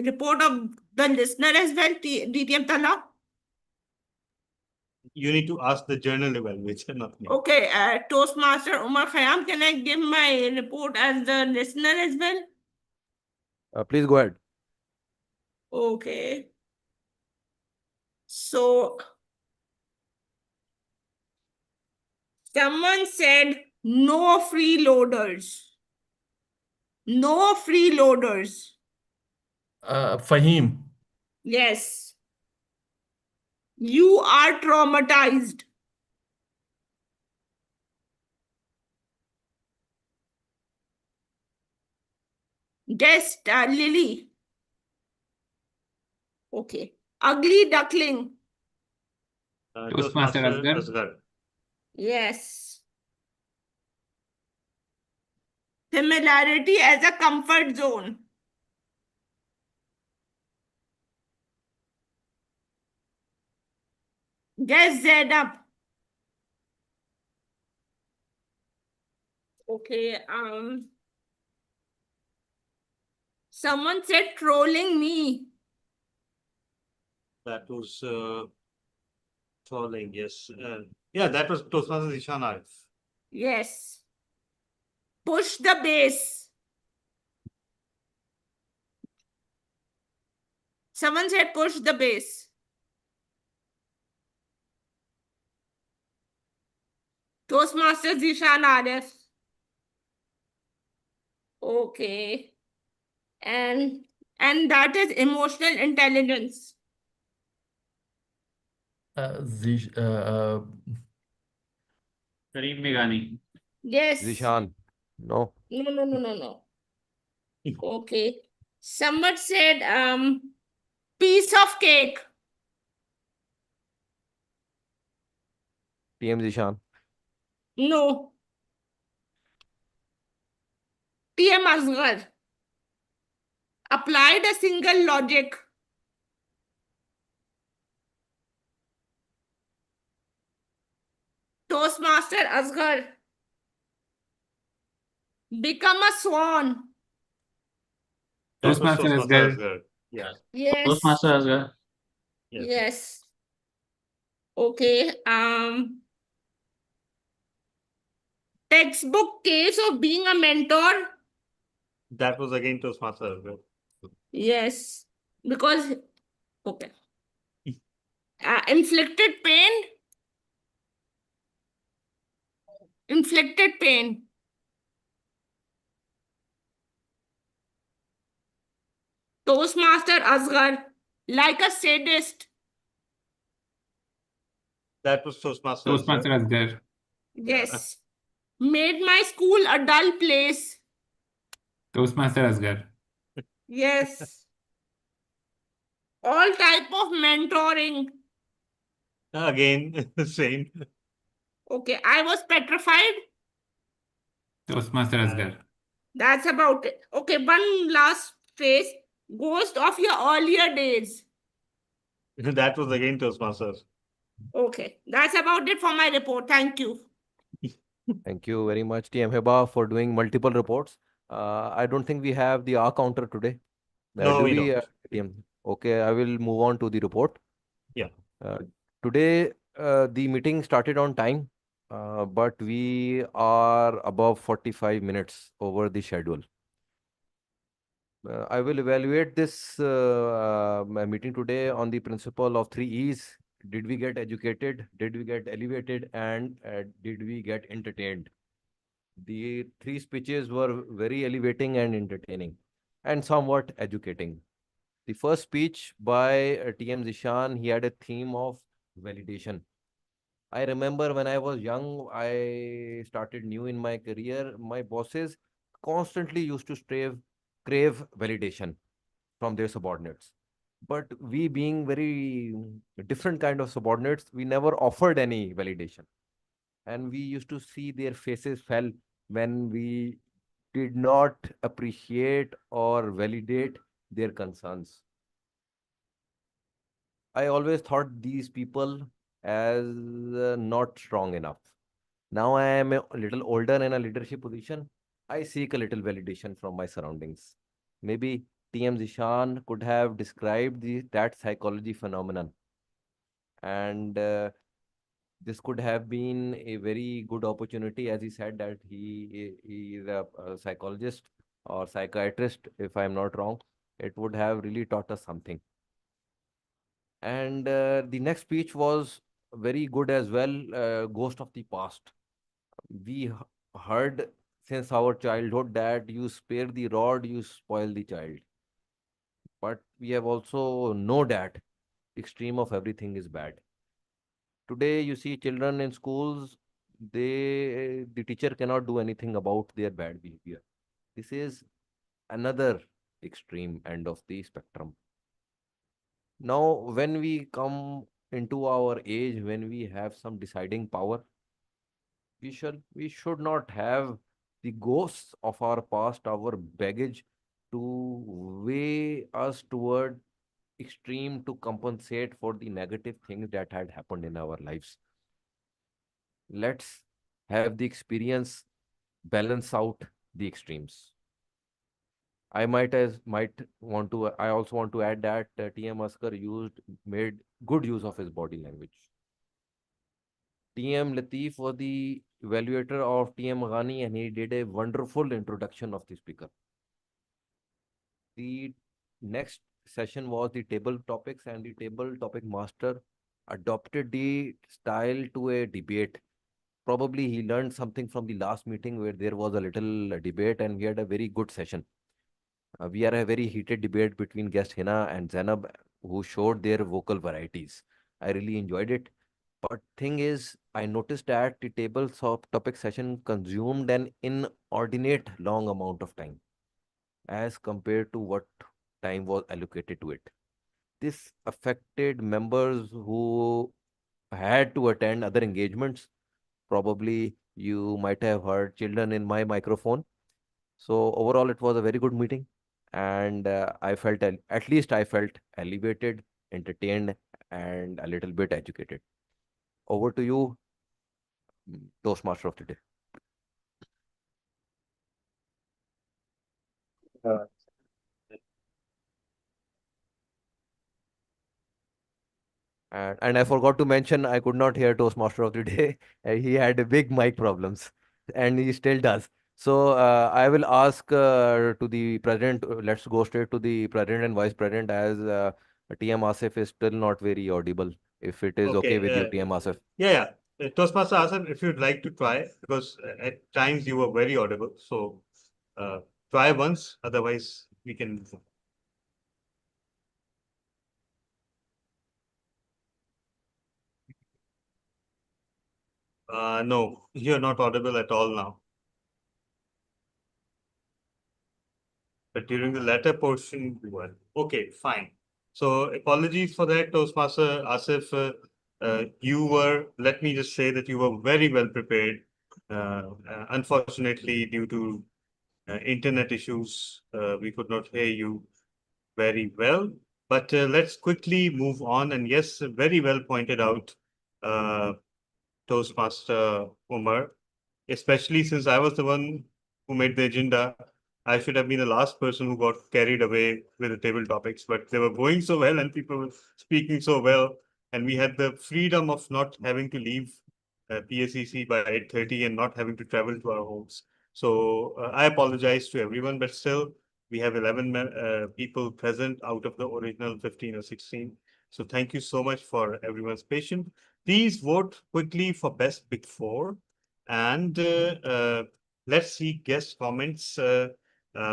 report of the listener as well, DTM Tala? You need to ask the journal evaluator, not me. Okay, Toastmaster Umar Khayyam, can I give my report as the listener as well? Please go ahead. Okay. So, someone said no freeloaders. No freeloaders. Fahim. Yes. You are traumatized. Guest Lily. Okay. Ugly duckling. Toastmaster Asghar. Asghar. Yes. Similarity as a comfort zone. Guess Zainab. Okay. Someone said trolling me. That was trolling, yes. Yeah, that was Toastmaster Ishan Arif. Yes. Push the base. Someone said push the base. Toastmasters Zishan Arif. Okay. And that is emotional intelligence. Kareem Meghani. Yes. Zishan. No. No. Okay. Someone said piece of cake. TM Zishan. No. TM Asghar. Applied a single logic. Toastmaster Asghar. Become a swan. That was Toastmaster Toastmaster Asghar. Asghar. Yeah. Yes. Toastmaster Asghar. Yes. Okay. Textbook case of being a mentor. That was again Toastmaster Asghar. Yes. Because okay. Inflicted pain. Inflicted pain. Toastmaster Asghar. Like a sadist. That was Toastmaster Toastmaster Asghar. Asghar. Yes. Made my school a dull place. Toastmaster Asghar. Yes. All type of mentoring. Again, same. Okay, I was petrified. Toastmaster Asghar. That's about it. Okay, one last phrase. Ghost of your earlier days. That was again Toastmasters. Okay, that's about it for my report. Thank you. Thank you very much, TM Heba, for doing multiple reports. I don't think we have the R counter today. No, Do we we, don't. TM? Okay, I will move on to the report. Yeah. Today, the meeting started on time, but we are above 45 minutes over the schedule. I will evaluate this meeting today on the principle of 3 E's. Did we get educated? Did we get elevated? And did we get entertained? The 3 speeches were very elevating and entertaining and somewhat educating. The first speech by TM Zishan, he had a theme of validation. I remember when I was young, I started new in my career. My bosses constantly used to crave validation from their subordinates. But we being very different kind of subordinates, we never offered any validation. And we used to see their faces fell when we did not appreciate or validate their concerns. I always thought these people as not strong enough. Now I am a little older in a leadership position. I seek a little validation from my surroundings. Maybe TM Zishan could have described that psychology phenomenon, and this could have been a very good opportunity, as he said that he is a psychologist or psychiatrist, if I'm not wrong. It would have really taught us something. And the next speech was very good as well, Ghost of the Past. We heard since our childhood that you spare the rod, you spoil the child. But we have also know that extreme of everything is bad. Today, you see children in schools, the teacher cannot do anything about their bad behavior. This is another extreme end of the spectrum. Now, when we come into our age, when we have some deciding power, we should not have the ghosts of our past, our baggage, to weigh us toward extreme to compensate for the negative things that had happened in our lives. Let's have the experience balance out the extremes. I also want to add that TM Askar made good use of his body language. TM Latif was the evaluator of TM Ghani, and he did a wonderful introduction of the speaker. The next session was the table topics, and the table topic master adopted the style to a debate. Probably he learned something from the last meeting where there was a little debate, and we had a very good session. We had a very heated debate between guest Hina and Zainab, who showed their vocal varieties. I really enjoyed it. But thing is, I noticed that the topic session consumed an inordinate long amount of time as compared to what time was allocated to it. This affected members who had to attend other engagements. Probably you might have heard children in my microphone. So overall, it was a very good meeting, and at least I felt elevated, entertained, and a little bit educated. Over to you, Toastmaster of the day. Uh, And I forgot to mention, I could not hear Toastmaster of the day. He had a big mic problems, and he still does. So I will ask to the president. Let's go straight to the president and vice president, as TM Asif is still not very audible. If it is okay with you, TM Asif. Yeah. Toastmaster Asif, if you'd like to try, because at times you were very audible. So try once, otherwise we can. No, you're not audible at all now. But during the latter portion, you were. Okay, fine. So apologies for that, Toastmaster Asif. Let me just say that you were very well prepared. Unfortunately, due to internet issues, we could not hear you very well. But let's quickly move on. And yes, very well pointed out, Toastmaster Umar, especially since I was the one who made the agenda. I should have been the last person who got carried away with the table topics, but they were going so well and people were speaking so well. And we had the freedom of not having to leave PSEC by 8:30 and not having to travel to our homes. So I apologize to everyone, but still, we have 11 people present out of the original 15 or 16. So thank you so much for everyone's patience. Please vote quickly for best big four. And let's see guest comments.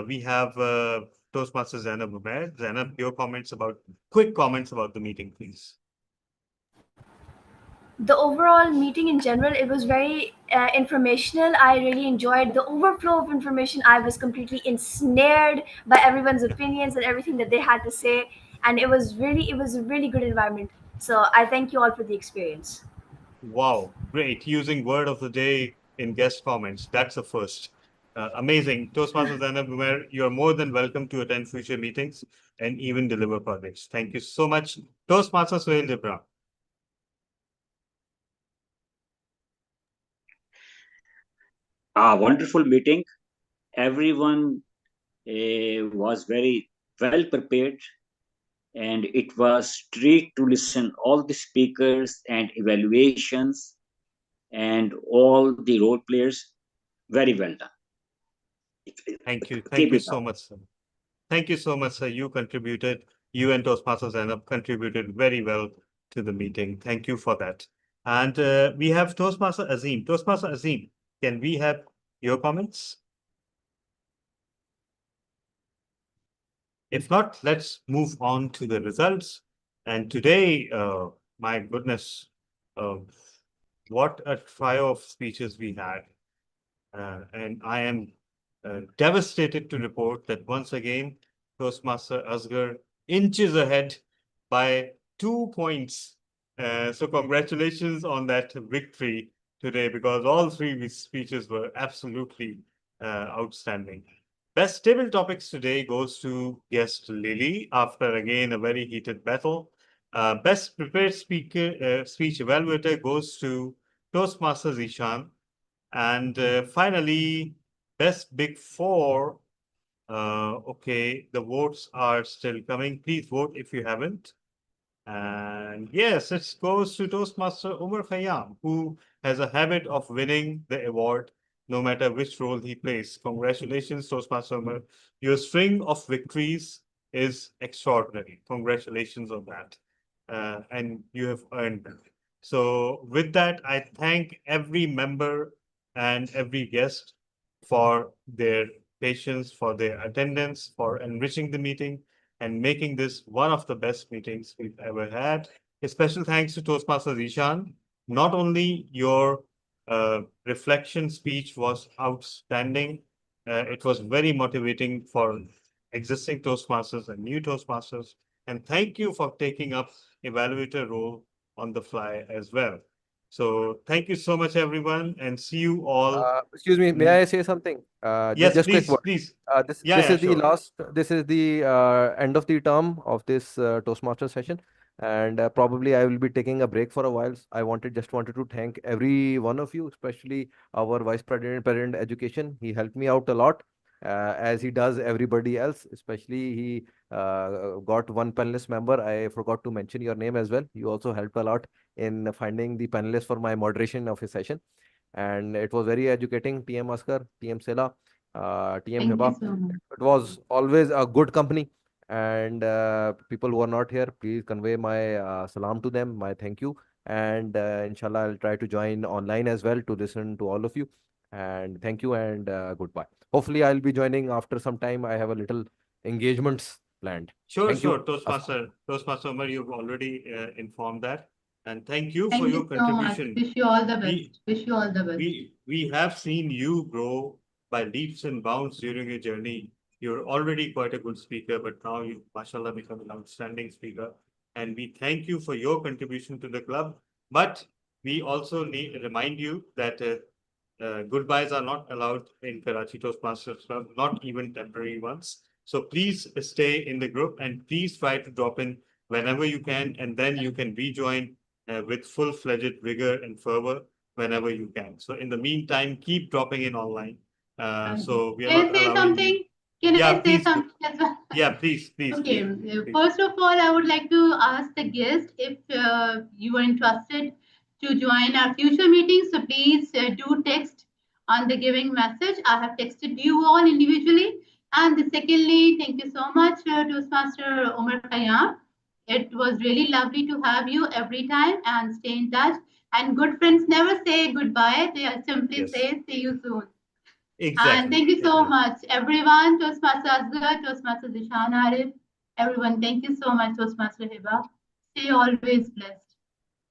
We have Toastmaster Zainab Umair. Zainab, your quick comments about the meeting, please. The overall meeting in general, it was very informational. I really enjoyed the overflow of information. I was completely ensnared by everyone's opinions and everything that they had to say, and it was a really good environment. So I thank you all for the experience. Wow, great. Using word of the day in guest comments. That's a first. Amazing. Toastmaster Zainab Umair, you're more than welcome to attend future meetings and even deliver projects. Thank you so much. Toastmaster Sohail Dibra. Wonderful meeting. everyone was very well prepared, and it was treat to listen all the speakers and evaluations and all the role players. Very well done. Thank you. Keep Thank you it so up. much, sir. Thank you so much, sir. You contributed, you and Toastmasters have contributed very well to the meeting. Thank you for that. And we have Toastmaster Azim. Toastmaster Azim, can we have your comments? If not, let's move on to the results. And today, my goodness, what a trio of speeches we had. And I am devastated to report that once again, Toastmaster Asghar inches ahead by 2 points. So congratulations on that victory today, because all three speeches were absolutely outstanding. Best table topics today goes to guest Lily after again a very heated battle. Best prepared speech evaluator goes to Toastmasters Ishan. And finally, best big four. Okay, the votes are still coming. Please vote if you haven't. And yes, it goes to Toastmaster Umar Khayyam, who has a habit of winning the award no matter which role he plays. Congratulations, Toastmaster Umar. Your string of victories is extraordinary. Congratulations on that. And you have earned them. So with that, I thank every member and every guest for their patience, for their attendance, for enriching the meeting and making this one of the best meetings we've ever had. A special thanks to Toastmasters Ishan. Not only your reflection speech was outstanding, it was very motivating for existing Toastmasters and new Toastmasters. And thank you for taking up evaluator role on the fly as well. So thank you so much, everyone, and see you all. Excuse me, may I say something? Yes, Just quick please, word. please. This Yeah, this yeah, is the sure. last. This is the end of the term of this Toastmaster session, and probably I will be taking a break for a while. I just wanted to thank every one of you, especially our Vice President Education. He helped me out a lot, as he does everybody else. Especially he got one panelist member. I forgot to mention your name as well. You also helped a lot in finding the panelists for my moderation of his session, and it was very educating. TM Askar, TM Sela, TM Thank you Hiba. so much. It was always a good company. And people who are not here, please convey my salam to them, my thank you. And inshallah, I'll try to join online as well to listen to all of you. And thank you and goodbye. Hopefully, I'll be joining after some time. I have a little engagements planned. Sure, Thank you. sure. Toastmaster Umar, you've already informed that. And thank you for Thank your you so much. contribution. Wish you all the We, best. Wish you all the best. we have seen you grow by leaps and bounds during your journey. You're already quite a good speaker, but now you, mashallah, become an outstanding speaker. And we thank you for your contribution to the club. But we also need to remind you that goodbyes are not allowed in Karachi Toastmasters Club, not even temporary ones. So please stay in the group and please try to drop in whenever you can, and then you can rejoin with full-fledged vigor and fervor whenever you can. So in the meantime, keep dropping in online. So we are Can not I say allowing something? you. Can Yeah, I say please. something as well? Yeah, please, please, Okay, please. first of all, I would like to ask the guest if you are interested to join our future meetings. So please do text on the giving message. I have texted you all individually. And secondly, thank you so much, Toastmaster Omar Khayyam. It was really lovely to have you every time and stay in touch. And good friends never say goodbye. They simply Yes. say see you soon. Exactly. And thank you so Exactly. much, everyone. Toastmaster Asghar, Toastmaster Zishan Arif, everyone. Thank you so much, Toastmaster Hiba. Stay always blessed.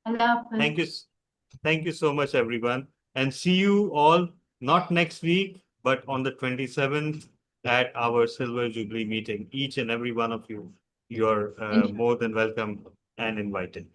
Allah Hafiz. Thank you so much, everyone. And see you all not next week, but on the 27th at our Silver Jubilee meeting. Each and every one of you, you're more than welcome and invited.